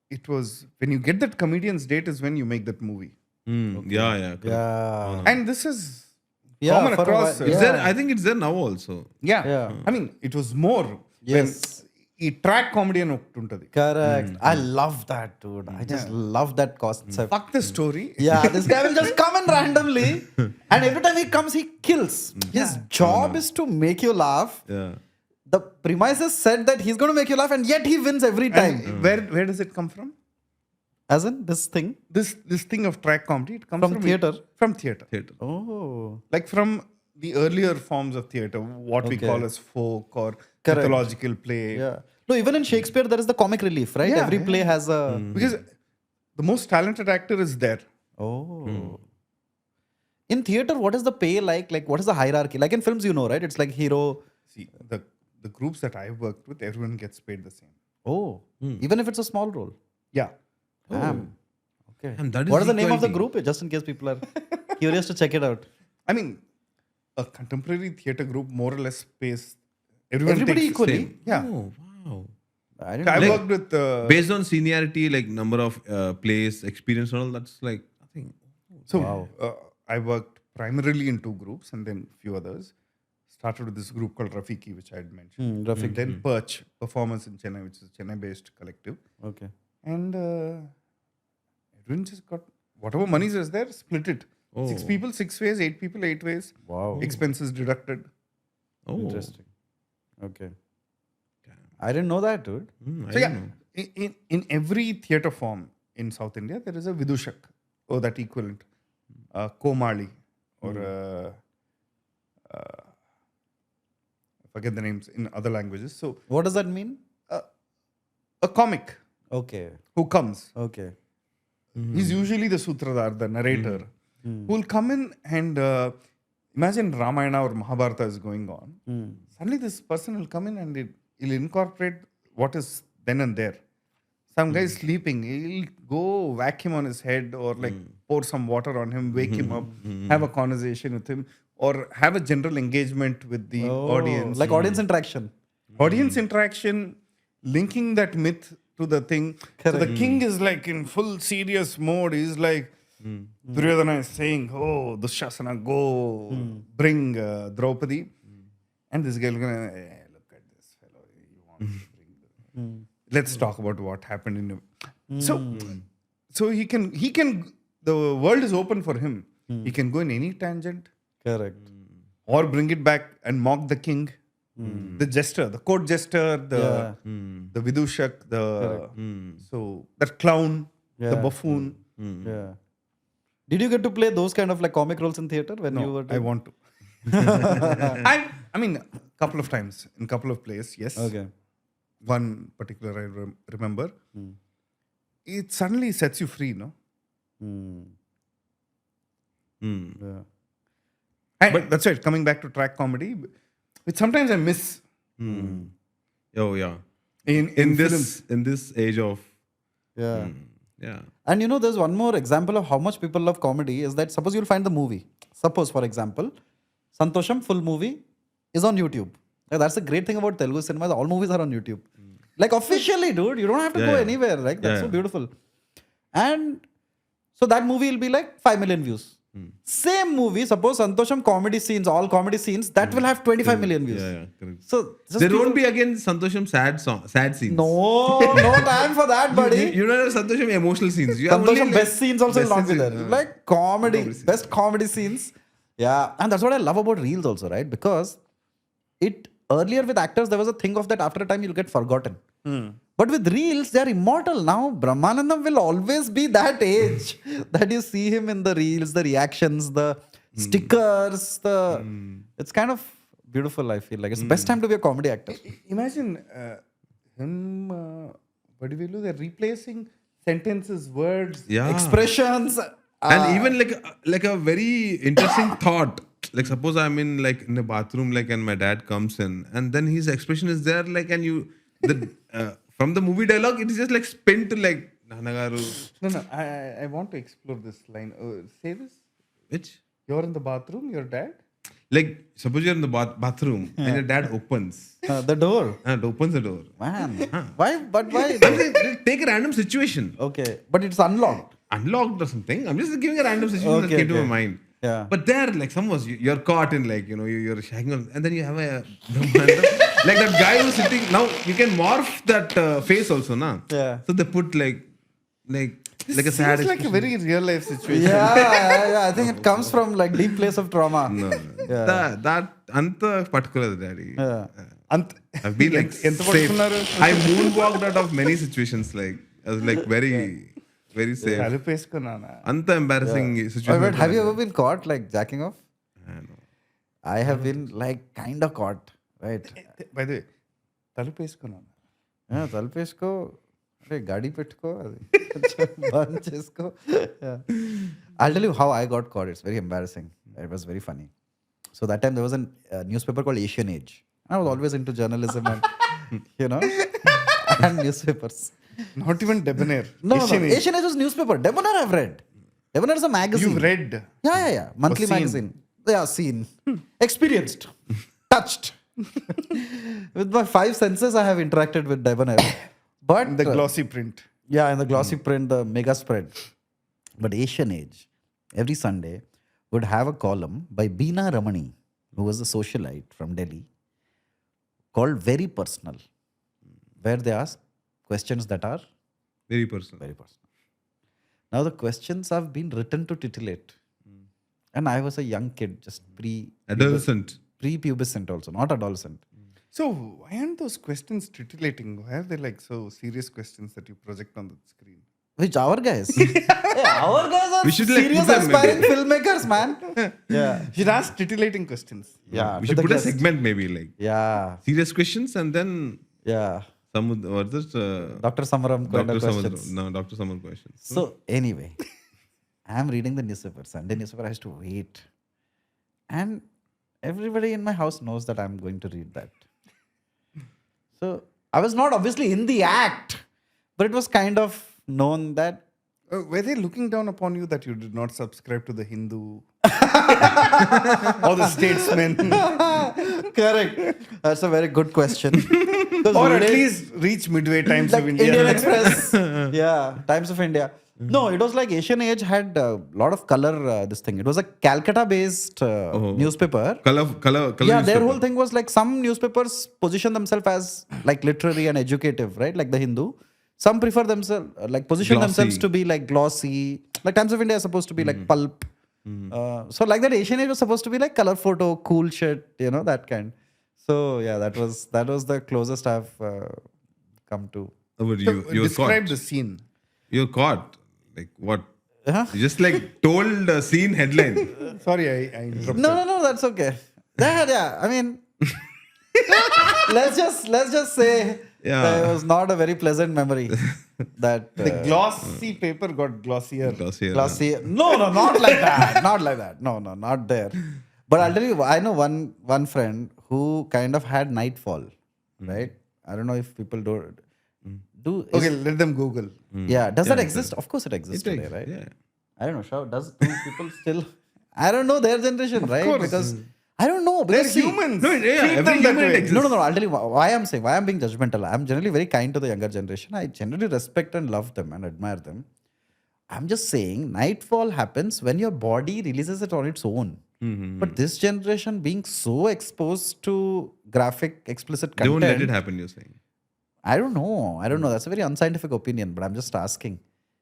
it was, when you get that comedian's date is when you make that movie. yeah, correct. Yeah. And this is Yeah, common for a across. while, Is there? I think it's there now also. Yeah. I mean, it was more. Yes. ఈ track comedy అని ఒకటి ఉంటుంది. Correct. I love that, dude. I just love that concept. Fuck the story. Yeah, this guy will just come in randomly, and every time he comes, he kills. His job is to make you laugh. Yeah. The premises said that he's going to make you laugh, and yet he wins every time. And where does it come from? As in this thing This thing of track comedy, it comes from theatre. From theatre. Theatre. Oh, Like from the earlier forms of theatre, what we Okay. call as folk or Correct. mythological play. yeah. No, even in Shakespeare, there is the comic relief, right? Yeah, Every yeah. play has a. Because the most talented actor is there. Oh. In theatre, what is the pay like? Like, what is the hierarchy? Like in films, you know, right? It's like hero. See, the groups that I've worked with, everyone gets paid the same. Oh, even if it's a small role. Yeah. Damn. Okay. And that is What is the name of the equality. group? Just in case people are curious to check it out. I mean, a contemporary theatre group more or less pays everyone Everybody takes equally? the same. Yeah. Oh, wow. I didn't I know. worked with Based on seniority, like number of plays, experience, and all, that's like, I think. so I worked primarily in two groups and then few others. Started with this group called Rafiki, which I had mentioned. Rafiki. Then Perch, Performance in Chennai, which is a Chennai-based collective. Okay. And everyone just got whatever monies was there, split it. 6 people, 6 ways, 8 people, 8 ways. Wow. Expenses deducted. Oh, Interesting. Okay. I didn't know that, dude. I So don't know. in every theatre form in South India, there is a Vidushak, or that equivalent, Komali, or I forget the names in other languages. So What does that mean? a comic Okay. who comes, Okay. he's usually the sutradhar, the narrator, who will come in and imagine Ramayana or Mahabharata is going on. Suddenly this person will come in and he'll incorporate what is then and there. Some guy is sleeping, he'll go whack him on his head or like pour some water on him, wake him up, have a conversation with him, or have a general engagement with the audience. Like audience interaction. Audience interaction, linking that myth to the thing. So the king is like in full serious mode. He's like, Duryodhana is saying, oh, Dushasana, go bring Draupadi. And this guy is going to, look at this fellow. He wants to bring let's talk about what happened in him. So he can, the world is open for him. He can go in any tangent Correct. or bring it back and mock the king. The jester, the court jester, the vidushak, so that clown, the buffoon. Yeah. Did you get to play those kind of like comic roles in theatre when you were I want to. I mean, a couple of times in couple of plays, yes. Okay. One particular I remember. It suddenly sets you free, no? Yeah. But that's right. Coming back to track comedy, which sometimes I miss Oh, yeah. in films. In this age of, Yeah. yeah. And you know, there's one more example of how much people love comedy is that suppose you'll find the movie. Suppose, for example, Santosham full movie is on YouTube. Like, that's the great thing about Telugu cinema. All movies are on YouTube. Like officially, dude. You don't have to go anywhere. Like that's so beautiful. And so that movie will be like 5 million views. Same movie, suppose Santosham comedy scenes, all comedy scenes, that will have 25 million views. Yeah, correct. So just There people- won't be again Santosham sad scenes. No time for that, buddy. You don't have Santosham emotional scenes. You have Santosham only, best scenes also will best not be scenes. there. Like comedy, best comedy scenes. Yeah, and that's what I love about reels also, right? Because it earlier with actors there was a thing of that after a time you'll get forgotten. But with reels, they're immortal now. Brahmanandam will always be that age that you see him in the reels, the reactions, the stickers, it's kind of beautiful. I feel like it's the best time to be a comedy actor. Imagine him, they're replacing sentences, words. Yeah. Expressions. And even like a very interesting thought. Like suppose I'm in like in a bathroom, like, and my dad comes in, and then his expression is there, like, and you from the movie dialogue, it is just like spin to like Nanagaru. No. I want to explore this line. Say this. Which? You're in the bathroom. Your dad. Like, suppose you're in the bathroom and your dad opens. The door. And opens the door. Man. Why? But why? Take a random situation. Okay. But it's unlocked. Unlocked or something. I'm just giving a random situation that came to my mind. Yeah. But there, like, suppose you're caught in, like, you're shagging on, and then you have like that guy who's sitting. Now you can morph that face also, na? Yeah. So they put like a sad. Seems like a very real life situation. Yeah. I think it comes from like deep place of trauma. No. Yeah. That anta particular daddy. Yeah. I've been like safe. I moonwalked out of many situations. Like I was like very safe. తలుపేసుకో నాన్న. Anta embarrassing situation. But have you ever been caught like jacking off? No. I have been like kind of caught, right? By the way, తలుపేసుకో నాన్న. Yeah, తలుపేసుకో అరే గాడి పెట్టుకో అది బంద్ చేసుకో. I'll tell you how I got caught. It's very embarrassing. It was very funny. So that time there was a newspaper called Asian Age. I was always into journalism and and newspapers. Not even Debonair. No, Asian Age. Asian Age was newspaper. Debonair I've read. Debonair is a magazine. You've read. Yeah. Monthly seen? magazine. Yeah, seen. Experienced. Touched. With my 5 senses, I have interacted with Debonair. But The glossy print. yeah, in the glossy print, the mega spread. But Asian Age, every Sunday, would have a column by Beena Ramani, who was a socialite from Delhi, called Very Personal, where they ask questions that are Very personal. very personal. Now the questions have been written to titillate. And I was a young kid, just Adolescent. pre-pubescent also, not adolescent. So why aren't those questions titillating? Why are they like so serious questions that you project on the screen? Which our guys? Yeah, our guys are We should, like, serious put them aspiring filmmakers, man. Yeah. You should ask titillating questions. Yeah. We to should the put a guest. segment maybe like Yeah. serious questions and then Yeah. what's this? Dr. Samaram kind Dr. of questions. No, Dr. Samar questions. So anyway, I'm reading the newspaper. Sunday newspaper, I have to wait. And everybody in my house knows that I'm going to read that. So I was not obviously in the act, but it was kind of known that Were they looking down upon you that you did not subscribe to the Hindu or the Statesman, correct. That's a very good question. or at least reach Midway Times like of India? Indian Express. Yeah, Times of India. No, it was like Asian Age had a lot of color. This thing. It was a Calcutta-based newspaper. Color Yeah, their newspaper. whole thing was like some newspapers position themselves as like literary and educative, right? Like the Hindu. Some prefer themselves, like position Glossy. themselves to be like glossy. Like Times of India is supposed to be like pulp. So like that Asian Age was supposed to be like color photo, cool shit, that kind. So yeah, that was the closest I've come to. Oh, but So you were describe caught. the scene. You're caught. Like what? Huh? You just like told a scene headline. Sorry, I interrupted. No, that's okay. Yeah. I mean, let's just say Yeah. that it was not a very pleasant memory. That The glossy paper got glossier. Glossier. glossy. No, not like that. Not like that. No, not there. But I'll tell you, I know one friend who kind of had nightfall, right? I don't know if people do. Okay, let them Google. Yeah, does that exist? Of course, it exists today, right? Yeah. I don't know. Do people still? I don't know their generation, right? course. Because I don't know. They're Because see, humans. No, yeah, Treat every them that human way. exists. No. I'll tell you why I'm being judgmental. I'm generally very kind to the younger generation. I generally respect and love them and admire them. I'm just saying, nightfall happens when your body releases it on its own. But this generation being so exposed to graphic, explicit They content. won't let it happen, you're saying. I don't know. That's a very unscientific opinion, but I'm just asking.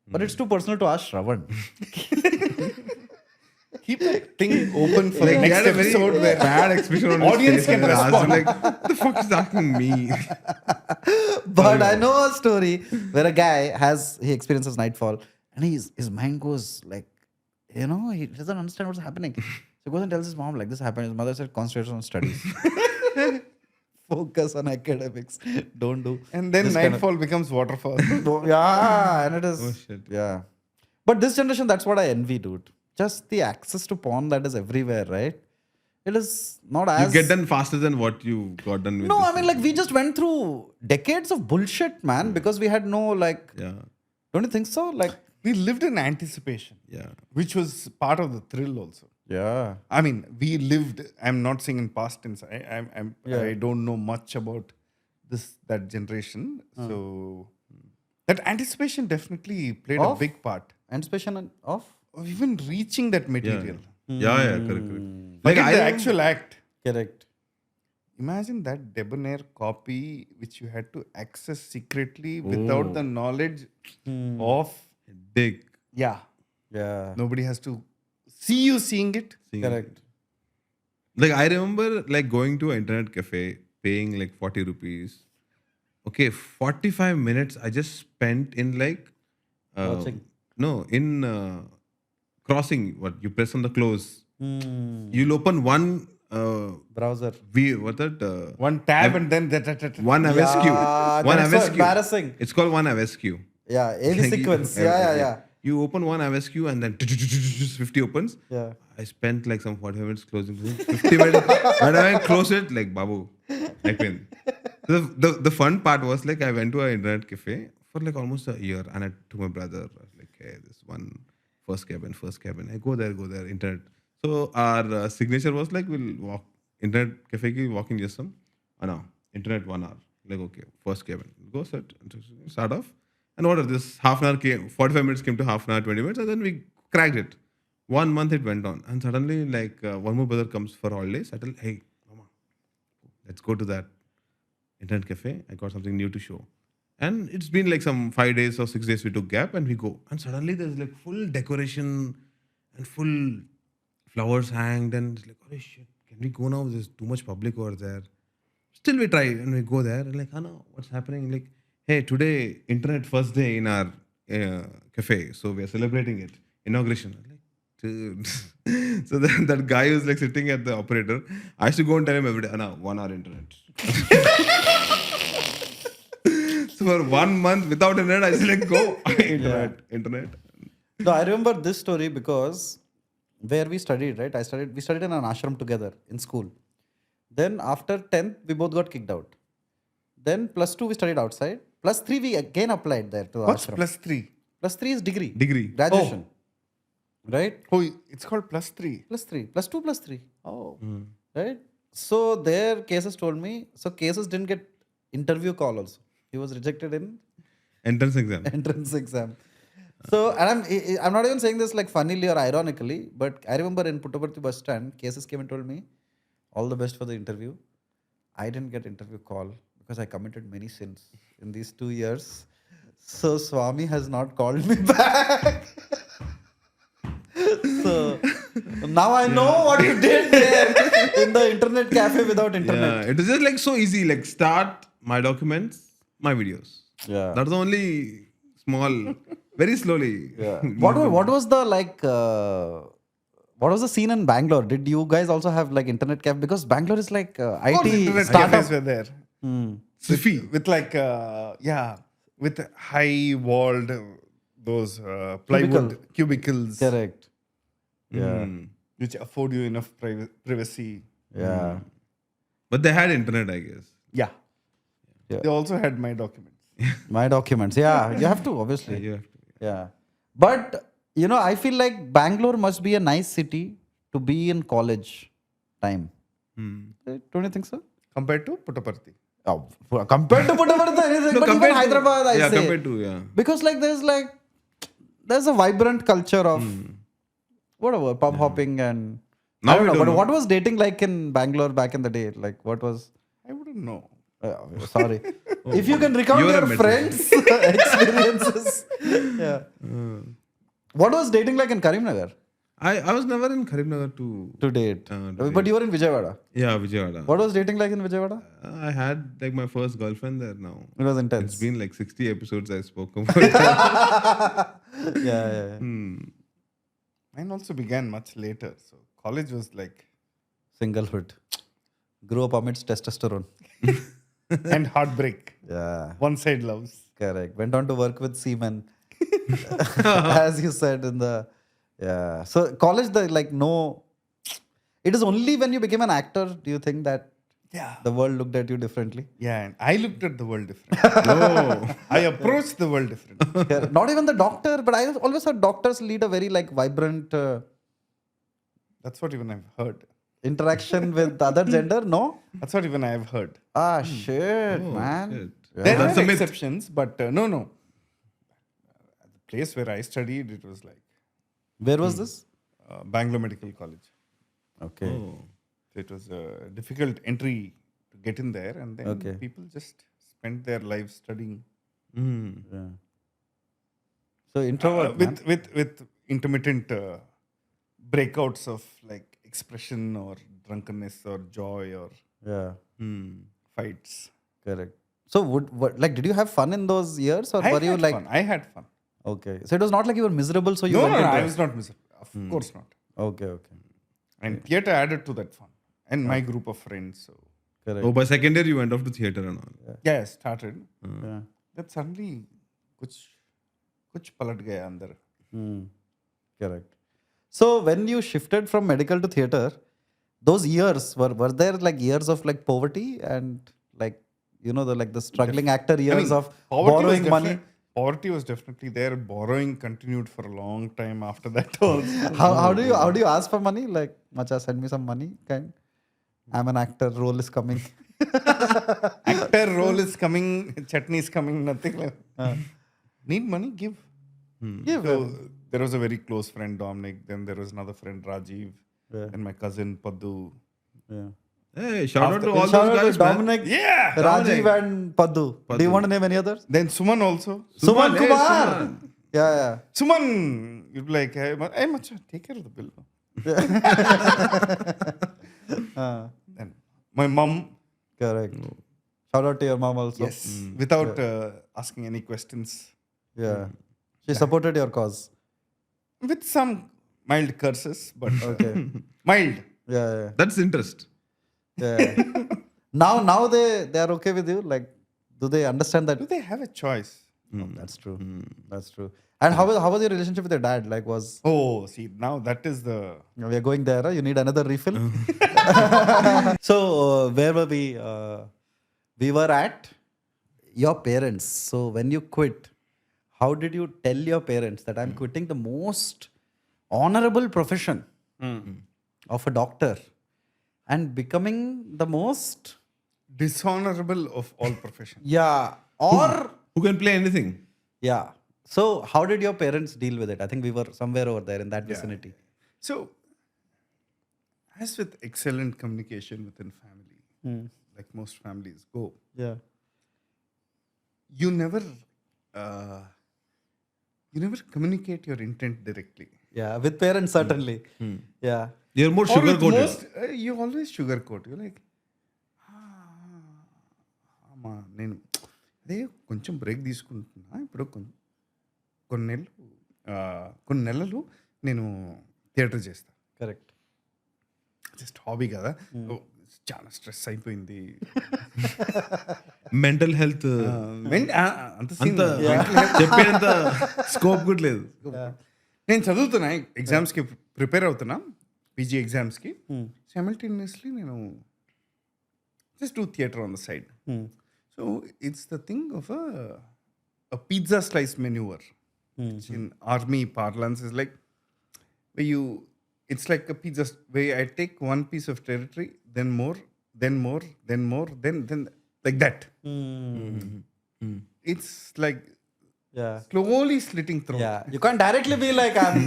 But it's too personal to ask Shravan. Keep that thing open for the He next had a very episode where bad expression on his audience face can and asked, respond. like, what the fuck is asking me? But I know a story where a guy he experiences nightfall and his mind goes like, he doesn't understand what's happening. So he goes and tells his mom like this happened. His mother said, concentrate on studies. Focus on academics. Don't do. and then this kind of- nightfall becomes waterfall. Yeah, and it is. Oh, shit. Yeah. But this generation, that's what I envy, dude. Just the access to porn that is everywhere, right? It is not as. You get done faster than what you got done with. No, this I mean, like, we just went through decades of bullshit, man, because we had no, like, Yeah. Don't you think so? Like, We lived in anticipation, Yeah. which was part of the thrill also. yeah. I mean, we lived. I'm not saying in past tense. Yeah. I don't know much about that generation. So that anticipation definitely played a Of? big part Anticipation of? of even reaching that Yeah. material. Yeah, correct. Like I the remember- actual act. Correct. Imagine that debonair copy which you had to access secretly without the knowledge of. Dig. Yeah, Yeah. nobody has to see you seeing it. Correct. Like I remember like going to an internet cafe, paying like 40 rupees. Okay, 45 minutes I just spent in like Watching. No, in crossing. What you press on the close. You'll open one Browser. what that One tab and then that. one avesque. Yeah, One that's so avesque. embarrassing. It's called one avesque. Yeah. AV sequence. Yeah. You open one avesque and then 50 opens. Yeah. I spent like some 45 minutes closing. 50 minutes. When I closed it, like Babu, I win. The fun part was like I went to an internet cafe for like almost a year, and I took my brother. I was like, hey, this one first cabin. I go there, internet. So our signature was like we'll walk internet cafe ki walking just no, internet 1 hour. Like okay, first cabin. Go start off. And what are this? Half an hour came, 45 minutes came to half an hour, 20 minutes, and then we cracked it. 1 month it went on. And suddenly, like, one more brother comes for holidays. I tell, hey, mama, let's go to that internet cafe. I got something new to show. And it's been like some 5 days or 6 days we took gap and we go. And suddenly there's like full decoration and full flowers hanged. And it's like, oh shit, can we go now? There's too much public over there. Still we try and we go there. And like, oh no, what's happening? Like, hey, today, internet first day in our cafe. So we are celebrating it. Inauguration. I'm like, dude. So then that guy was like sitting at the operator. I used to go and tell him every day, no, 1 hour internet. So for 1 month without internet, I used to like, go, internet. No, I remember this story because where we studied, right? We studied in an ashram together in school. Then after 10th, we both got kicked out. Then +2, we studied outside. +3, we again applied there to What's ashram. +3? +3 is degree. Oh. Graduation. Right? Oh, it's called +3. +3. +2, +3. Oh. Right? So there, Cases told me. So Cases didn't get interview call also. He was rejected in Entrance exam. entrance exam. So, and I'm not even saying this like funnily or ironically, but I remember in Puttaparthi bus stand, Cases came and told me, all the best for the interview. I didn't get interview call because I committed many sins in these 2 years. So Swami has not called me back. So now I know what you did there in the internet cafe without internet. Yeah, it was just like so easy. Like start my documents, my videos. Yeah. That's the only small, very slowly. Yeah. What was the like? What was the scene in Bangalore? Did you guys also have like internet cafe? Because Bangalore is like Of course, IT internet startup. cafes were there. Siffy. With like, with high walled those plywood cubicles Correct. Yeah. which afford you enough privacy. Yeah. But they had internet, I guess. Yeah. Yeah. They also had my documents. My documents. Yeah. You have to, obviously. You have to. Yeah. But, you know, I feel like Bangalore must be a nice city to be in college time. Don't you think so? Compared to Puttaparthi. Oh, compared to whatever there is, but even compared to- Hyderabad, I yeah, say. compared to, yeah. Because there's a vibrant culture of whatever, pub hopping and Now I don't we know. don't But know. what was dating like in Bangalore back in the day? Like what was I wouldn't know. sorry. If you can recount You are a your metal. friends' experiences. Yeah. What was dating like in Karimnagar I was never in Karimnagar to date? to But you were in Vijayawada. Yeah, Vijayawada. What was dating like in Vijayawada? I had like my first girlfriend there now. It was intense. It's been like 60 episodes I spoke about. Yeah. Mine also began much later. So college was like, Singlehood. Grew up amidst testosterone. and heartbreak. Yeah. One side loves. Correct. Went on to work with seamen. As you said in the... Yeah. So college, it is only when you became an actor, do you think that... Yeah. The world looked at you differently. Yeah, and I looked at the world different. I approached the world different. Yeah, not even the doctor, but I always heard doctors lead a very like vibrant That's what even I've heard. interaction with the other gender. No? That's what even I've heard. Shit, Oh, man. shit. Yeah. There That's are a myth. exceptions, but no. At the place where I studied, it was like Where was this? Bangalore Medical College. Okay. Oh. So it was a difficult entry to get in there, and then Okay. people just spent their lives studying Mm. Yeah. So introvert, man. with intermittent breakouts of like expression or drunkenness or joy or Yeah, Mm. fights. correct. So did you have fun in those years, or were you like I had fun. okay? So it was not like you were miserable, so you No, went no, into I it. was not miserable. Of course not. Okay, okay, And theatre added to that fun, and my group of friends. So correct. Oh, by second year you went off to theater and all. yeah, I started. Yeah. That suddenly कुछ पलट गया अंदर. Correct. So when you shifted from medical to theater, those years were there like years of like poverty and like the struggling actor years of borrowing money. Poverty was definitely there. Borrowing continued for a long time after that also. How do you ask for money? Like, Macha, send me some money. Kind. I'm an actor. Role is coming. Actor role is coming. Chutney is coming. Nothing like Need money? Give. Give. So there was a very close friend, Dominic. Then there was another friend, Rajiv. Yeah. And my cousin, Paddu. Yeah. Hey, shout out to all Shout those out to guys, man. Dominic, Yeah. Rajiv, and Paddu. Do you want to name any others? Then Suman also. Suman hey, Kumar. Suman. Yeah. Suman, you'd be like, hey, macha, take care of the bill. Then my mom, Correct. Shout out to your mom also. yes, without asking any questions, Yeah. She supported your cause. with some mild curses, but Okay. mild. Yeah. That's interest. Yeah. Now they are okay with you. Like, do they understand that? Do they have a choice? Oh, that's true. That's true. And how was your relationship with your dad? Like, Oh, see, now that is the. we are going there. Huh? You need another refill. So where were we? We were at your parents. So when you quit, how did you tell your parents that I'm quitting the most honorable profession of a doctor and becoming the most Dishonorable of all professions. or Who can play anything? yeah. So how did your parents deal with it? I think we were somewhere over there in that vicinity. So, as with excellent communication within family, like most families go, Yeah. you never communicate your intent directly. Yeah. With parents certainly. Yeah. You're more Or sugar with coated. most, you always sugarcoat. You're like, అమ్మా నేను అదే కొంచెం break తీసుకుంటున్నా ఇప్పుడు కొన్ని నెలలు నేను theatre చేస్తా. Correct. జస్ట్ హాబీ కదా, చాలా స్ట్రెస్ అయిపోయింది. మెంటల్ హెల్త్ అంత scene చెప్పేంత స్కోప్ కూడా లేదు. నేను చదువుతున్నా, ఎగ్జామ్స్కి ప్రిపేర్ అవుతున్నా, పీజీ ఎగ్జామ్స్కి. సైమల్టేనియస్లీ నేను just do theatre on the side. So it's the thing of a pizza slice maneuver. In army parlance is like it's like a pizza where I take one piece of territory, then more, then like that. It's like Yeah. slowly slitting throat. Yeah. You can't directly be like, I'm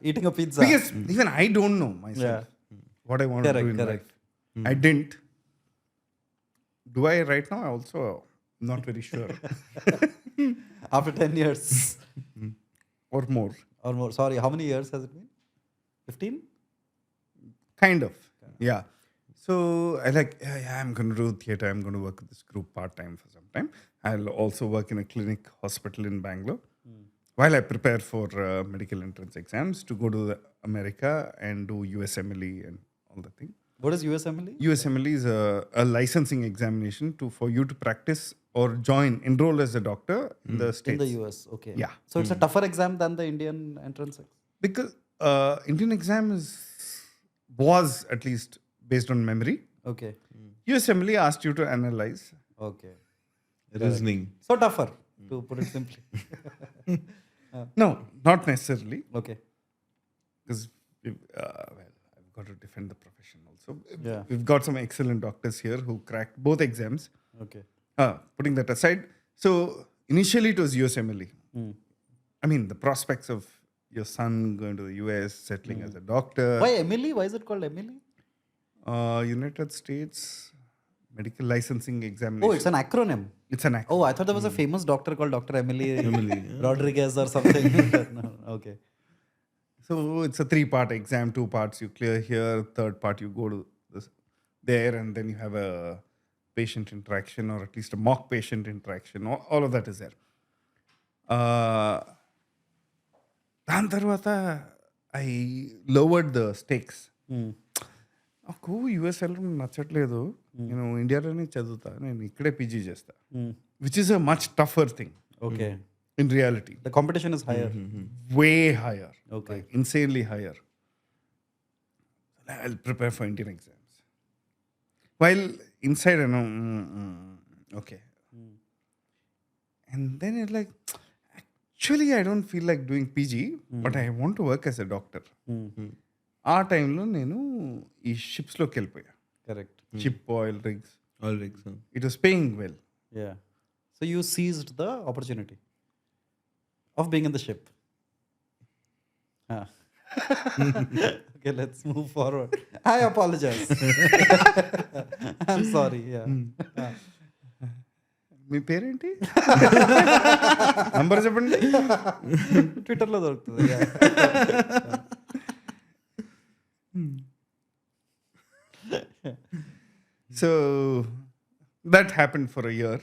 eating a pizza. Because even I don't know myself what I want to do in Correct. life. I didn't. Do I right now? I also not very sure. After 10 years Or more. or more. Sorry, how many years has it been? 15? Kind of. Yeah. So I like, I'm going to do theatre. I'm going to work with this group part-time for some time. I'll also work in a clinic hospital in Bangalore while I prepare for medical entrance exams to go to America and do USMLE and all the thing. What is USMLE? USMLE is a licensing examination for you to practice or enroll as a doctor in the States. In the US, okay. Yeah. So it's a tougher exam than the Indian entrance exam? Because Indian exam was at least based on memory. Okay. USMLE asked you to analyze. Okay. Reasoning. So tougher, to put it simply. No, not necessarily. Okay. Because I've got to defend the profession also. Yeah. We've got some excellent doctors here who cracked both exams. Okay. Putting that aside, so initially it was USMLE. I mean, the prospects of your son going to the US, settling as a doctor, Why Emily? Why is it called Emily? United States medical licensing examination. Oh, it's an acronym. It's an acronym. Oh, I thought there was a famous doctor called Dr. Emily yeah. Rodriguez or something. No, okay. So it's a 3-part exam, 2 parts you clear here, 3rd part you go to there, and then you have a patient interaction or at least a mock patient interaction. All of that is there. దాని తర్వాత I lowered the స్టేక్స్. నాకు US వెళ్ళడం నచ్చట్లేదు, నేను ఇండియాలోనే చదువుతా, నేను ఇక్కడే పీజీ చేస్తా, which is a much టఫర్ thing Okay. in reality. The competition is higher. Way higher. Okay. Like insanely higher. I'll prepare for Indian exams. While inside I know, okay. And then it's like, actually I don't feel like doing PG, but I want to work as a doctor. ఆ టైంలో నేను ఈ షిప్స్లోకి వెళ్ళిపోయా. Correct. Ship oil rigs. All rigs. It was paying well. Yeah. So you seized the opportunity of being in the ship. Ah. Okay, let's move forward. I apologize. I'm sorry. Yeah. మీ పేరేంటి? Number చెప్పండి. ట్విట్టర్లో దొరుకుతుంది. So that happened for a year.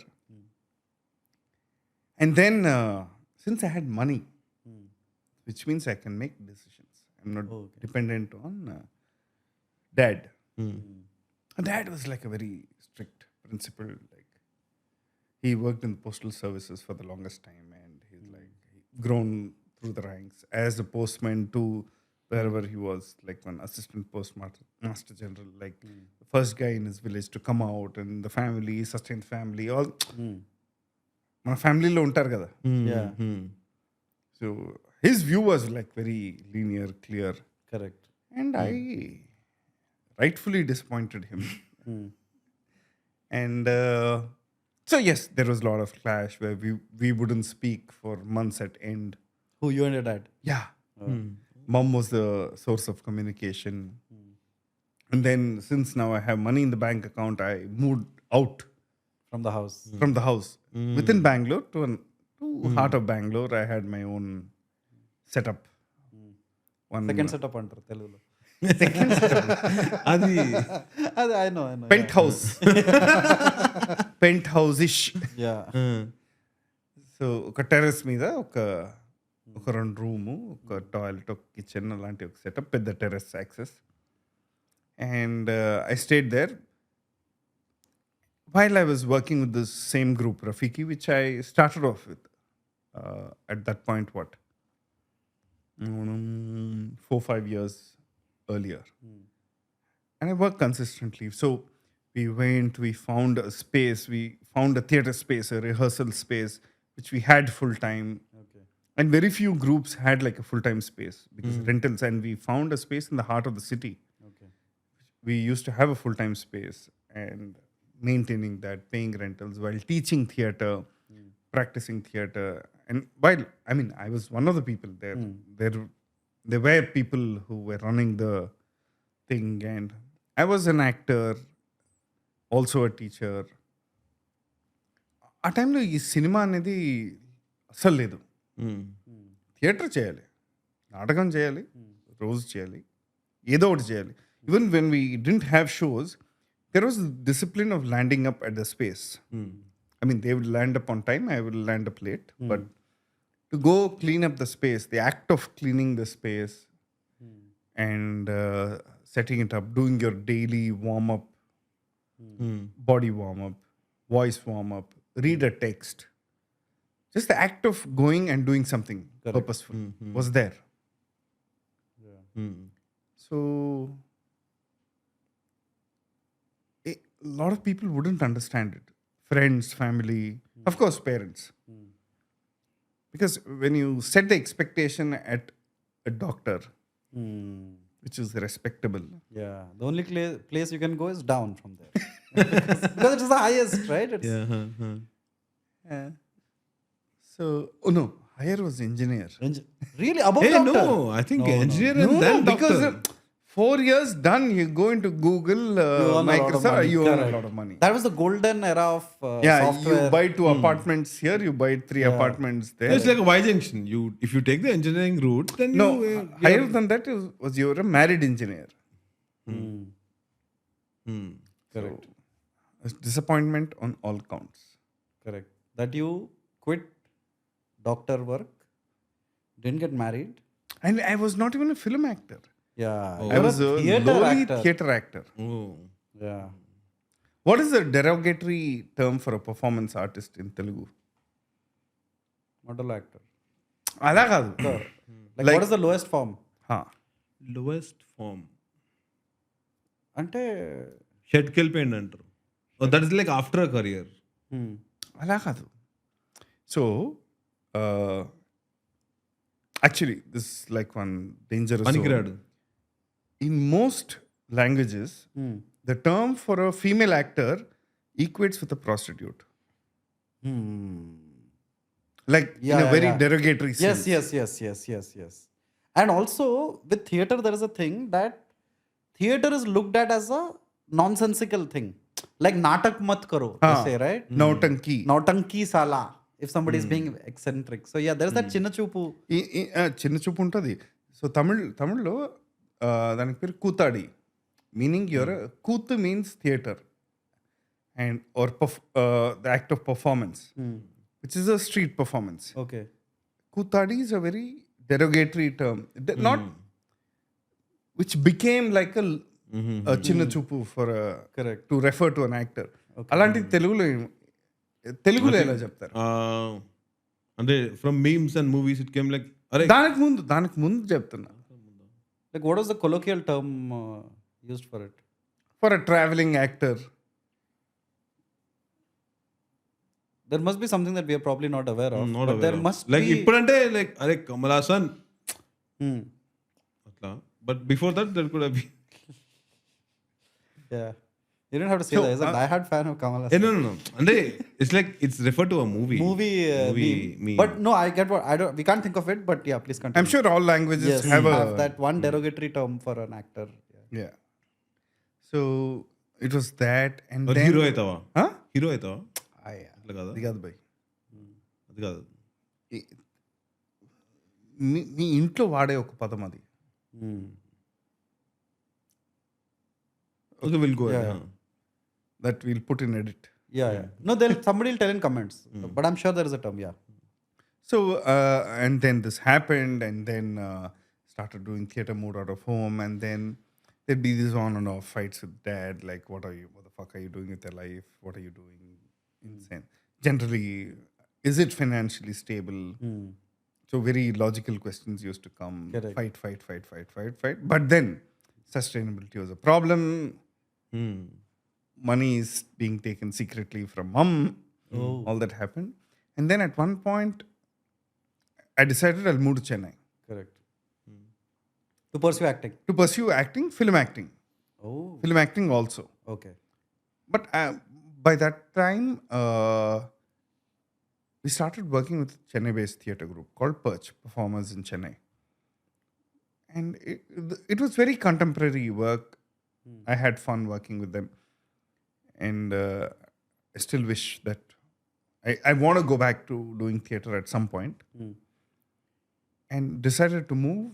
And then, since I had money, which means I can make decisions, I'm not dependent on dad. And dad was like a very strict principal. Like, he worked in the postal services for the longest time, and he's like grown through the ranks as a postman to wherever he was, like one assistant postmaster general, like the first guy in his village to come out, and the family, sustained family, all. మన ఫ్యామిలీలో ఉంటారు కదా. Yeah. So his view was like very linear, clear. Correct. And I rightfully disappointed him. And so yes, there was a lot of clash where we wouldn't speak for months at end. Who, you and your dad? Yeah. Mom was the source of communication. And then since now I have money in the bank account, I moved out From the house. from the house within Bangalore to heart of Bangalore. I had my own setup. One Second setup అంటారు తెలుగులో. అది అదే I know. penthouse. Penthouse-ish. Yeah. So ఒక terrace మీద ఒక 2 room, ఒక toilet, ఒక kitchen, అలాంటి ఒక సెటప్, పెద్ద terrace access. And I stayed there while I was working with the same group, Rafiki, which I started off with at that point, 4-5 years earlier. And I worked consistently. So we found a space, we found a theatre space, a rehearsal space, which we had full time. Okay. And very few groups had like a full time space because rentals, and we found a space in the heart of the city. Okay. We used to have a full time space and maintaining that, paying rentals while teaching theatre, practicing theatre. And while, I mean, I was one of the people there. There were people who were running the thing, and I was an actor, also a teacher. ఆ టైంలో ఈ cinema అనేది అస్సలు లేదు. Theatre చేయాలి, నాటకం చేయాలి, రోజు చేయాలి, ఏదో ఒకటి చేయాలి. Even when we didn't have shows, there was the discipline of landing up at the space. I mean, they would land up on time, I would land up late. But to go clean up the space, the act of cleaning the space and setting it up, doing your daily warm-up, body warm-up, voice warm-up, read a text. Just the act of going and doing something purposeful was there. So a lot of people wouldn't understand it. Friends, family, of course, parents. Because when you set the expectation at a doctor, which is respectable, Yeah. The only place you can go is down from there. Because it is the highest, right? It's, so, oh no, higher was engineer. Really? Above Hey, doctor? no, I think engineer and then because doctor. 4 years done, you go into Google, You earn a lot of Microsoft, money. you earn a Correct. lot of money. That was the golden era of Yeah, software. you buy 2 apartments here, you buy 3 apartments there. It's like a Y junction. If you take the engineering route, then No, you higher than that was you were a married engineer. Correct. A disappointment on all counts. Correct. That you quit doctor work, didn't get married. And I was not even a film actor. Yeah. I was a lowly theatre actor. Oh. Yeah. What is the derogatory term for a performance artist in Telugu? Model actor. అలా కాదు. Like, what is the lowest form? Lowest form. అంటే shed కెళ్ళిపోయింది అంటారు. Oh, that is like after a career. అలా కాదు. So, actually, this is like one dangerous zone. పనికిరాడు. In most languages, the term for a female actor equates with a prostitute. Like in a very derogatory sense. Yes. And also with theater, there is a thing that theater is looked at as a nonsensical thing. Like natak mat karo, they say, right? Nautanki. Nautanki sala. If somebody is being eccentric. So yeah, there is that chinna chupu. చిన్న చూపు ఉంటుంది. So తమిళ్లో దానికి పేరు Kutadi. Meaning your Kooth means theatre and or the act of performance which is a street performance. Okay. Kutadi is a very derogatory term. Not which became like a chinna chupu for Correct. to refer to an actor. అలాంటి తెలుగులో ఎలా చెప్తారు? అంటే from memes and movies it came like అరే దానికి ముందు చెప్తున్నా. Like what was the colloquial term used for it? For a traveling actor. There must be something that we are probably not aware of. not but aware there of. must like be. ఇప్పుడంటే like అరే Kamal Haasan Hmm. అట్లా but before that that could have been Yeah. You didn't have to say that. He's a diehard fan of Kamal Hassan. no అంటే it's like it's refer to a movie Meme. But no, I get what I don't. We can't think of it. But yeah, please continue. I'm sure all languages Yes, have that one derogatory term for an actor. Yeah. So it was that and మరి then hero అవుతావా Huh? Hero అవుతావా అట్లా కాదా? అది కాదు భయ్. అది కాదు. మీ ఇంట్లో వాడే ఒక పదం అది. Okay will go That we'll put in edit. Yeah. No, somebody will tell in comments. But I'm sure there is a term. Yeah. So and then this happened and then started doing theatre mode out of home and then there'd be these on and off fights with dad like what the fuck are you doing with your life? What are you doing? Insane. Generally, is it financially stable? So very logical questions used to come. Correct. Fight. But then sustainability was a problem. Money is being taken secretly from mom. All that happened. And then at one point, I decided I'll move to Chennai. Correct. To pursue acting. To pursue acting, film acting. Oh. Film acting also. Okay. But by that time, we started working with a Chennai-based theatre group called Perch, Performers in Chennai. And it was very contemporary work. I had fun working with them. And I still wish that I want to go back to doing theatre at some point. And decided to move.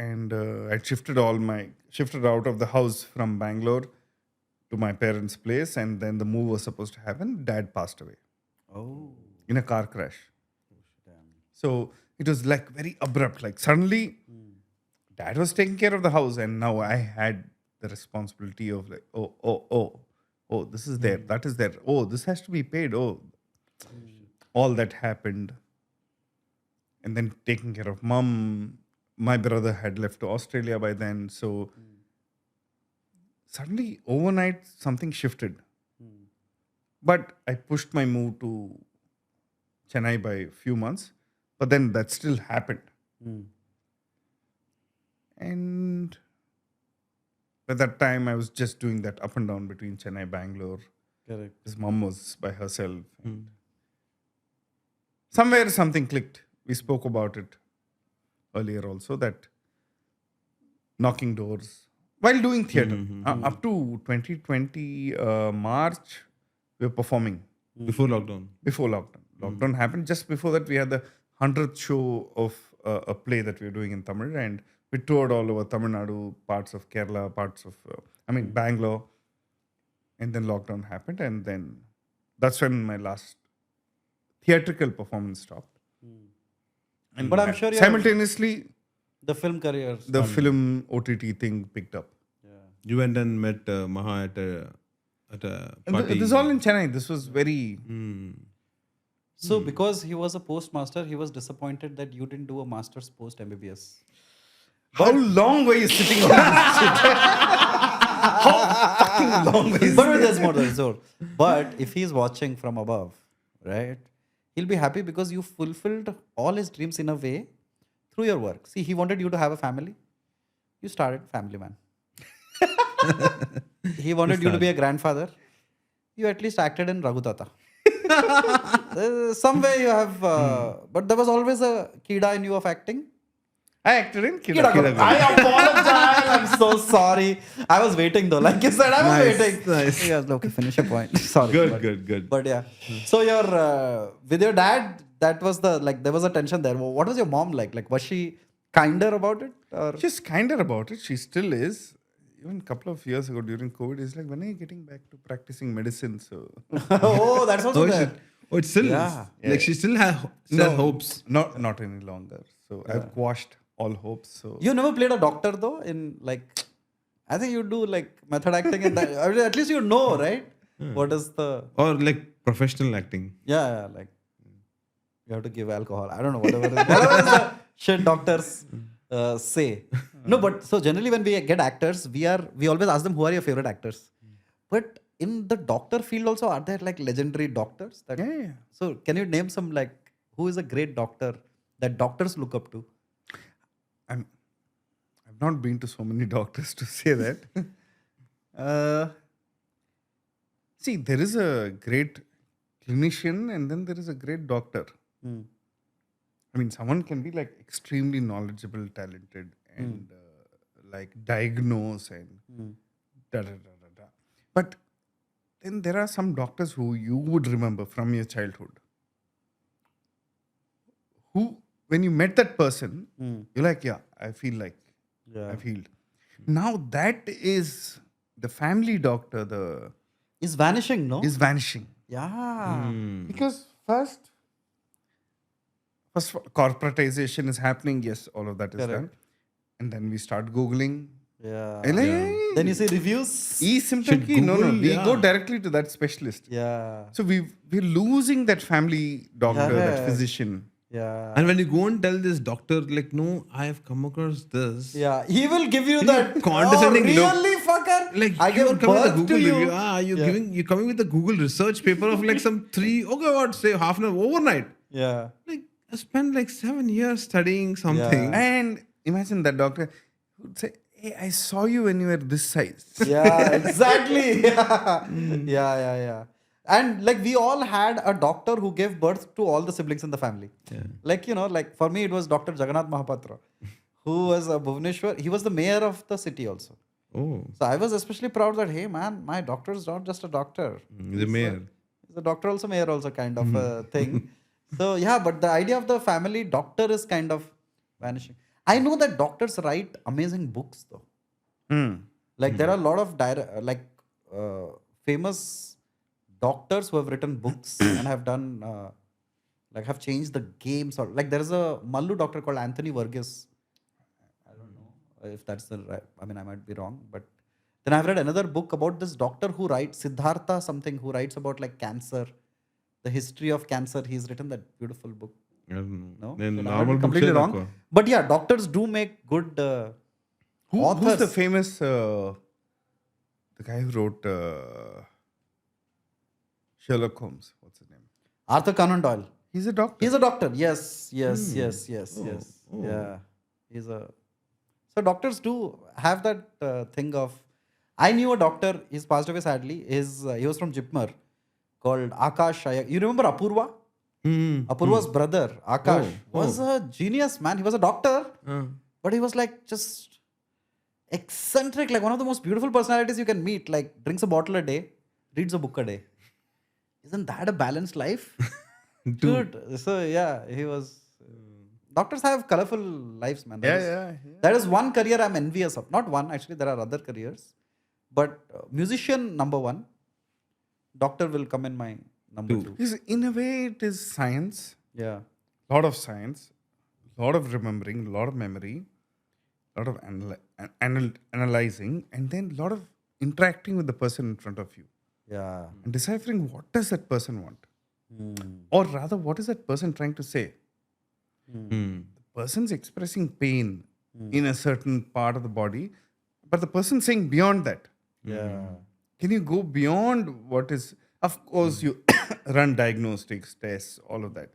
And I shifted out of the house from Bangalore to my parents' place. And then the move was supposed to happen. Dad passed away. Oh. In a car crash. So it was like very abrupt. Like suddenly, dad was taking care of the house, and now I had the responsibility of like, oh, this is there, that is there. Oh, this has to be paid. Oh, all that happened, and then taking care of mom. My brother had left to Australia by then, so suddenly overnight something shifted. But I pushed my move to Chennai by a few months. But then that still happened. And at that time, I was just doing that up and down between Chennai, Bangalore. Correct. His mom was by herself. And somewhere something clicked. We spoke about it earlier also, that knocking doors while doing theatre. Up to 2020 March, we were performing Before lockdown. before lockdown. Lockdown happened. Just before that, we had the 100th show of a play that we were doing in Tamil, and we toured all over Tamil Nadu, parts of Kerala, parts of, Bangalore. And then lockdown happened, and then that's when my last theatrical performance stopped. And But I'm sure you simultaneously, the film career. the film OTT thing picked up. You went and met Maha at a And party. this is all in Chennai. This was very... So because he was a postmaster, he was disappointed that you didn't do a master's post MBBS. How long were you sitting on this shit? How fucking long were you But there's more. But if he's watching from above, right, he'll be happy because you fulfilled all his dreams in a way through your work. See, he wanted you to have a family. You started Family Man. He wanted you to be a grandfather. You at least acted in Raghutata. Somewhere you have, but there was always a kida in you of acting. I acted in Kida. I apologize. I'm so sorry. I was waiting though. Like you said, I was waiting. Nice. Yes, okay, finish your point. Sorry. Good. But yeah. So your with your dad, that was the there was a tension there. What was your mom like? Like was she kinder about it? Or She's kinder about it. She still is. Even a couple of years ago during COVID, it's like, when are you getting back to practicing medicine? So oh, that's also there. Oh, it still Yeah. is. Like she still has hopes. not any longer. So I've quashed all hopes. So You never played a doctor though in I think you do method acting and that. I mean, at least you know, right? What is the Or like professional acting. yeah, you have to give alcohol. I don't know, whatever is the shit doctors say. No, but so generally when we get actors, we always ask them who are your favorite actors. But in the doctor field also, are there legendary doctors? yeah. So can you name some who is a great doctor that doctors look up to? I've not been to so many doctors to say that. See, there is a great clinician and then there is a great doctor. I mean, someone can be extremely knowledgeable, talented, and diagnose and da da da da da. But then there are some doctors who you would remember from your childhood, who, when you met that person, you're like, yeah, I feel like I've healed. Now that is the family doctor, Is vanishing, no? is vanishing. Yeah. Because first corporatization is happening. Yes, all of that is done. And then we start Googling. Yeah. And Then you see reviews. e-symptom no. Google, We yeah. go directly to that specialist. Yeah. So we're losing that family doctor, that Correct. physician. Yeah. And when you go and tell this doctor, no, I have come across this. Yeah. He will give you that condescending look. really, fucker? Like I you gave are coming with a birth Google to you. review. You're coming with a Google research paper of some 3, say half an hour overnight. Yeah. I spent 7 years studying something. And imagine that doctor would say, hey, I saw you when you were this size. Yeah, exactly. Yeah. And we all had a doctor who gave birth to all the siblings in the family. Yeah. For me, it was Dr. Jagannath Mahapatra, who was a Bhubaneswar. He was the mayor of the city also. Oh, So I was especially proud that, hey man, my doctor is not just a doctor. the mayor. He's a doctor also, mayor also kind of a thing. So yeah, but the idea of the family doctor is kind of vanishing. I know that doctors write amazing books though. There are a lot of famous doctors who have written books and have done have changed the games, or there is a Mallu doctor called Anthony Verghese. I don't know if that's the right. I mean, I might be wrong, but then I've read another book about this doctor who writes Siddhartha something, who writes about cancer, the history of cancer. He's written that beautiful book. I don't know. No, Then So I might normal be completely books wrong. But yeah, doctors do make good Who's authors. the famous, the guy who wrote Sherlock Holmes. What's his name? Arthur Conan Doyle. He's a doctor. He's a doctor. Yes. Yeah. He's a. So doctors do have that thing of. I knew a doctor. He's passed away sadly. He was from Jipmer, called Akash. You remember Apurva? Apurva's brother Akash was a genius, man. He was a doctor, but he was like just eccentric, like one of the most beautiful personalities you can meet. Like drinks a bottle a day, reads a book a day. Isn't that a balanced life? Dude. So yeah, he was. Doctors have colorful lives, man. That is one career I'm envious of. Not one, actually. There are other careers, but musician number one. Doctor will come in my number two. In a way, it is science. Yeah. Lot of science, lot of remembering, lot of memory, lot of analyzing, and then lot of interacting with the person in front of you Yeah. and deciphering what does that person want, or rather, what is that person trying to say. The person's expressing pain in a certain part of the body, but the person's saying beyond that. Yeah. Can you go beyond what is? Of course, you run diagnostics, tests, all of that.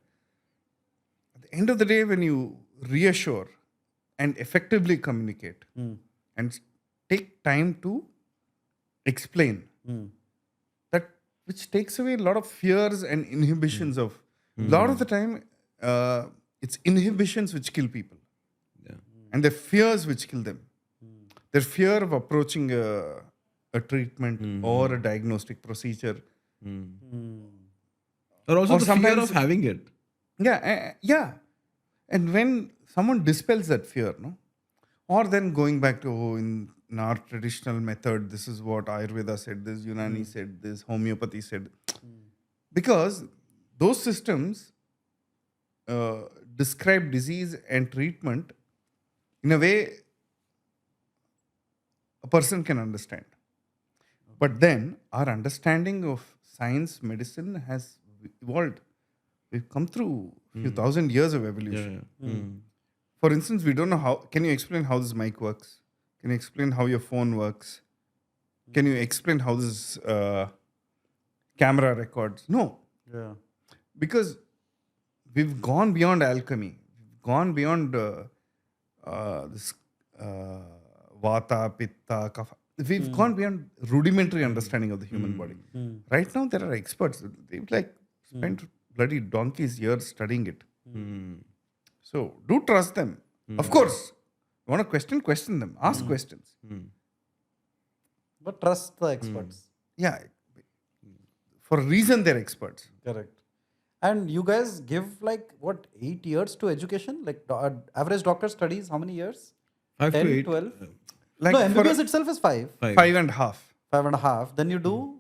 At the end of the day, when you reassure and effectively communicate and take time to explain, that which takes away a lot of fears and inhibitions of. A lot of the time, it's inhibitions which kill people, and their fears which kill them. Their fear of approaching a treatment or a diagnostic procedure. Or also Or the fear sometimes- of having it. Yeah. And when someone dispels that fear, no, or then going back to in our traditional method, this is what Ayurveda said, this Unani said, this homeopathy said, because those systems describe disease and treatment in a way a person can understand. But then our understanding of science, medicine has evolved. We've come through a few thousand years of evolution. For instance, we don't know how. Can you explain how this mic works? Can you explain how your phone works? Can you explain how this camera records? No. Yeah. Because we've gone beyond alchemy. We've gone beyond this vata, pitta, kapha. We've gone beyond rudimentary understanding of the human body. Right now, there are experts. They've like spent bloody donkey's years studying it. So do trust them. Of course, you want to question them. Ask questions. But trust the experts. Yeah. For a reason, they're experts. Correct. And you guys give like what 8 years to education? Like average doctor studies how many years? 5 10, to 8. 12? Like No, for MBBS itself is 5. 5.5. 5.5. Then you do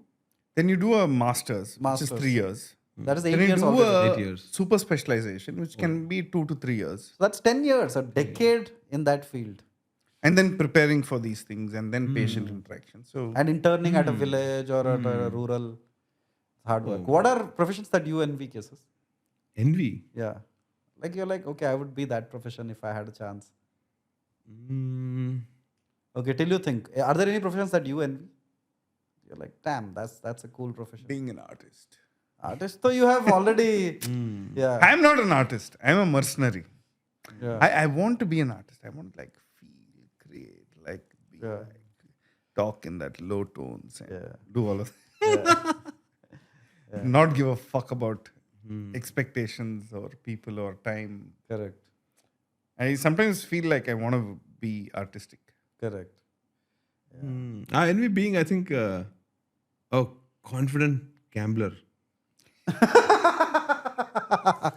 Then you do a master's, which Masters. is 3 years. that is 8 Then you years do already. a 8 years. super specialization, which can be 2 to 3 years. So that's 10 years, a decade in that field. And then preparing for these things and then patient interaction. So And interning at a village or at a rural, hard work. What are professions that you envy, cases? Envy. Yeah. Like you're like, okay, I would be that profession if I had a chance. Okay, till you think. Are there any professions that you envy? You're like, damn, that's a cool profession. being an artist. Artist, so you have already, yeah. I'm not an artist. I'm a mercenary. Yeah. I want to be an artist. I want like feel, create, like be like, talk in that low tones and do all of that. Not give a fuck about expectations or people or time. Correct. I sometimes feel like I want to be artistic. Correct. Envy being, I think, a confident gambler.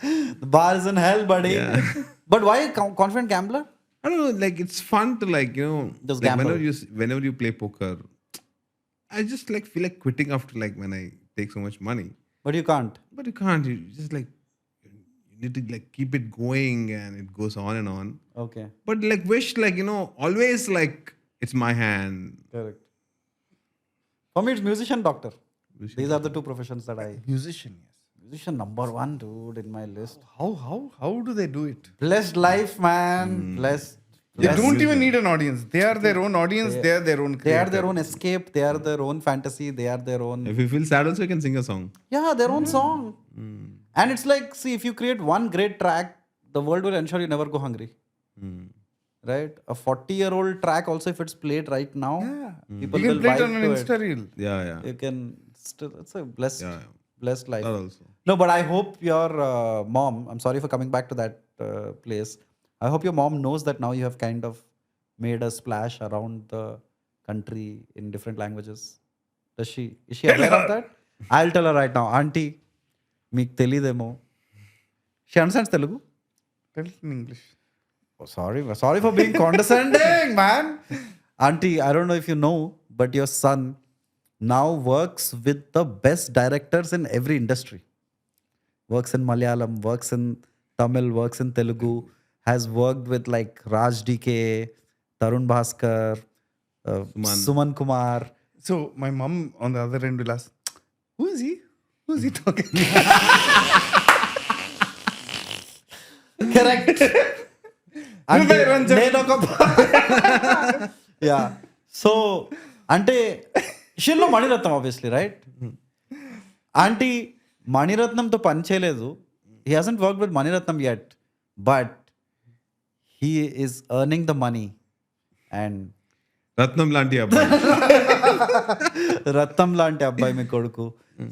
The bar is in hell, buddy. Yeah. But why confident gambler? I don't know, like it's fun to like, Just like gamble. whenever you play poker, I just like feel like quitting after like when I take so much money. But you can't. But you can't. You just like you need to like keep it going and it goes on and on. Okay. But like wish like always like it's my hand. Correct. For me, it's musician, doctor. These are the two professions that I. Musician, yes. Musician number one, dude, in my list. How do they do it? Blessed life, man. Blessed. They don't even need an audience. They are their own audience. They are their own creator. They are their own escape. They are their own fantasy. They are their own. If you feel sad, also you can sing a song. Yeah, their own song. And it's like, see, if you create one great track, the world will ensure you never go hungry. Right? A 40-year-old track also, if it's played right now, people You can will play it vibe on an to Insta reel. Yeah. You can still, it's a blessed, Yeah. blessed life. That also. No, but I hope your mom, I'm sorry for coming back to that place. I hope your mom knows that now you have kind of made a splash around the country in different languages. Is she aware of that? I'll tell her right now. Auntie, meek telidemo. She understands Telugu? Tell it in English. Oh, sorry for being condescending, man. Auntie, I don't know if you know, but your son now works with the best directors in every industry. Works in Malayalam, works in Tamil, works in Telugu, has worked with like Raj DK, Tarun Bhaskar, Suman Kumar. So my mom on the other end will ask, who is he? Who is he talking? Correct. అంటే నేను ఒక yeah so అంటే షిల్లో Mani Ratnam obviously right aunty మణిరత్నంతో పని చేయలేదు he hasn't work with Mani Ratnam yet but he is earning the money and రత్నం లాంటి అబ్బాయి. రత్నం లాంటి అబ్బాయి మీ కొడుకు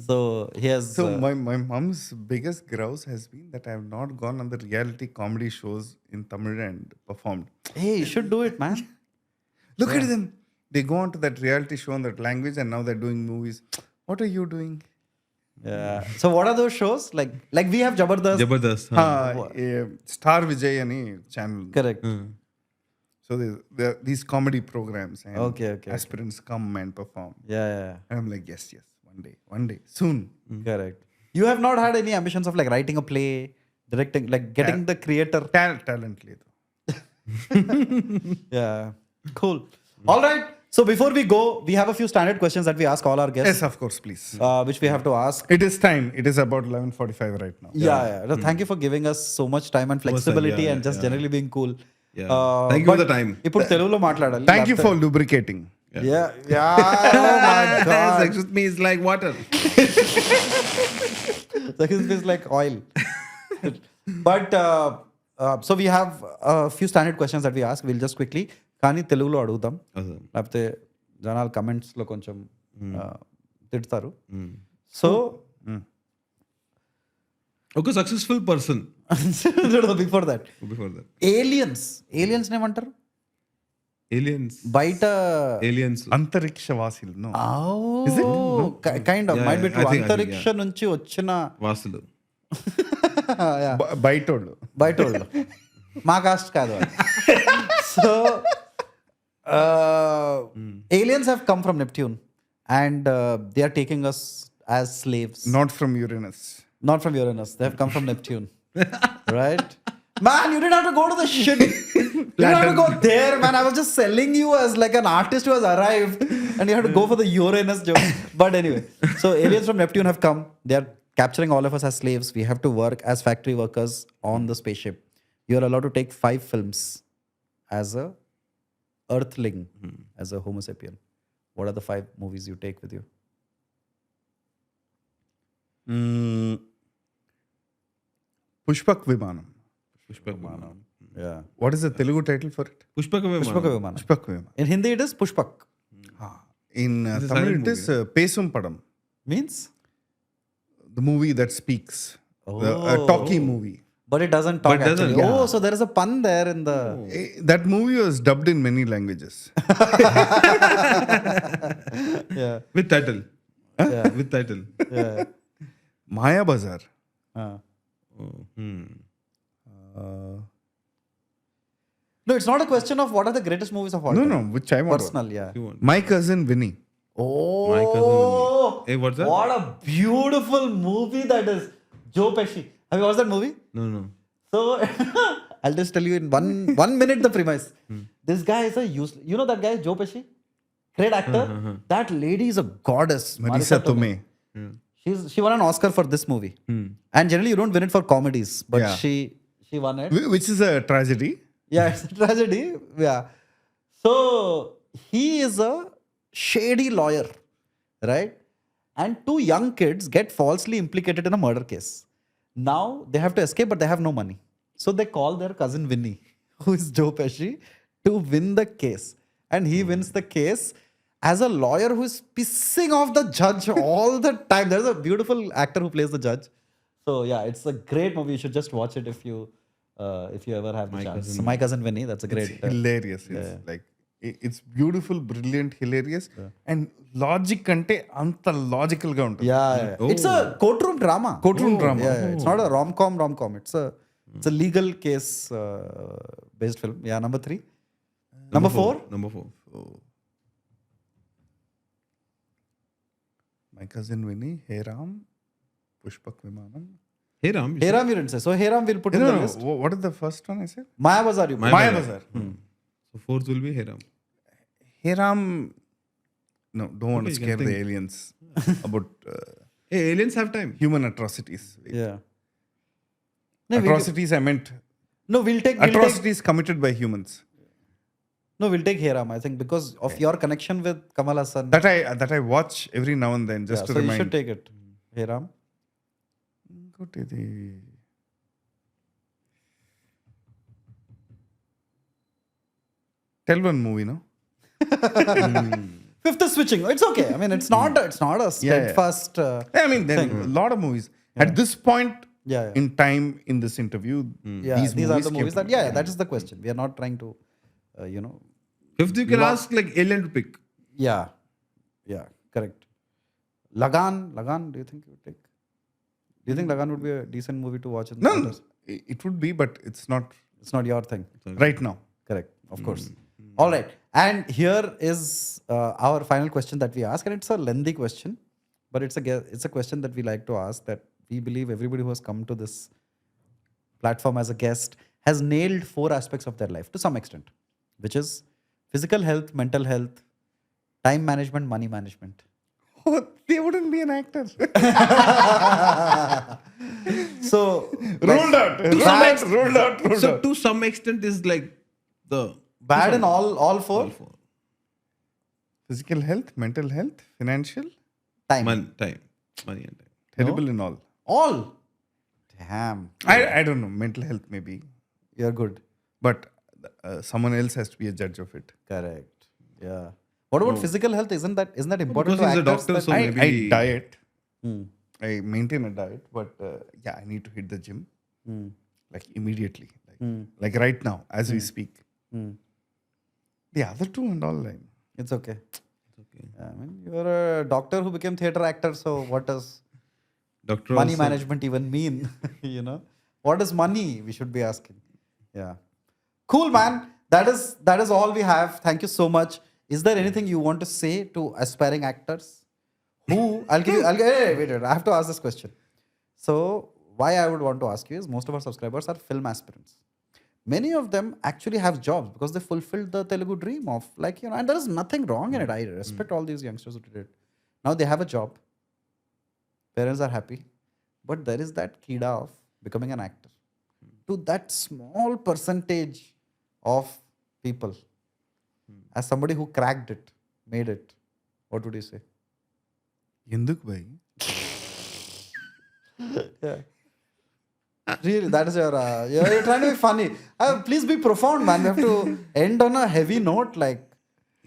so he has So my mom's biggest grouse has been that I have not gone on the reality comedy shows in Tamil and performed. Hey you should do it man Look at them. They go on to that reality show in that language and now they're doing movies. What are you doing? So what are those shows like we have Jabardasth Jabardasth. Star Vijay ani channel. Correct So there are these comedy programs and Okay. aspirants come and perform. Yeah And I'm like, yes, one day, soon. Correct. You have not had any ambitions of like writing a play, directing, like getting the creator. Talent ledu. Yeah. Cool. All right. So before we go, we have a few standard questions that we ask all our guests, Yes, of course, please. which we have to ask. It is time. It is about 11:45 right now. Yeah. No, thank you for giving us so much time and flexibility yeah, and just yeah. generally being cool. Yeah. Thank you for the time. ఇప్పుడు తెలుగులో మాట్లాడాలి. Thank you for lubricating. Yeah. Oh my God. Sex with me is like water. Second is like oil. But so we have a few standard questions that we ask. We'll just quickly కానీ తెలుగులో అడుగుదాం లేకపోతే జనాలు కమెంట్స్లో కొంచెం తిడతారు so ఒక successful person before that aliens ఏమంటారు aliens బయట aliens Antariksha vasil, no. is it kind of might be I think, అంతరిక్ష yeah. నుంచి వచ్చిన వాసులు బయటోళ్ళు. బయట వాళ్ళు మా కాస్ట్ కాదు so aliens have come from Neptune and they are taking us as slaves. Not from Uranus. Not from Uranus. They have come from Neptune. Right? Man, you didn't have to go to the shit. You didn't have to go there, man. I was just selling you as like an artist who has arrived and you have to go for the Uranus joke. But anyway, so aliens from Neptune have come. They are capturing all of us as slaves. We have to work as factory workers on the spaceship. You are allowed to take 5 films as a earthling, as a homo sapien. What are the 5 movies you take with you? Pushpak Vimanam. Yeah. What is the Telugu title for it? Pushpaka Pushpaka Vimanam. Pushpak Vimanam. In Hindi it is Pushpak. In It's a Tamil silent it is Pesum Padam. Means? The movie that speaks. The talkie movie. But it doesn't talk But doesn't, actually. yeah. Oh, so there is a pun there in the... That movie was dubbed in many languages. Yeah. with title with title Yeah. Maya Bazaar. No, it's not a question of what are the greatest movies of all No, time. no, which I want. Personal, yeah. you want My cousin Vinny. Oh, My Cousin Vinny. Hey, what's that? What a beautiful movie that is. Joe Pesci. Have you watched that movie? no So, I'll just tell you in one minute the premise. This guy is a useless... You know that guy, Joe Pesci? Great actor. That lady is a goddess. Marisa Tomei. She won an Oscar for this movie. And generally you don't win it for comedies. But Yeah. she won it. Which is a tragedy. Yeah, it's a tragedy. Yeah. So he is a shady lawyer, right? And two young kids get falsely implicated in a murder case. Now they have to escape, but they have no money. So they call their cousin Vinny, who is Joe Pesci, to win the case. And he wins the case as a lawyer who is pissing off the judge all the time. There's a beautiful actor who plays the judge. So yeah, it's a great movie. You should just watch it if you ever have the chance. My cousin Vinny. That's a great. Hilarious. It's like it's beautiful, brilliant, hilarious, and logic ante anta logical ga ఉంటుంది. Yeah. It's a courtroom drama. Courtroom drama. Yeah, it's not a rom-com. It's a legal case based film. Yeah, number 3. Number 4. Number 4. My cousin Vinny, Hey Ram, Pushpak Vimanam. Hey Ram. Hey Ram, you didn't say. So Hey Ram will put in the list. What is the first one I said? Maya Bazaar. You put. Maya Bazaar. So 4th will be Hey Ram. Hey Ram. No, don't want to you can scare the think. aliens about Hey, aliens have time. human atrocities. Yeah. No, Atrocities, I meant we'll take. atrocities committed by humans. No, we'll take Hey Ram. I think because of your connection with Kamal Hassan. That I watch every now and then just to so remind. you should take it. Hey Ram. Gotidi. Tell one movie, no? 5th is switching. It's okay. I mean, it's not a steadfast. I mean, then a lot of movies. At this point Yeah. in time in this interview, Yeah, these are the came movies from- that. That is the question. We are not trying to, 5th you can ask like alien to pick. Yeah, correct. Lagan, do you think you would take? Do you think Lagan would be a decent movie to watch in No, theaters? it would be, but it's not It's not your thing. right now. Correct, of course. All right. And here is our final question that we ask. And it's a lengthy question, but it's a question that we like to ask, that we believe everybody who has come to this platform as a guest has nailed 4 aspects of their life to some extent, which is physical health, mental health, time management, money management. Oh, they wouldn't be an actor. So Ruled out. Ruled out. So to some extent is like the bad in all 4? all 4. Physical health, mental health, financial, Time. Time. Money and time. terrible in all. All. Damn. I don't know. Mental health maybe, You're good. but someone else has to be a judge of it. Correct. Yeah. What about physical health? Isn't that important Because to he's a actors? doctor, that- so I maybe diet. Hmm. I maintain a diet, but I need to hit the gym like immediately, like right now as we speak. The other two and all, like, It's okay. I mean, you're a doctor who became theater actor, so what does doctor money also- management even mean? What is money? We should be asking. Yeah. Cool, man. That is all we have. Thank you so much. Is there anything you want to say to aspiring actors? Wait, I have to ask this question. So why I would want to ask you is, most of our subscribers are film aspirants. Many of them actually have jobs because they fulfilled the Telugu dream of, and there is nothing wrong in it. I respect all these youngsters who did it. Now they have a job. Parents are happy. But there is that kida of becoming an actor. To that small percentage of people, as somebody who cracked it, made it, what would you say? ఎందుకు bhai? Yeah. Really, that is you're trying to be funny. Please be profound, man. We have to end on a heavy note. Like,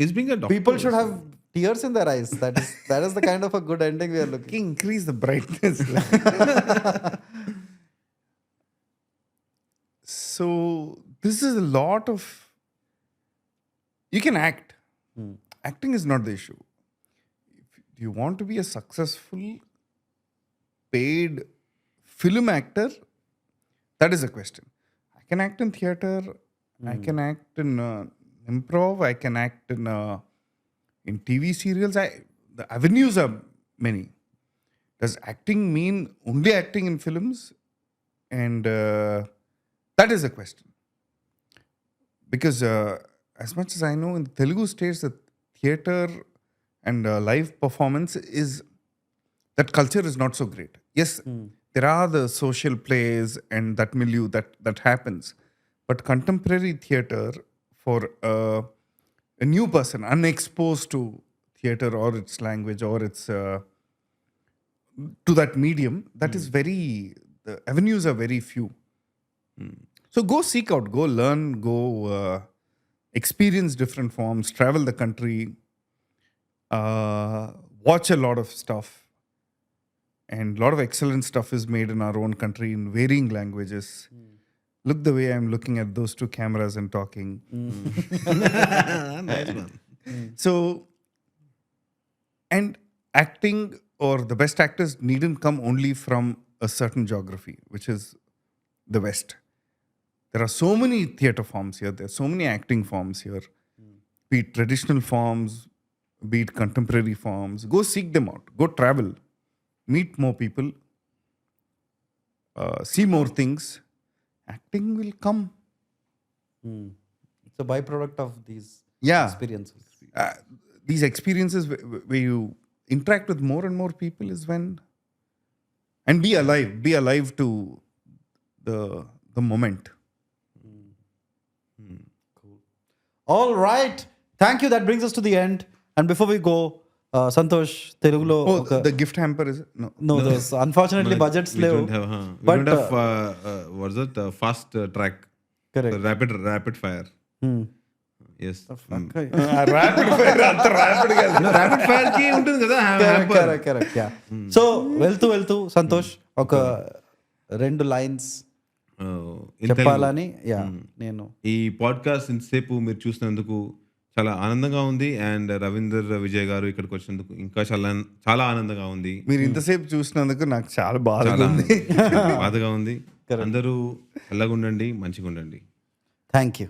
He's being a doctor. people should have tears in their eyes. That is the kind of a good ending we are looking. Increase the brightness. So this is a lot of. You can act. Acting is not the issue. If you want to be a successful, paid film actor, that is a question. I can act in theater. I can act in improv. I can act in TV serials. The avenues are many. Does acting mean only acting in films? And that is a question. Because as much as I know, in Telugu states, the theater and live performance is, that culture is not so great. Yes, there are the social plays and that milieu that happens. But contemporary theater for a new person, unexposed to theater or its language or its to that medium, that is very, the avenues are very few. So go seek out, go learn, go experience different forms, travel the country, watch a lot of stuff. And a lot of excellent stuff is made in our own country in varying languages. Look the way I'm looking at those two cameras and talking. Nice one. So, and acting or the best actors needn't come only from a certain geography, which is the West. There are so many theatre forms here. There are so many acting forms here. Be it traditional forms, be it contemporary forms. Go seek them out. Go travel. Meet more people. See more things. Acting will come. It's a byproduct of these Yeah. experiences. These experiences where you interact with more and more people is when, and be alive to the moment. All right. Thank you. That brings us to the end. And before we go, Santosh, Telugulo. The gift hamper is No, there's unfortunately budgets We level. don't have, we But, don't have what's that? Fast track. Correct. The rapid fire. Yes. rapid fire అంత rapid గా లేదు. rapid fire కి ఉంటుంది కదా hamper. Correct yeah so వెళ్తూ సంతోష్ ఒక 2 lines In చెప్పాలని yeah నేను ఈ పాడ్కాస్ట్ ఇంతసేపు మీరు చూసినందుకు చాలా ఆనందంగా ఉంది. అండ్ రవీందర్ విజయ్ గారు ఇక్కడికి వచ్చినందుకు ఇంకా చాలా ఆనందంగా ఉంది. మీరు ఇంతసేపు చూసినందుకు నాకు చాలా బాధగా ఉంది. బాధగా ఉంది. అందరూ చల్లగా ఉండండి, మంచిగా ఉండండి. Thank you.